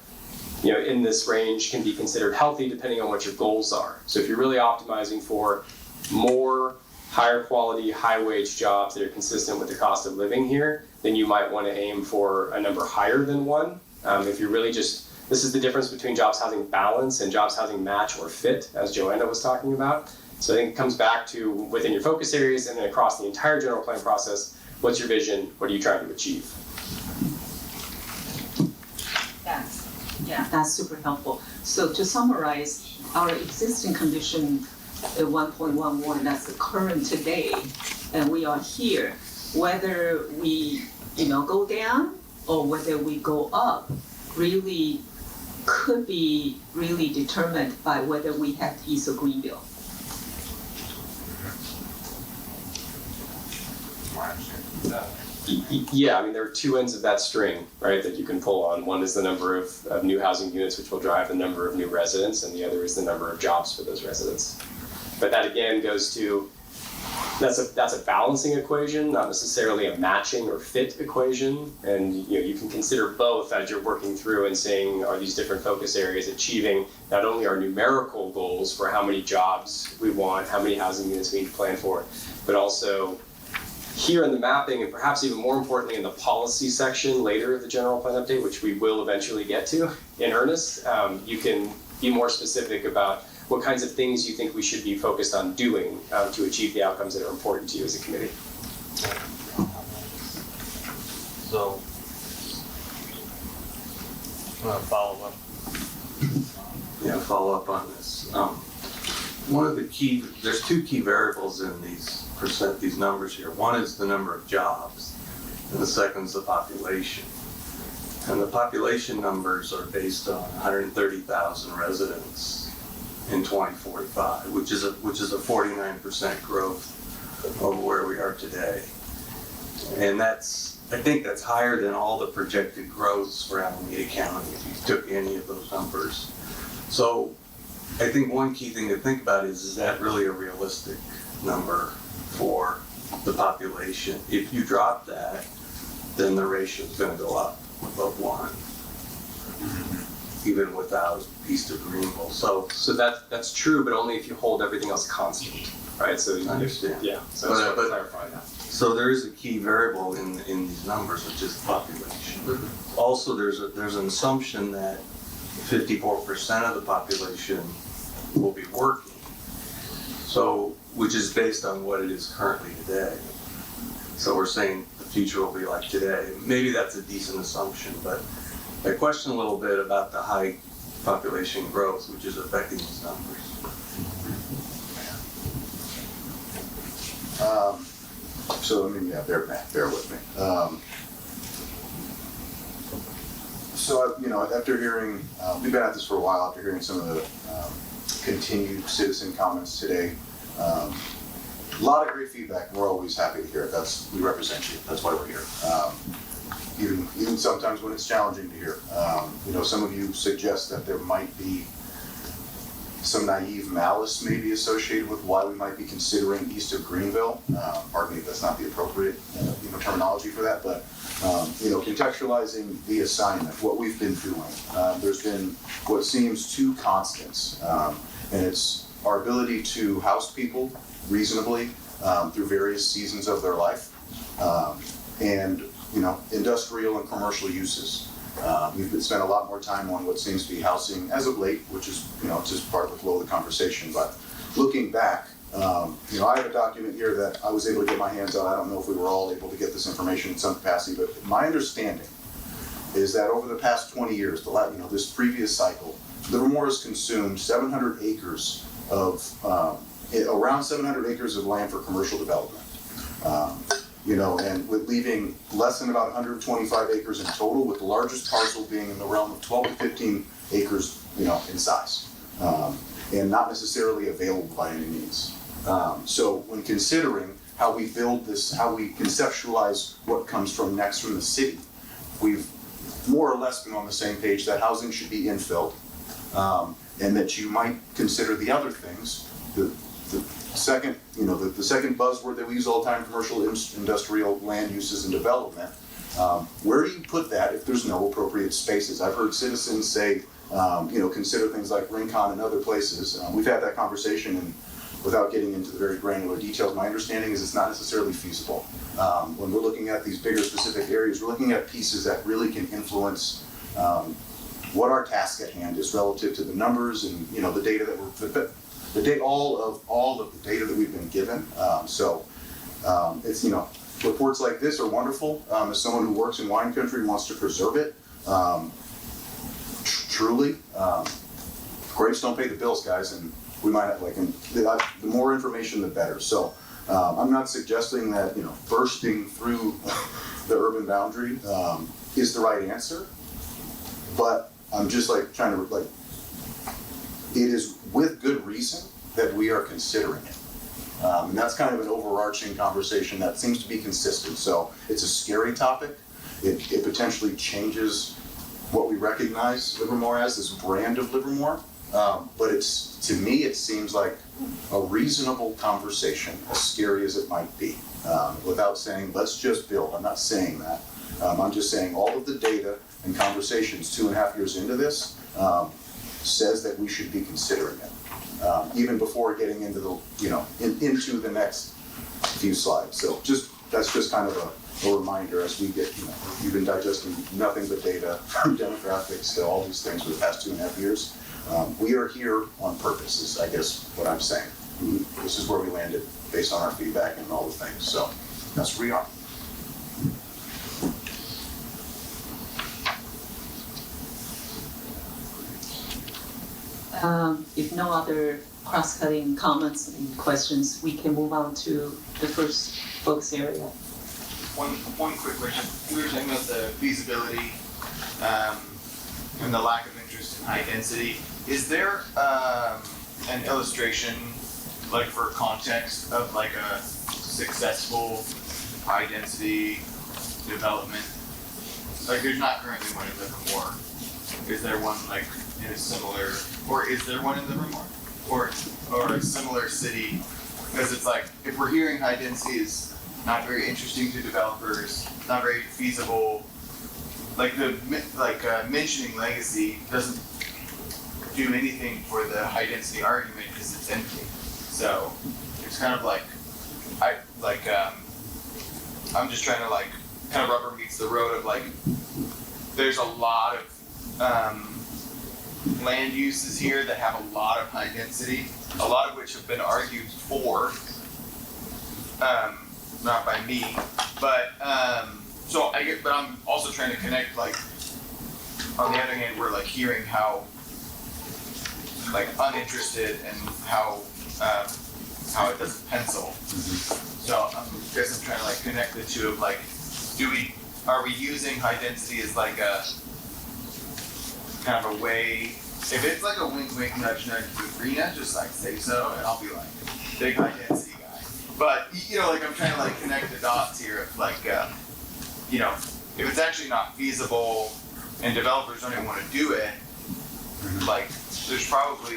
in this range can be considered healthy depending on what your goals are. So if you're really optimizing for more higher quality, high wage jobs that are consistent with the cost of living here, then you might want to aim for a number higher than 1. If you're really this is the difference between jobs housing balance and jobs housing match or fit, as Joanna was talking about. So I think it comes back to within your focus areas and then across the entire general plan process, what's your vision, what are you trying to achieve? Yeah, that's super helpful. So to summarize, our existing condition 1.11, that's the current today, and we are here. Whether we, go down or whether we go up, really could be really determined by whether we have East of Greenville. Yeah, I mean, there are two ends of that string, right, that you can pull on. One is the number of new housing units, which will drive the number of new residents, and the other is the number of jobs for those residents. But that again goes to, that's a balancing equation, not necessarily a matching or fit equation. And you can consider both as you're working through and saying, are these different focus areas achieving not only our numerical goals for how many jobs we want, how many housing units we need to plan for, but also here in the mapping, and perhaps even more importantly in the policy section later of the general plan update, which we will eventually get to in earnest, you can be more specific about what kinds of things you think we should be focused on doing to achieve the outcomes that are important to you as a committee. So, I'm gonna follow up. Follow up on this. One of the there's two key variables in these numbers here. One is the number of jobs, and the second is the population. And the population numbers are based on 130,000 residents in 2045, which is a 49% growth over where we are today. And I think that's higher than all the projected growths for Alameda County if you took any of those numbers. So I think one key thing to think about is that really a realistic number for the population? If you drop that, then the ratio is going to go up above 1, even without East of Greenville. So that's true, but only if you hold everything else constant, right? So I understand. Yeah. So but clarify that. So there is a key variable in these numbers, which is the population. Mm-hmm. Also, there's an assumption that 54% of the population will be working. So, which is based on what it is currently today. So we're saying the future will be like today. Maybe that's a decent assumption, but I question a little bit about the high population growth, which is affecting these numbers. So I mean, bear with me. So after hearing, we've been at this for a while. After hearing some of the continued citizen comments today, a lot of great feedback, and we're always happy to hear it. We represent you. That's why we're here. Even sometimes when it's challenging to hear. Some of you suggest that there might be some naive malice maybe associated with why we might be considering East of Greenville. Pardon me if that's not the appropriate terminology for that, but contextualizing the assignment, what we've been doing. There's been what seems two constants, and it's our ability to house people reasonably through various seasons of their life, and industrial and commercial uses. We've spent a lot more time on what seems to be housing as of late, which is just part of the flow of the conversation. But looking back, I have a document here that I was able to get my hands on. I don't know if we were all able to get this information in some capacity, but my understanding is that over the past 20 years, this previous cycle, Livermore has consumed 700 acres of around 700 acres of land for commercial development. and with leaving less than about 125 acres in total, with the largest parcel being in the realm of 12 to 15 acres, in size, and not necessarily available by any means. So when considering how we build this, how we conceptualize what comes from next from the city, we've more or less been on the same page that housing should be infilled, and that you might consider the other things. The second, the second buzzword that we use all the time, commercial, industrial land uses and development. Where do you put that if there's no appropriate spaces? I've heard citizens say, consider things like Rincon and other places. We've had that conversation, and without getting into the very granular details, my understanding is it's not necessarily feasible. When we're looking at these bigger specific areas, we're looking at pieces that really can influence what our task at hand is relative to the numbers and the data that we're all of the data that we've been given. It's reports like this are wonderful. As someone who works in wine country and wants to preserve it, truly, grapes don't pay the bills, guys, and we might have the more information the better. So I'm not suggesting that bursting through the urban boundary is the right answer, but I'm just trying to it is with good reason that we are considering it. And that's kind of an overarching conversation that seems to be consistent. So it's a scary topic. It potentially changes what we recognize Livermore as, this brand of Livermore. But to me, it seems like a reasonable conversation, as scary as it might be. Without saying, let's just build. I'm not saying that. I'm just saying all of the data and conversations 2.5 years into this says that we should be considering it. Even before getting into into the next few slides. So that's just kind of a reminder as we get, we've been digesting nothing but data from demographics to all these things for the past 2.5 years. We are here on purpose, is I guess what I'm saying. This is where we landed based on our feedback and all the things. So that's where we are. If no other cross-cutting comments and questions, we can move on to the first focus area. One quick question. We were talking about the feasibility and the lack of interest in high density. Is there an illustration, for context, of a successful high density development? There's not currently one in Livermore. Is there one in a similar, or is there one in Livermore, or a similar city? Because it's if we're hearing high density is not very interesting to developers, not very feasible. Mentioning legacy doesn't do anything for the high density argument because it's empty. So it's kind of I'm just trying to kind of rubber meets the road of there's a lot of land uses here that have a lot of high density, a lot of which have been argued for, not by me, but but I'm also trying to connect on the other hand, we're hearing how uninterested and how it doesn't pencil. So I guess I'm trying to connect the two of are we using high density as a kind of a way, if it's a wink wink nudge nudge to Rena, just say so and I'll be big high density guy. But I'm trying to connect the dots here of if it's actually not feasible and developers don't even want to do it, there's probably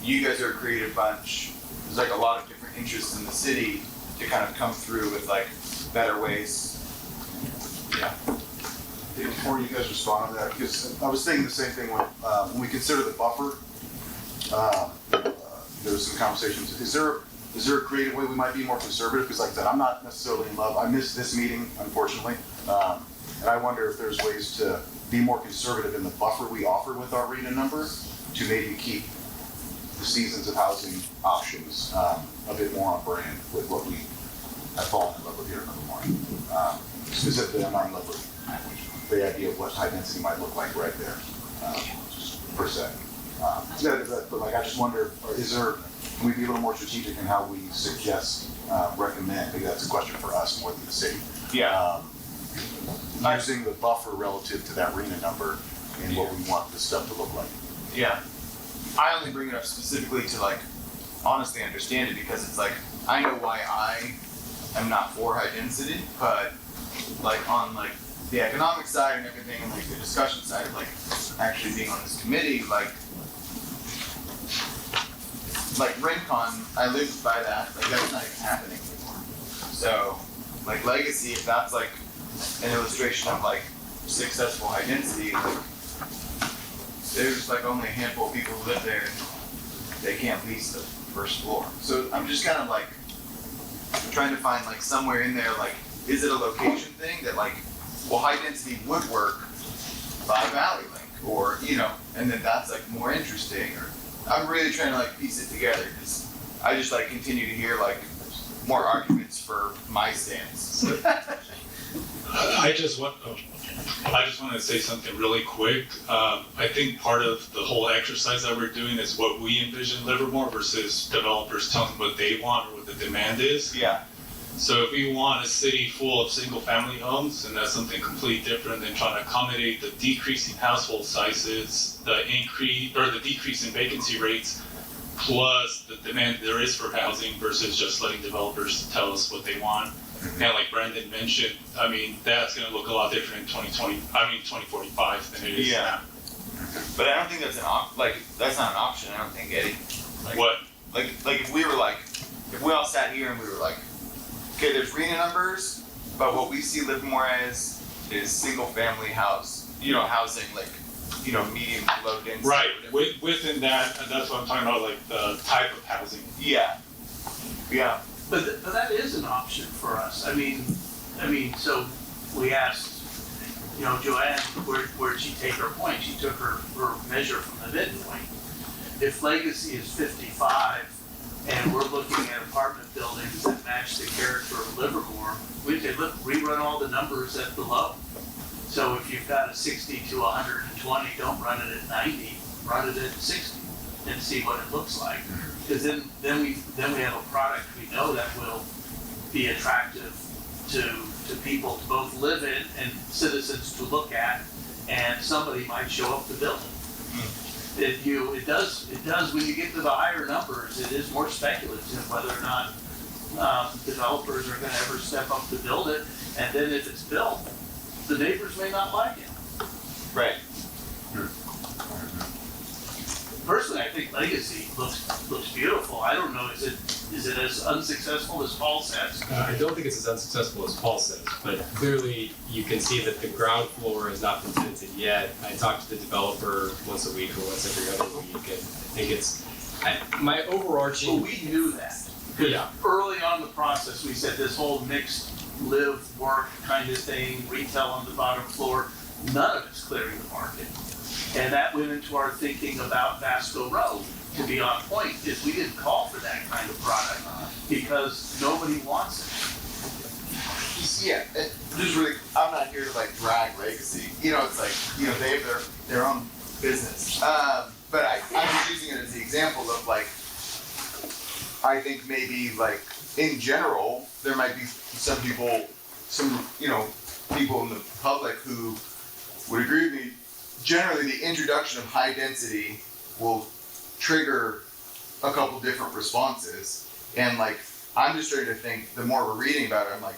you guys are a creative bunch. There's a lot of different interests in the city to kind of come through with better ways. Yeah. Before you guys respond to that, because I was thinking the same thing when we consider the buffer. There was some conversations. Is there a creative way we might be more conservative? Because that, I'm not necessarily in love. I missed this meeting, unfortunately, and I wonder if there's ways to be more conservative in the buffer we offer with our RENA number to maybe keep the seasons of housing options a bit more on brand with what we have fallen in love with here in Livermore. Specifically, I'm not in love with the idea of what high density might look like right there, per se. But I just wonder, can we be a little more strategic in how we suggest recommend, maybe that's a question for us more than the city. Yeah. Using the buffer relative to that RENA number and what we want this stuff to look like. Yeah. I only bring it up specifically to like honestly understand it because it's like I know why I am not for high density, but like on like the economic side and everything and like the discussion side of like actually being on this committee, like Rincon, I lived by that, like that's not even happening anymore. So like Legacy, if that's like an illustration of like successful high density, like there's like only a handful of people who live there and they can't lease the first floor. So I'm just kind of like trying to find like somewhere in there, like, is it a location thing that like, well, high density would work by Valley Link or, you know, and then that's like more interesting or I'm really trying to like piece it together because I just like continue to hear like more arguments for my stance. I just want to say something really quick. I think part of the whole exercise that we're doing is what we envision Livermore versus developers telling what they want or what the demand is. Yeah. So if we want a city full of single-family homes, and that's something completely different than trying to accommodate the decreasing household sizes, the decrease in vacancy rates, plus the demand there is for housing versus just letting developers tell us what they want. And like Brandon mentioned, I mean, that's going to look a lot different in 2045 than it is now. But I don't think that's that's not an option, I don't think, Eddie. Like, what? Like if we were like, if we all sat here and we were like, okay, there's RENA numbers, but what we see Livermore as is single family house, you know, housing like, you know, medium to low density. Right, within that, and that's what I'm talking about, like the type of housing. Yeah. Yeah. But that is an option for us. I mean, so we asked, you know, Joanne, where'd she take her point? She took her measure from the midpoint. If Legacy is 55 and we're looking at apartment buildings that match the character of Livermore, we could rerun all the numbers at the low. So if you've got a 60 to 120, don't run it at 90, run it at 60 and see what it looks like. Because then we have a product we know that will be attractive to people to both live in and citizens to look at, and somebody might show up to build it. It does when you get to the higher numbers, it is more speculative whether or not developers are going to ever step up to build it, and then if it's built, the neighbors may not like it. Right. Personally, I think Legacy looks beautiful. I don't know, is it as unsuccessful as Paul says? I don't think it's as unsuccessful as Paul says, but clearly you can see that the ground floor has not been tinted yet. I talk to the developer once a week or once every other week, and I think my overarching. Well, we knew that. Yeah. Early on in the process, we said this whole mixed live, work kind of thing, retail on the bottom floor, none of it's clearing the market. And that went into our thinking about Vasco Road, to be on point, is we didn't call for that kind of product because nobody wants it. Yeah, just really, I'm not here to like drag Legacy. You know, it's like, you know, they have their own business. But I'm just using it as the example of like, I think maybe like in general, there might be some people, people in the public who would agree with me. Generally, the introduction of high density will trigger a couple different responses. And like, I'm just starting to think, the more we're reading about it, I'm like,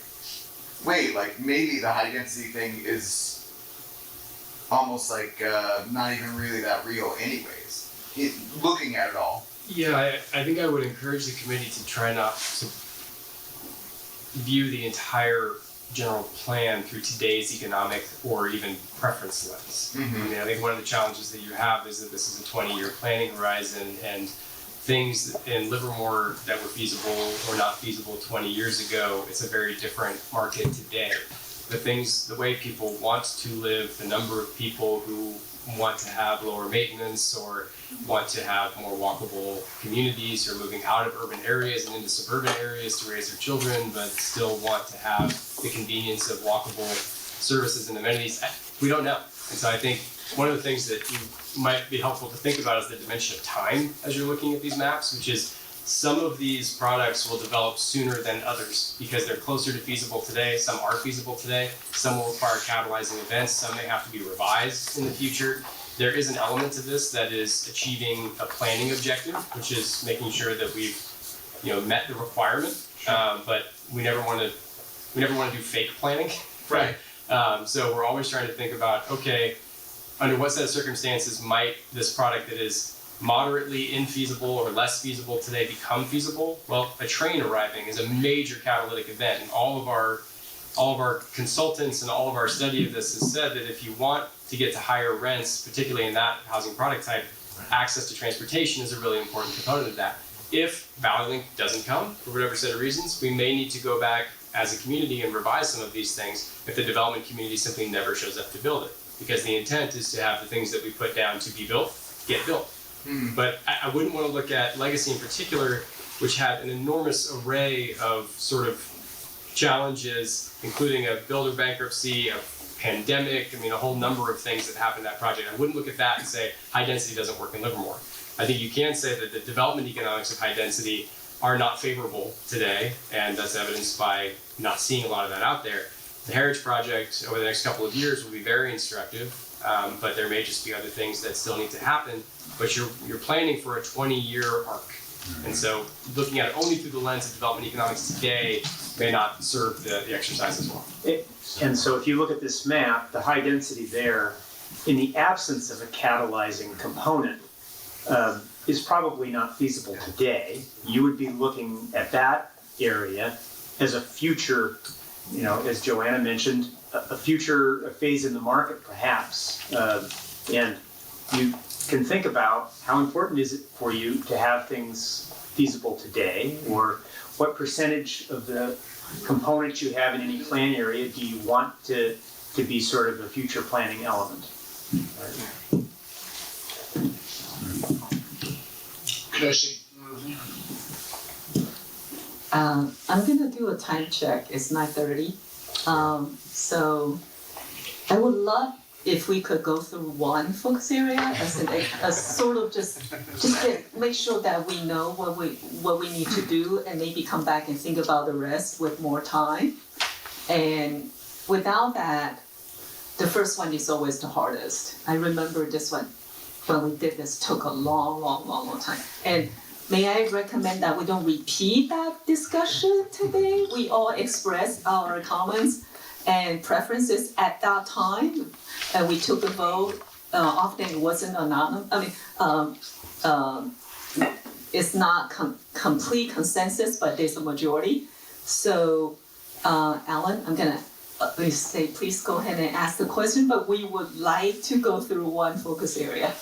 wait, like maybe the high density thing is almost like not even really that real anyways, looking at it all. Yeah, I think I would encourage the committee to try not to view the entire general plan through today's economic or even preference lens. Mm-hmm. I mean, I think one of the challenges that you have is that this is a 20-year planning horizon, and things in Livermore that were feasible or not feasible 20 years ago, it's a very different market today. The way people want to live, the number of people who want to have lower maintenance or want to have more walkable communities or moving out of urban areas and into suburban areas to raise their children, but still want to have the convenience of walkable services and amenities, we don't know. And so I think one of the things that might be helpful to think about is the dimension of time as you're looking at these maps, which is some of these products will develop sooner than others because they're closer to feasible today. Some are feasible today. Some will require catalyzing events. Some may have to be revised in the future. There is an element to this that is achieving a planning objective, which is making sure that we've, met the requirement. But we never want to do fake planning, right? So we're always trying to think about, okay, under what set of circumstances might this product that is moderately infeasible or less feasible today become feasible? Well, a train arriving is a major catalytic event, and all of our consultants and all of our study of this has said that if you want to get to higher rents, particularly in that housing product type, access to transportation is a really important component of that. If ValueLink doesn't come, for whatever set of reasons, we may need to go back as a community and revise some of these things if the development community simply never shows up to build it. Because the intent is to have the things that we put down to be built, get built. But I wouldn't want to look at Legacy in particular, which had an enormous array of sort of challenges, including a builder bankruptcy, a pandemic, a whole number of things that happened to that project. I wouldn't look at that and say high density doesn't work in Livermore. I think you can say that the development economics of high density are not favorable today, and that's evidenced by not seeing a lot of that out there. The Heritage Project over the next couple of years will be very instructive, but there may just be other things that still need to happen. But you're planning for a 20-year arc. And so looking at it only through the lens of development economics today may not serve the exercise as well. And so if you look at this map, the high density there, in the absence of a catalyzing component, is probably not feasible today. You would be looking at that area as a future, as Joanna mentioned, a future phase in the market perhaps. And you can think about how important is it for you to have things feasible today, or what percentage of the components you have in any plan area do you want to be sort of a future planning element? Could I say? I'm gonna do a time check. It's 9:30. So I would love if we could go through one focus area as sort of just make sure that we know what we need to do, and maybe come back and think about the rest with more time. And without that, the first one is always the hardest. I remember this one when we did this took a long time. And may I recommend that we don't repeat that discussion today? We all express our comments and preferences at that time, and we took a vote. Often it wasn't anonymous. It's not complete consensus, but there's a majority. So, Alan, I'm gonna say, please go ahead and ask the question, but we would like to go through one focus area.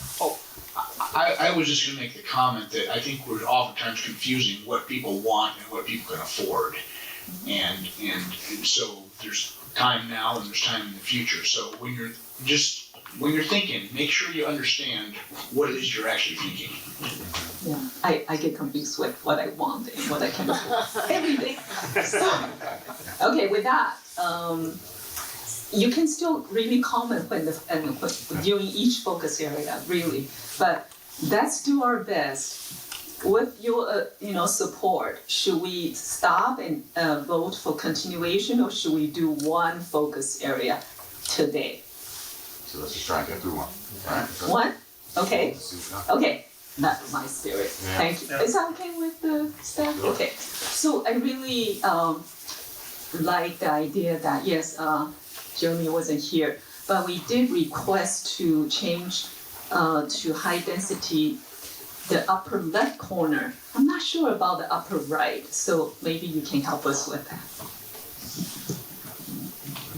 I was just gonna make the comment that I think we're oftentimes confusing what people want and what people can afford. And so there's time now and there's time in the future. So when you're thinking, make sure you understand what it is you're actually thinking. Yeah, I get confused with what I want and what I can afford. Everything. So, okay, with that, you can still really comment when viewing each focus area, really. But let's do our best. With your support, should we stop and vote for continuation, or should we do one focus area today? So let's just try and get through one. Right? One? Okay. Okay. That's my spirit. Yeah. Thank you. Is that okay with the staff? Sure. Okay. So I really like the idea that, yes, Jeremy wasn't here, but we did request to change to high density the upper left corner. I'm not sure about the upper right, so maybe you can help us with that.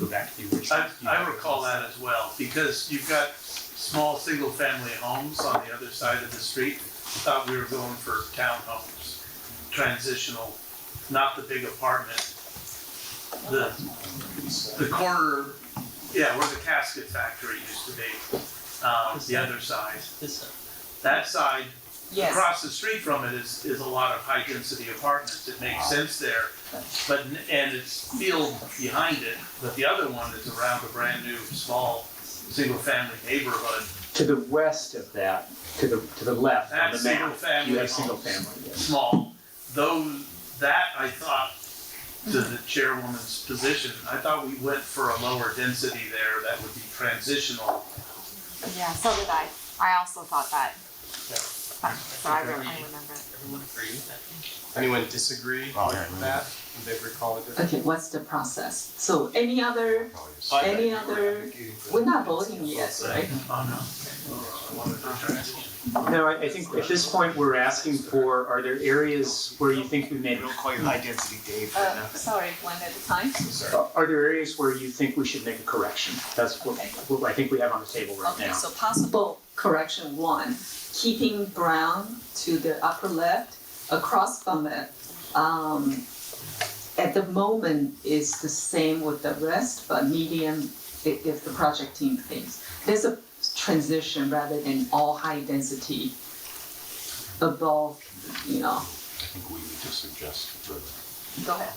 Go back to you. I recall that as well, because you've got small single-family homes on the other side of the street. Thought we were going for townhomes, transitional, not the big apartment. The corner, where the casket factory used to be, the other side. That side, yes. Across the street from it is a lot of high-density apartments. It makes sense there, and it's field behind it. But the other one is around a brand-new, small, single-family neighborhood. To the west of that, to the left on That's the map, single-family you have homes. single family. Yes. Small, that I thought, to the chairwoman's position, I thought we went for a lower density there that would be transitional. Yeah, so did I. I also thought that. So I remember. Everyone agree with that? Anyone disagree with that? Would they recall it differently? Okay, what's the process? So any other, we're not voting yet, right? No, I think at this point, we're asking for, are there areas where you think we made? Don't call you high density Dave right now. Sorry, one at a time. Are there areas where you think we should make a correction? That's what I think we have on the table right Okay, now. so possible correction one, keeping brown to the upper left, across from it. At the moment is the same with the rest, but medium if the project team thinks. There's a transition rather than all high density above, you know. I think we need to suggest further. Go ahead.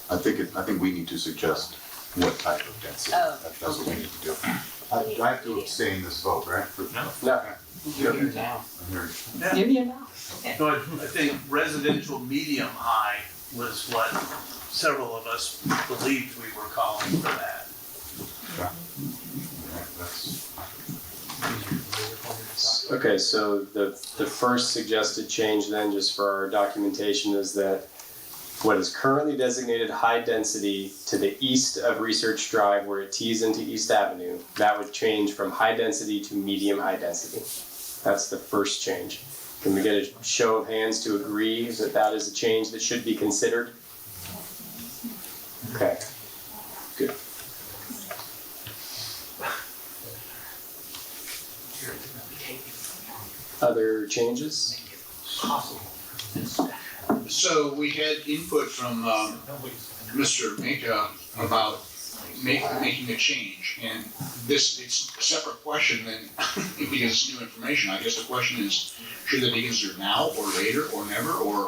I think we need to suggest what type of density. Oh, That's what we need to do. I have to abstain this vote, right? No. Give me now. Okay. So I think residential medium high was what several of us believed we were calling for that. Okay, so the first suggested change then, just for our documentation, is that what is currently designated high density to the east of Research Drive where it tees into East Avenue, that would change from high density to medium high density. That's the first change. Can we get a show of hands to agree that that is a change that should be considered? Okay, good. Other changes? So we had input from Mr. Mika about making a change, and it's a separate question than because it's new information. I guess the question is, should they be considered now or later or never, or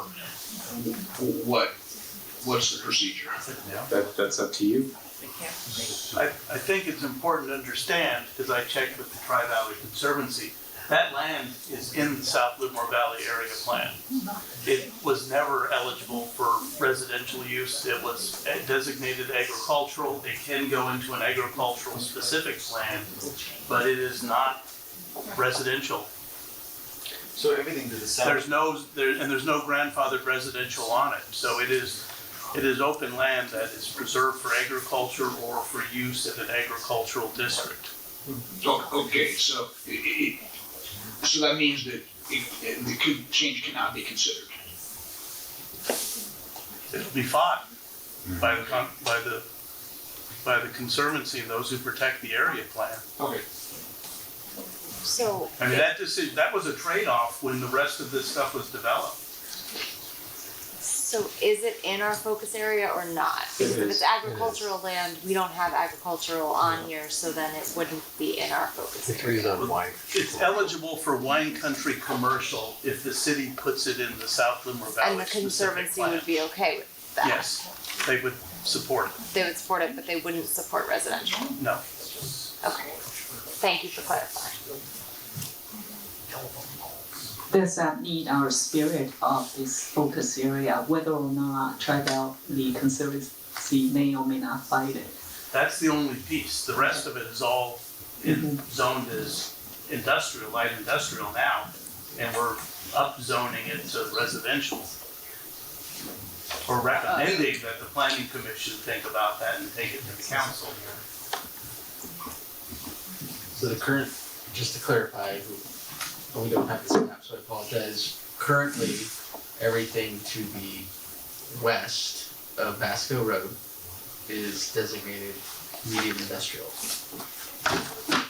what? What's the procedure? That's up to you. I think it's important to understand, because I checked with the Tri-Valley Conservancy, that land is in the South Livermore Valley Area Plan. It was never eligible for residential use. It was designated agricultural. It can go into an agricultural specific plan, but it is not residential. So everything to the south. There's no grandfathered residential on it. So it is open land that is preserved for agriculture or for use in an agricultural district. Okay, so so that means that the change cannot be considered. It'll be fought by the Conservancy and those who protect the area plan. Okay. So. I mean, that was a trade-off when the rest of this stuff was developed. So is it in our focus area or not? Because if it's agricultural land, we don't have agricultural on here, so then it wouldn't be in our focus area. It's eligible for wine country commercial if the city puts it in the South Livermore Valley And the specific Conservancy plan. would be okay with that? Yes, they would support it. They would support it, but they wouldn't support residential? No. Okay. Thank you for clarifying. Does that meet our spirit of this focus area, whether or not Tri-Valley Conservancy may or may not fight it? That's the only piece. The rest of it is all zoned as industrial, light industrial now, and we're up zoning it to residential. Or recommending that the planning commission think about that and take it to the council. So the current, just to clarify, we don't have this map, so I apologize. Currently, everything to the west of Vasco Road is designated medium industrial.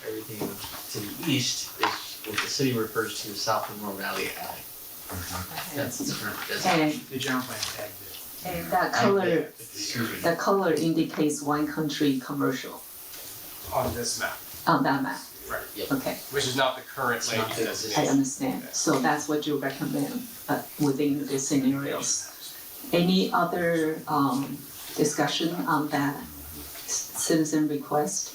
Everything to the east is what the city refers to as South Livermore Valley Ag. That's its current designation. The general plan ag. And that color indicates wine country commercial On this map. on that map. Right. Yep. Okay. Which is not the current land use I designation. understand. So that's what you recommend within the scenarios. Any other discussion on that citizen request?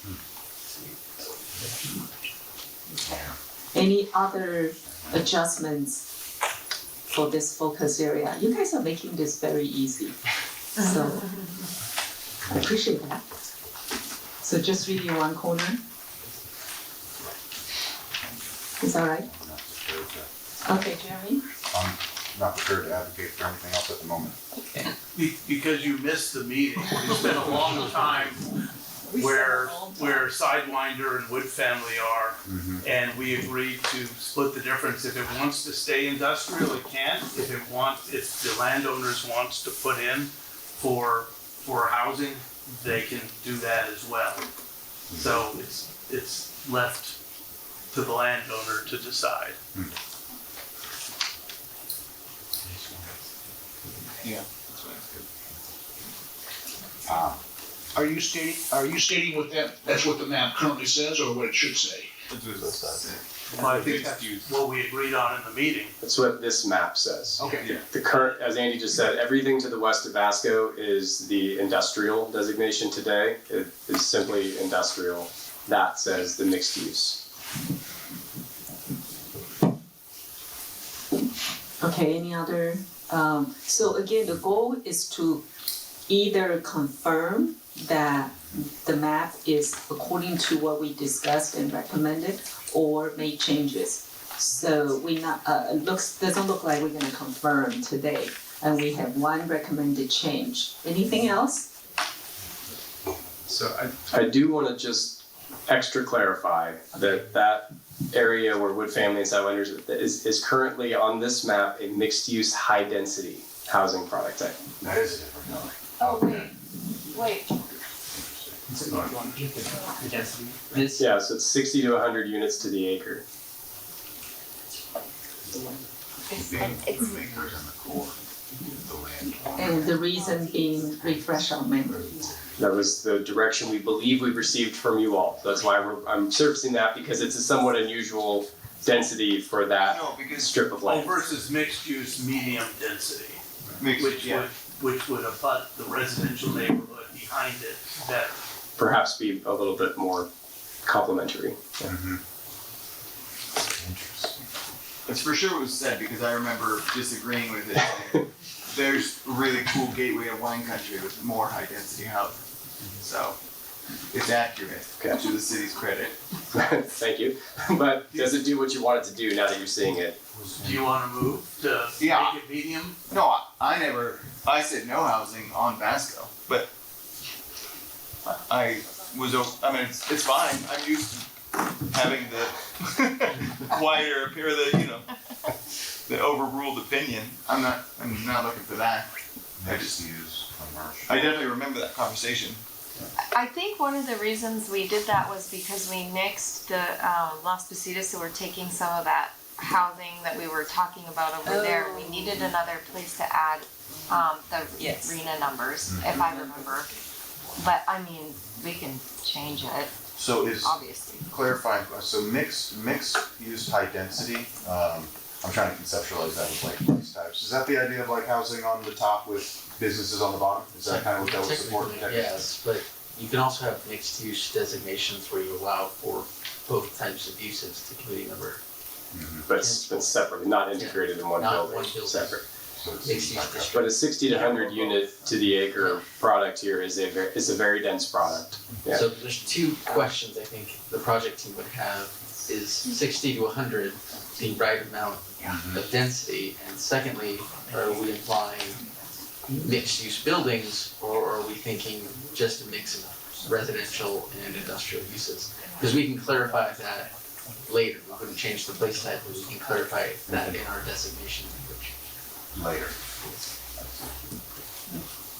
Any other adjustments for this focus area. You guys are making this very easy, so I appreciate that. So just read in one corner. Is that right? I'm not prepared Okay, Jeremy? I'm not prepared to advocate for anything else at the moment. Because you missed the meeting. It's been a long time where Sidewinder and Wood Family are. And we agreed to split the difference. If it wants to stay industrial, it can. If the landowners wants to put in for housing, they can do that as well. So it's left to the landowner to decide. Yeah. Are you stating what that's what the map currently says, or what it should say? Well, I think that's what we agreed on in the meeting. That's what this map says. Okay. The current, as Andy just said, everything to the west of Vasco is the industrial designation today. It is simply industrial. That says the mixed use. Okay, any other? So again, the goal is to either confirm that the map is according to what we discussed and recommended, or make changes. So doesn't look like we're gonna confirm today, and we have one recommended change. Anything else? So I do want to just extra clarify that area where Wood Family and Sidewinders is currently on this map a mixed-use, high-density housing product type. That is a different color. Oh, wait. Yeah, so it's 60 to 100 units to the acre. Acres in the core, the land. And the reason being, refresh our memory. That was the direction we believe we received from you all. So that's why I'm surfacing that, because it's a somewhat unusual density for that strip of land. Versus mixed use, medium density, which would abut the residential neighborhood behind it better. Perhaps be a little bit more complementary. Yeah. It's for sure was said, because I remember disagreeing with it. There's a really cool gateway of wine country with more high density housing. So it's accurate, to the city's credit. Thank you. But does it do what you want it to do now that you're seeing it? Do you want to move to make it medium? No, I said no housing on Vasco, but I mean, it's fine. I'm used to having the quieter appear, the overruled opinion. I'm not looking for that. I definitely remember that conversation. I think one of the reasons we did that was because we nixed the Las Positas, so we're taking some of that housing that we were talking about over there. We needed another place to add the RENA numbers, if I remember. But I mean, we can change it. So is obviously clarifying. So mixed use high density. I'm trying to conceptualize that with like place types. Is that the idea of like housing on the top with businesses on the bottom? Is that kind of what that would support? Yes, but you can also have mixed use designations where you allow for both types of uses to community member. But separately, not integrated in one Not building. one building. Separate. Mixed use district. But a 60 to 100 unit to the acre product here is a very dense product. Yeah. So there's two questions I think the project team would have: is 60 to 100 the right amount of density? And secondly, are we implying mixed use buildings, or are we thinking just a mix of residential and industrial uses? Because we can clarify that later. We wouldn't change the place type, but we can clarify that in our designation language. Later.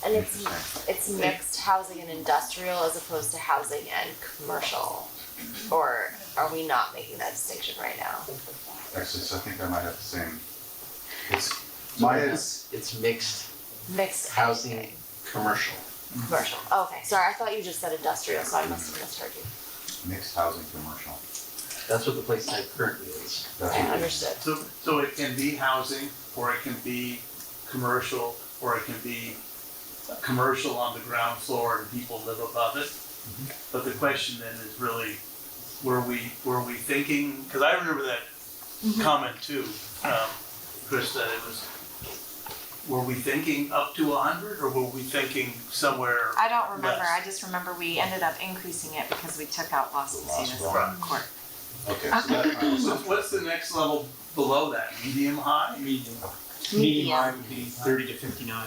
And it's mixed housing and industrial as opposed to housing and commercial, or are we not making that distinction right now? Actually, so I think I might have the same. It's mixed. Mixed housing, commercial. Commercial. Oh, okay. Sorry, I thought you just said industrial, so I must have misheard you. Mixed housing commercial. That's what the place type currently is. Okay, understood. So it can be housing, or it can be commercial, or it can be commercial on the ground floor and people live above it. But the question then is really, were we thinking? Because I remember that comment too. Krista, were we thinking up to 100 or were we thinking somewhere? I don't remember, less? I just remember we ended up increasing it because we took out Las Positas Right. in court. Okay, so that, So what's the next level below that? Medium high? Medium high would be 30 to 59.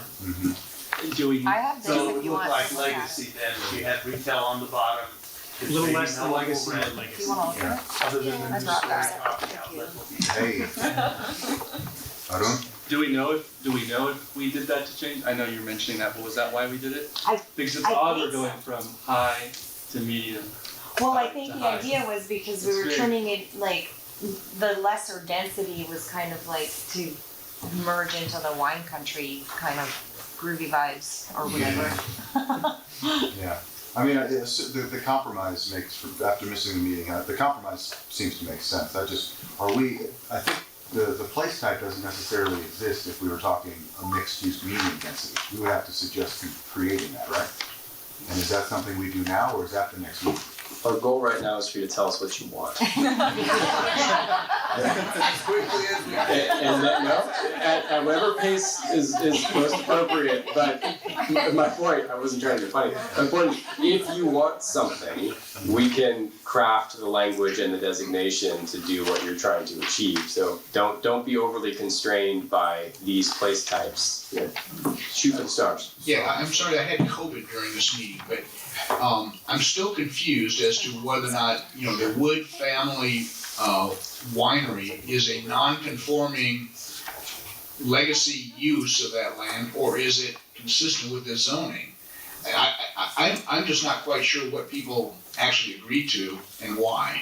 Do we, I have this So it if would you look want. like to look at legacy then, if you had retail on the bottom. a little maybe less than no legacy overhead, than it. legacy. You wanna look at it? Other than the I new brought story that. coffee Thank outlet. hey, Arun? Do we know if we did that to change? I know you're mentioning that, but was that why we did it? Because it's I odd think we're going from high to medium. Well, I think to the high. idea was because we It's were very- turning it, like, the lesser density was kind of like to merge into the wine country kind of groovy vibes or whatever. Yeah, I mean, the compromise makes, after missing the meeting, the compromise seems to make sense. I think the place type doesn't necessarily exist if we were talking a mixed use medium density. We would have to suggest creating that, right? And is that something we do now, or is that the next meeting? Our goal right now is for you to tell us what you want. As quickly as we And that, no, at whatever pace is most appropriate, but my point, I wasn't trying to be funny. My point is, if you want something, we can craft the language and the designation to do what you're trying to achieve. So don't be overly constrained by these place types. Yeah. Shoot for the stars. Yeah, I'm sorry I had COVID during this meeting, but I'm still confused as to whether or not, the Wood family winery is a non-conforming legacy use of that land, or is it consistent with the zoning? I'm just not quite sure what people actually agreed to and why.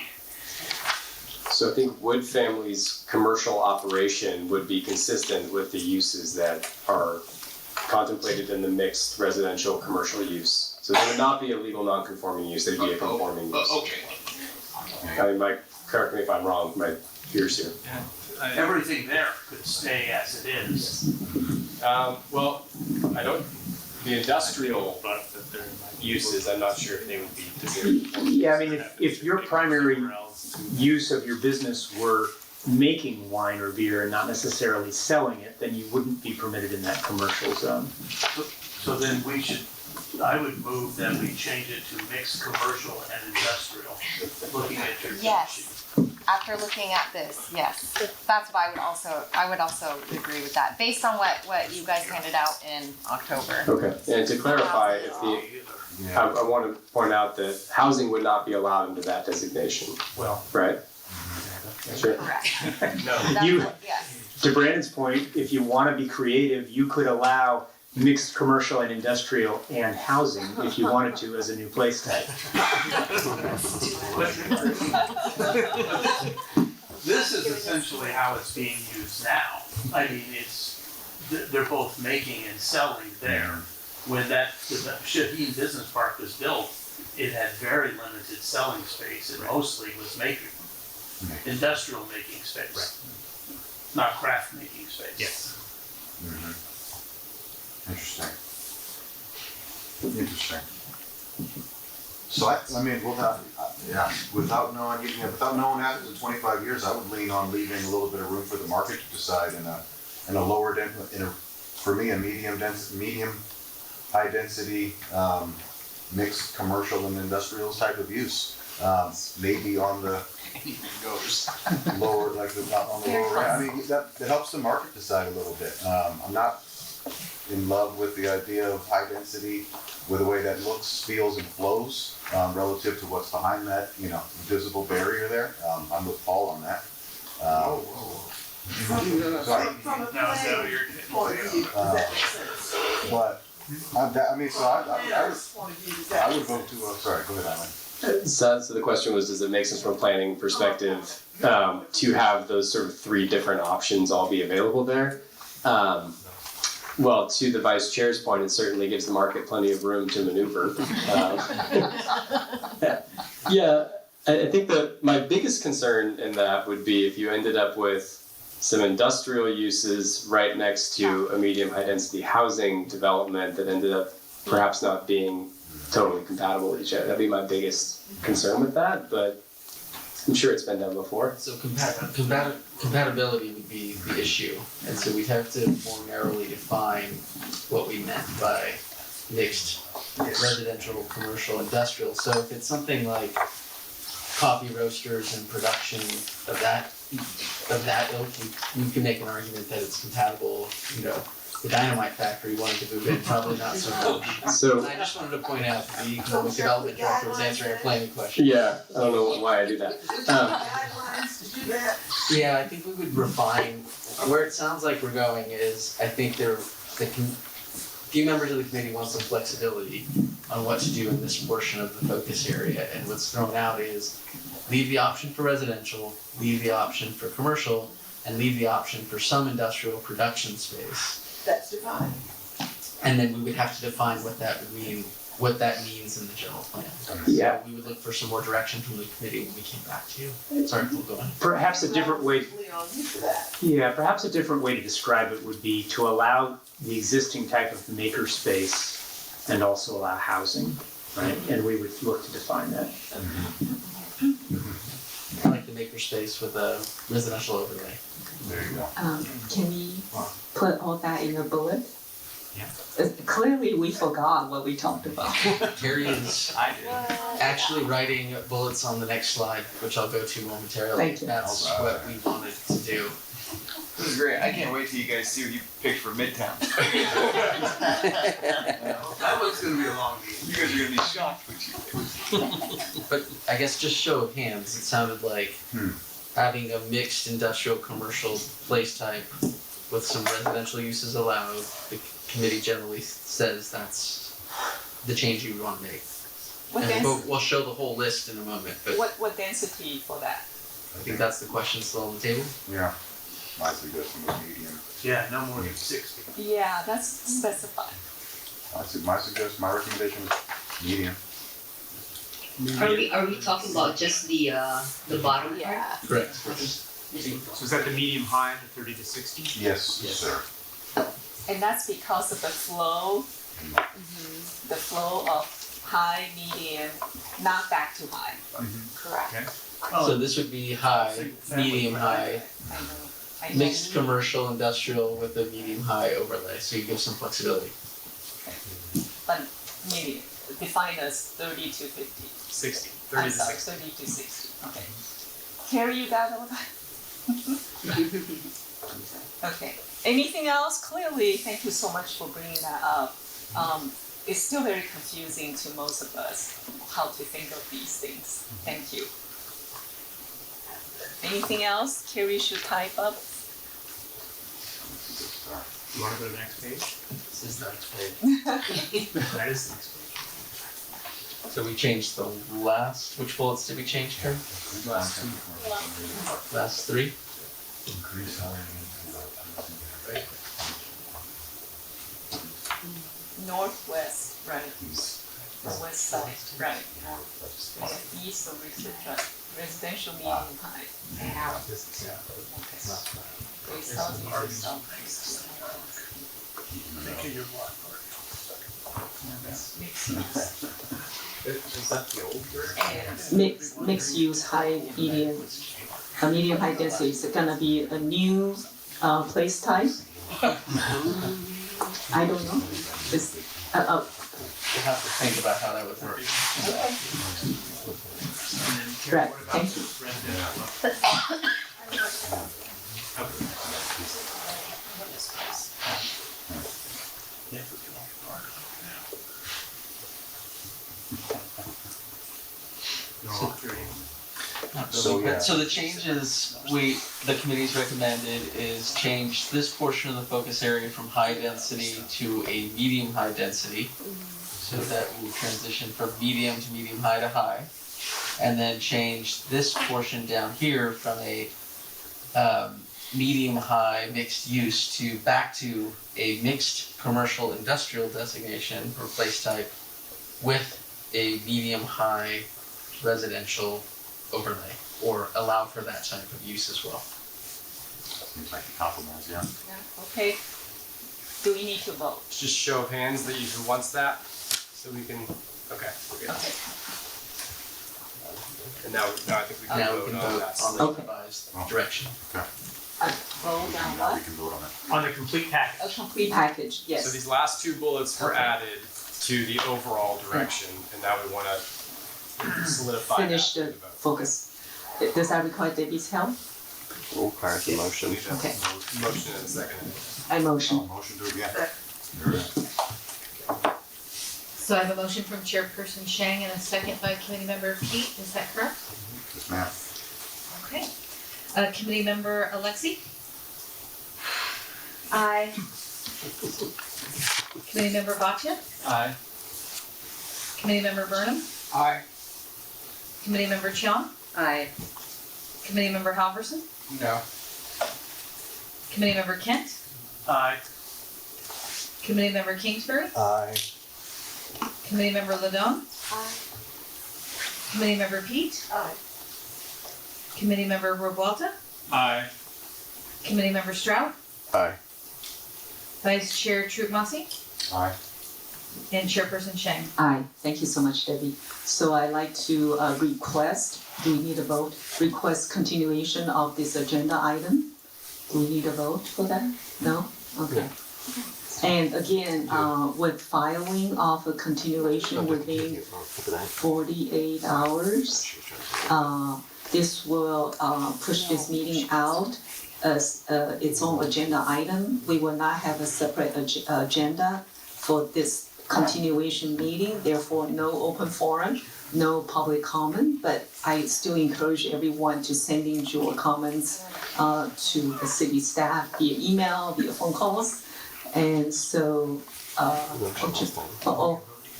So I think Wood family's commercial operation would be consistent with the uses that are contemplated in the mixed residential commercial use. So they would not be a legal non-conforming use, they'd be a conforming use. Okay. I mean, Mike, correct me if I'm wrong, my peers here. everything there could stay as it is. Well, the industrial uses, I'm not sure if they would be considered. Yeah, I mean, if your primary use of your business were making wine or beer and not necessarily selling it, then you wouldn't be permitted in that commercial zone. So then I would move that we change it to mixed commercial and industrial, looking at your. Yes, after looking at this, yes. That's what I would also agree with that, based on what you guys handed out in October. Okay, and to clarify, I want to point out that housing would not be allowed into that designation. Well. Right? Sure. Correct. Yes. To Brandon's point, if you want to be creative, you could allow mixed commercial and industrial and housing if you wanted to as a new place type. This is essentially how it's being used now. I mean, they're both making and selling there. When the Shaheen Business Park was built, it had very limited selling space. It mostly was industrial making space, not craft making space. Yes. Interesting. So I mean, without knowing what happens in 25 years, I would lean on leaving a little bit of room for the market to decide in a lower for me, a medium high density, mixed commercial and industrial type of use. Maybe on the lower, on the lower end. I mean, that helps the market decide a little bit. I'm not in love with the idea of high density with the way that looks, feels, and flows relative to what's behind that, visible barrier there. I'm with Paul on that. Sorry. But I would vote to. Sorry, go ahead, Alan. So the question was, does it make sense from a planning perspective to have those sort of three different options all be available there? Well, to the vice chair's point, it certainly gives the market plenty of room to maneuver. Yeah, I think that my biggest concern in that would be if you ended up with some industrial uses right next to a medium high density housing development that ended up perhaps not being totally compatible with each other. That'd be my biggest concern with that, but I'm sure it's been done before. So compatibility would be the issue, and so we'd have to more narrowly define what we meant by mixed residential, commercial, industrial. So if it's something like coffee roasters and production of that ilk, we can make an argument that it's compatible. You know, the dynamite factory wanted to move in, probably not so much. So I just wanted to point out that the economic development director was answering a planning question. yeah, I don't know why I do that. Yeah, I think we would refine, where it sounds like we're going is, I think few members of the committee want some flexibility on what to do in this portion of the focus area, and what's thrown out is leave the option for residential, leave the option for commercial, and leave the option for some industrial production space. That's defined. And then we would have to define what that would mean, what that means in the general plan. Yeah. So we would look for some more direction from the committee when we came back to you. Sorry, we'll go on. Perhaps a different way. Yeah, perhaps a different way to describe it would be to allow the existing type of makerspace and also allow housing, right? And we would look to define that. I like the makerspace with a residential overlay. There you go. Can we put all that in a bullet? Yeah. Clearly, we forgot what we talked about. Terry is actually writing bullets on the next slide, which I'll go to momentarily. Thank you. That's what we wanted to do. This is great. I can't wait till you guys see what you picked for Midtown. That one's gonna be a long meeting. You guys are gonna be shocked what you picked. But I guess just show of hands, it sounded like having a mixed industrial commercial place type with some residential uses allowed. The committee generally says that's the change you would want to make. And we'll show the whole list in a moment, but What density for that? I think that's the question still on the table. Yeah. My suggestion was medium. Yeah, no more than 60. Yeah, that's specified. My recommendation was medium. Are we talking about just the bottom part? Yeah. Correct. So is that the medium high, the 30 to 60? Yes, sir. And that's because of the flow, the flow of high, medium, not back to high. Correct. Okay. So this would be high, medium high, I know. mixed commercial, industrial with a medium high overlay, so you give some flexibility. But medium, define as 30 to 50. 60. 30 to 60. 30 to 60, okay. Carrie, you got all that? Okay, anything else? Clearly, thank you so much for bringing that up. It's still very confusing to most of us how to think of these things. Thank you. Anything else Carrie should type up? You want to go to the next page? This is the next page. That is the next page. So we changed the last, which bullets did we change, Karen? Last three? Northwest, right. The west side, right. Yeah, east of Richard, right. Residential medium high. Okay. Okay, southeast, southeast. Is that the old version? Mixed use high, medium high density. Is it gonna be a new place type? I don't know. We'll have to think about how that would work. Right, thank you. So the changes the committee's recommended is change this portion of the focus area from high density to a medium high density. So that we transition from medium to medium high to high. And then change this portion down here from a medium high mixed use to back to a mixed commercial industrial designation or place type with a medium high residential overlay, or allow for that type of use as well. Seems like a compromise, yeah. Yeah, okay. Do we need to vote? Just show of hands that who wants that, so we can, okay. Okay. And now I think we can Now we vote can on vote that. on the Okay. revised direction. Vote on Now we what? can vote on it. On the complete package. A complete package, So yes. these last two bullets were Okay. added to the overall direction, and now we wanna solidify that. Finish the in vote. focus. Does that require Debbie's help? Requires a motion. Okay, Motion and second. I motion. Motion to again. So I have a motion from Chairperson Shang and a second by Committee Member Pete, is that correct? Yes, ma'am. Okay. Committee Member Alexi? Aye. Committee Member Bhatia? Aye. Committee Member Burnham? Aye. Committee Member Chiang? Aye. Committee Member Halverson? No. Committee Member Kent? Aye. Committee Member Kingsbury? Aye. Committee Member Ladone? Aye. Committee Member Pete? Aye. Committee Member Revuelta? Aye. Committee Member Stroud? Aye. Vice Chair Troop Massey? Aye. And Chairperson Shang. Aye, thank you so much, Debbie. So I'd like to request, do we need a vote? Request continuation of this agenda item. Do we need a vote for that? No? Okay. And again, with filing of a continuation within 48 hours, this will push this meeting out as its own agenda item. We will not have a separate agenda for this continuation meeting, therefore no open forum, no public comment, but I still encourage everyone to send in your comments to the city staff via email, via phone calls. And so,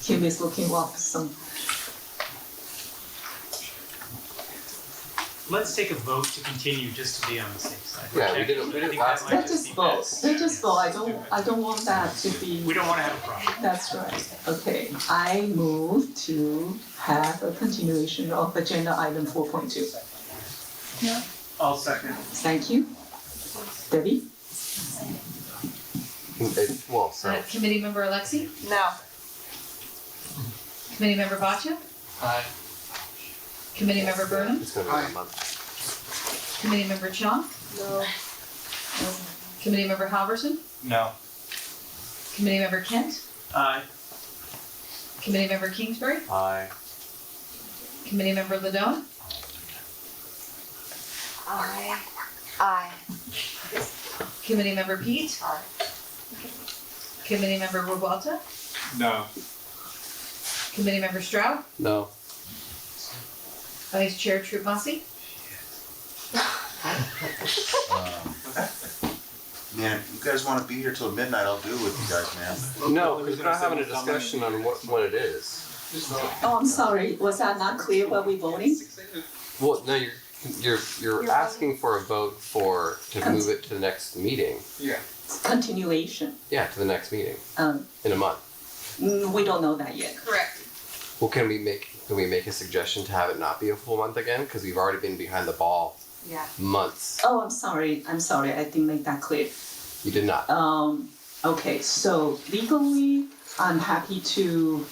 Kim is looking up some. Let's take a vote to continue just to be on the safe side. Yeah, we did it I think that last might time. Let's just be vote, best. let's just vote, I don't want that to be. We don't wanna have a problem. That's right, okay, I move to have a continuation of agenda item 4.2. I'll second. Thank you. Debbie? Well, so, Committee Member Alexi? No. Committee Member Bhatia? Aye. Committee Member Burnham? it's gonna be a month. Committee Member Chiang? No. Committee Member Halverson? No. Committee Member Kent? Aye. Committee Member Kingsbury? Aye. Committee Member Ladone? Aye. Aye. Committee Member Pete? Aye. Committee Member Revuelta? No. Committee Member Stroud? No. Vice Chair Troop Massey? Man, if you guys wanna be here till midnight, I'll do it with you guys, man. No, because we're not having a discussion on what it is. Oh, I'm sorry, was that not clear what we voting? Well, no, you're asking for a vote to move it to the next meeting. Yeah. Continuation, Yeah, to the next meeting um, in a month. we don't know that yet. Correct. Well, can we make a suggestion to have it not be a full month again? Because we've already been behind the ball Yeah. months. Oh, I'm sorry, I didn't make that clear. You did not. Okay, so legally, I'm happy to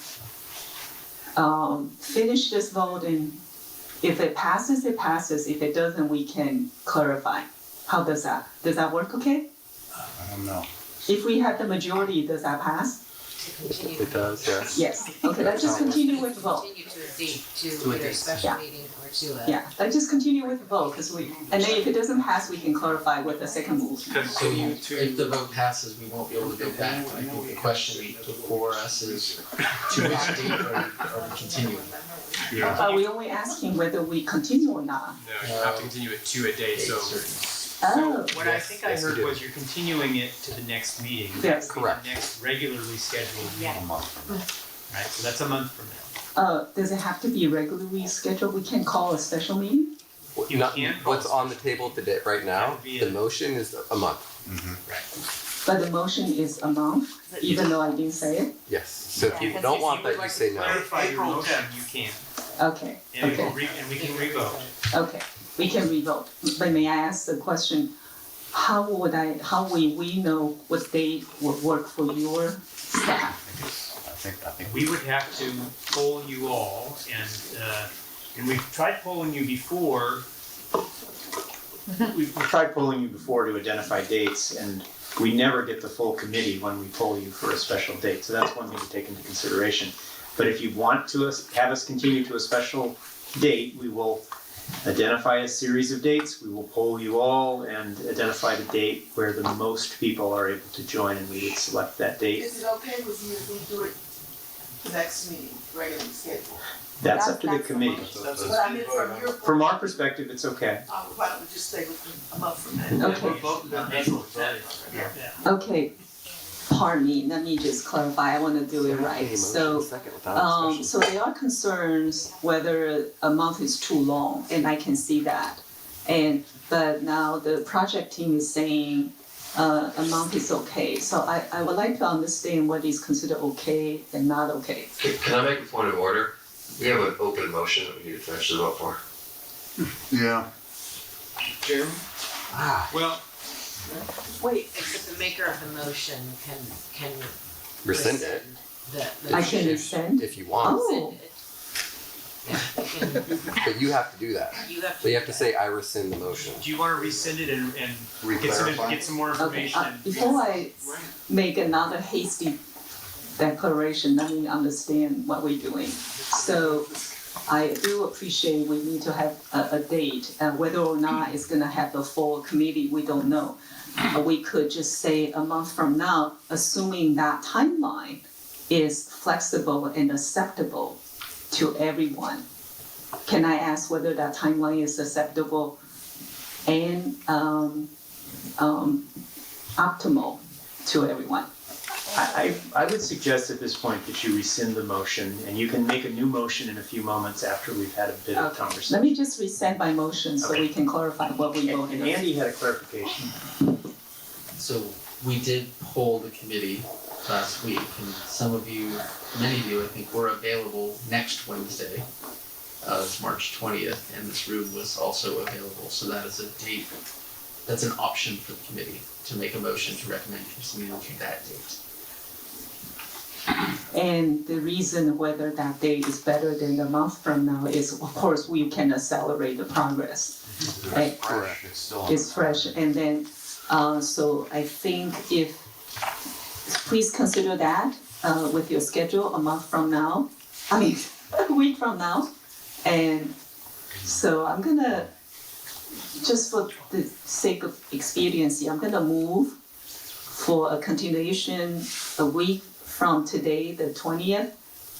finish this vote, and if it passes, it passes. If it doesn't, we can clarify. How does that work okay? I don't know. If we have the majority, does that pass? It does, yes. Yes, okay, let's just continue with the vote. Continue to a date, to To a either a date. special Yeah. meeting or to a. Yeah, let's just continue with the vote, and then if it doesn't pass, we can clarify with the second move. So if the vote passes, we won't be able to go back. I think the question before us is to which date are we continuing? Are we only asking whether we continue or not? No, you have to continue it to a date, so. Oh, What I think I yes, we heard do. was you're continuing it to the next meeting. Yes. That would be Correct. the next regularly scheduled meeting, A month from now. right? So that's a month from now. does it have to be regularly scheduled? We can call a special meeting? You Not- can't What's call on the table today, right now, That would be the a- motion is a month. But the motion is a month, even though I didn't say it? Yes. So if you don't want that, you say no. Clarify your April motion, 10th. you can, Okay, and okay, we can revote. okay. We can revote. But may I ask the question, how will we know what date would work for your staff? I think We would have to poll you all and And we've tried polling you before. We've tried polling you before to identify dates, and we never get the full committee when we poll you for a special date. So that's one thing to take into consideration. But if you want to have us continue to a special date, we will identify a series of dates. We will poll you all and identify the date where the most people are able to join, and we would select that date. Is it okay with you if we do it the next meeting, regularly scheduled? That's up to the committee. But I mean, From our perspective, it's okay. why don't we just stay with a month from now? Okay. Okay, pardon me, let me just clarify, I wanna do it right. So, so there are concerns whether a month is too long, and I can see that. But now the project team is saying, a month is okay. So I would like to understand what is considered okay and not okay. Can I make a point of order? We have an open motion that we need to finish the vote for. Yeah. Jeremy? Well, wait. Except the maker of the motion can Rescind it. I can rescind? If you want. Oh. But you have to do that. So you have to say, I rescind the motion. do you want to rescind it and get some more Okay, information? before I make another hasty declaration, let me understand what we're doing. So I do appreciate we need to have a date, whether or not it's gonna have the full committee, we don't know. We could just say a month from now, assuming that timeline is flexible and acceptable to everyone. Can I ask whether that timeline is acceptable and optimal to everyone? I would suggest at this point that you rescind the motion, and you can make a new motion in a few moments after we've had a bit of conversation. Let me just resend my motion so we can clarify what we voted And on. Andy had a clarification. So we did poll the committee last week, and many of you, I think, were available next Wednesday. It's March 20th, and this room was also available, so that is a date, that's an option for the committee to make a motion to recommend continuing to that date. And the reason whether that date is better than a month from now is, of course, we can accelerate the progress. Right? Correct. It's still. It's fresh, and then, so I think please consider that, with your schedule a month from now, a week from now. And so I'm gonna, just for the sake of expediency, I'm gonna move for a continuation a week from today, the 20th,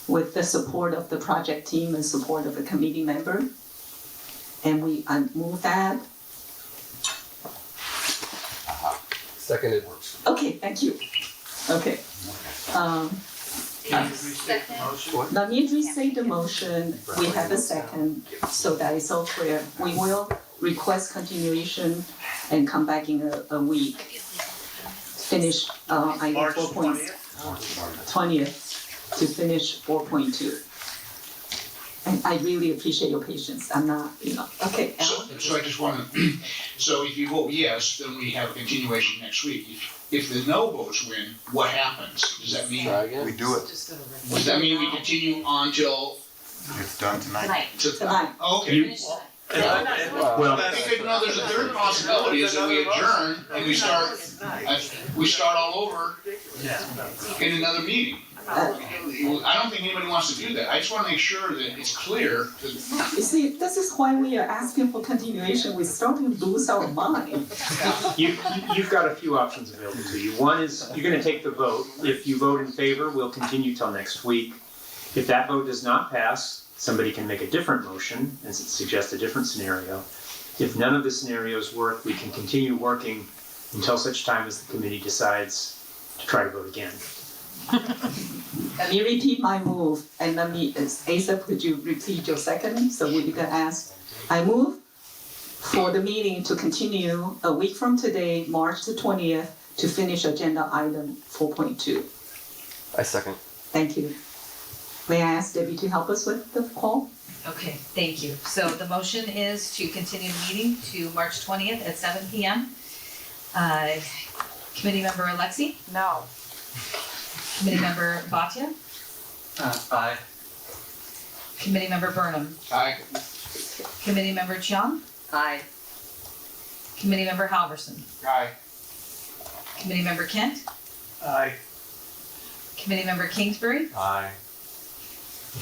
with the support of the project team and support of a committee member. And I move that. Seconded. Okay, thank you. Okay. Let me restate the motion. We have a second, so that is all clear. We will request continuation and come back in a week. Finish item 20th to finish 4.2. And I really appreciate your patience. I'm not, okay, Alan? So I just wanna, so if you vote yes, then we have a continuation next week. If the no votes win, what happens? Does that mean? We do it. Does that mean we continue on till? It's done tonight. Tonight. Okay. Well, Because no, there's a third possibility is that we adjourn and we start all over in another meeting. I don't think anybody wants to do that. I just wanna make sure that it's clear that. You see, this is why we are asking for continuation. We're starting to lose our mind. You've got a few options available to you. One is, you're gonna take the vote. If you vote in favor, we'll continue till next week. If that vote does not pass, somebody can make a different motion and suggest a different scenario. If none of the scenarios work, we can continue working until such time as the committee decides to try to vote again. Let me repeat my move, and let me, Asa, could you repeat your second? So you can ask, I move for the meeting to continue a week from today, March the 20th, to finish agenda item 4.2. I second. Thank you. May I ask Debbie to help us with the call? Okay, thank you. So the motion is to continue the meeting to March 20th at 7 p.m. Committee member Alexi? No. Committee member Bhatia? Aye. Committeemember Burnham. Aye. Committeemember Chiang. Aye. Committeemember Halverson. Aye. Committeemember Kent. Aye. Committeemember Kingsbury. Aye.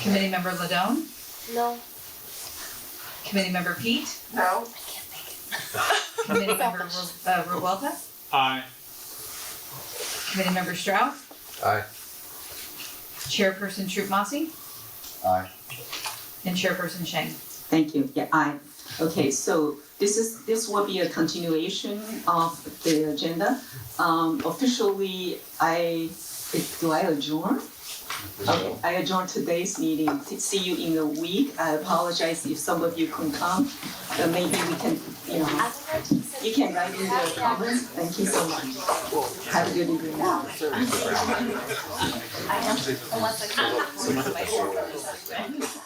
Committeemember Ladone. No. Committeemember Pete. No. Committeemember Revuelta. Aye. Committeemember Strauss. Aye. Chairperson Troop Massey. Aye. And Chairperson Sheng. Thank you. Yeah, okay, so this will be a continuation of the agenda. Officially, do I adjourn? Okay, I adjourn today's meeting. See you in a week. I apologize if some of you couldn't come, but maybe we can, you can write in the comments. Thank you so much. Have a good evening. I am, unless I come.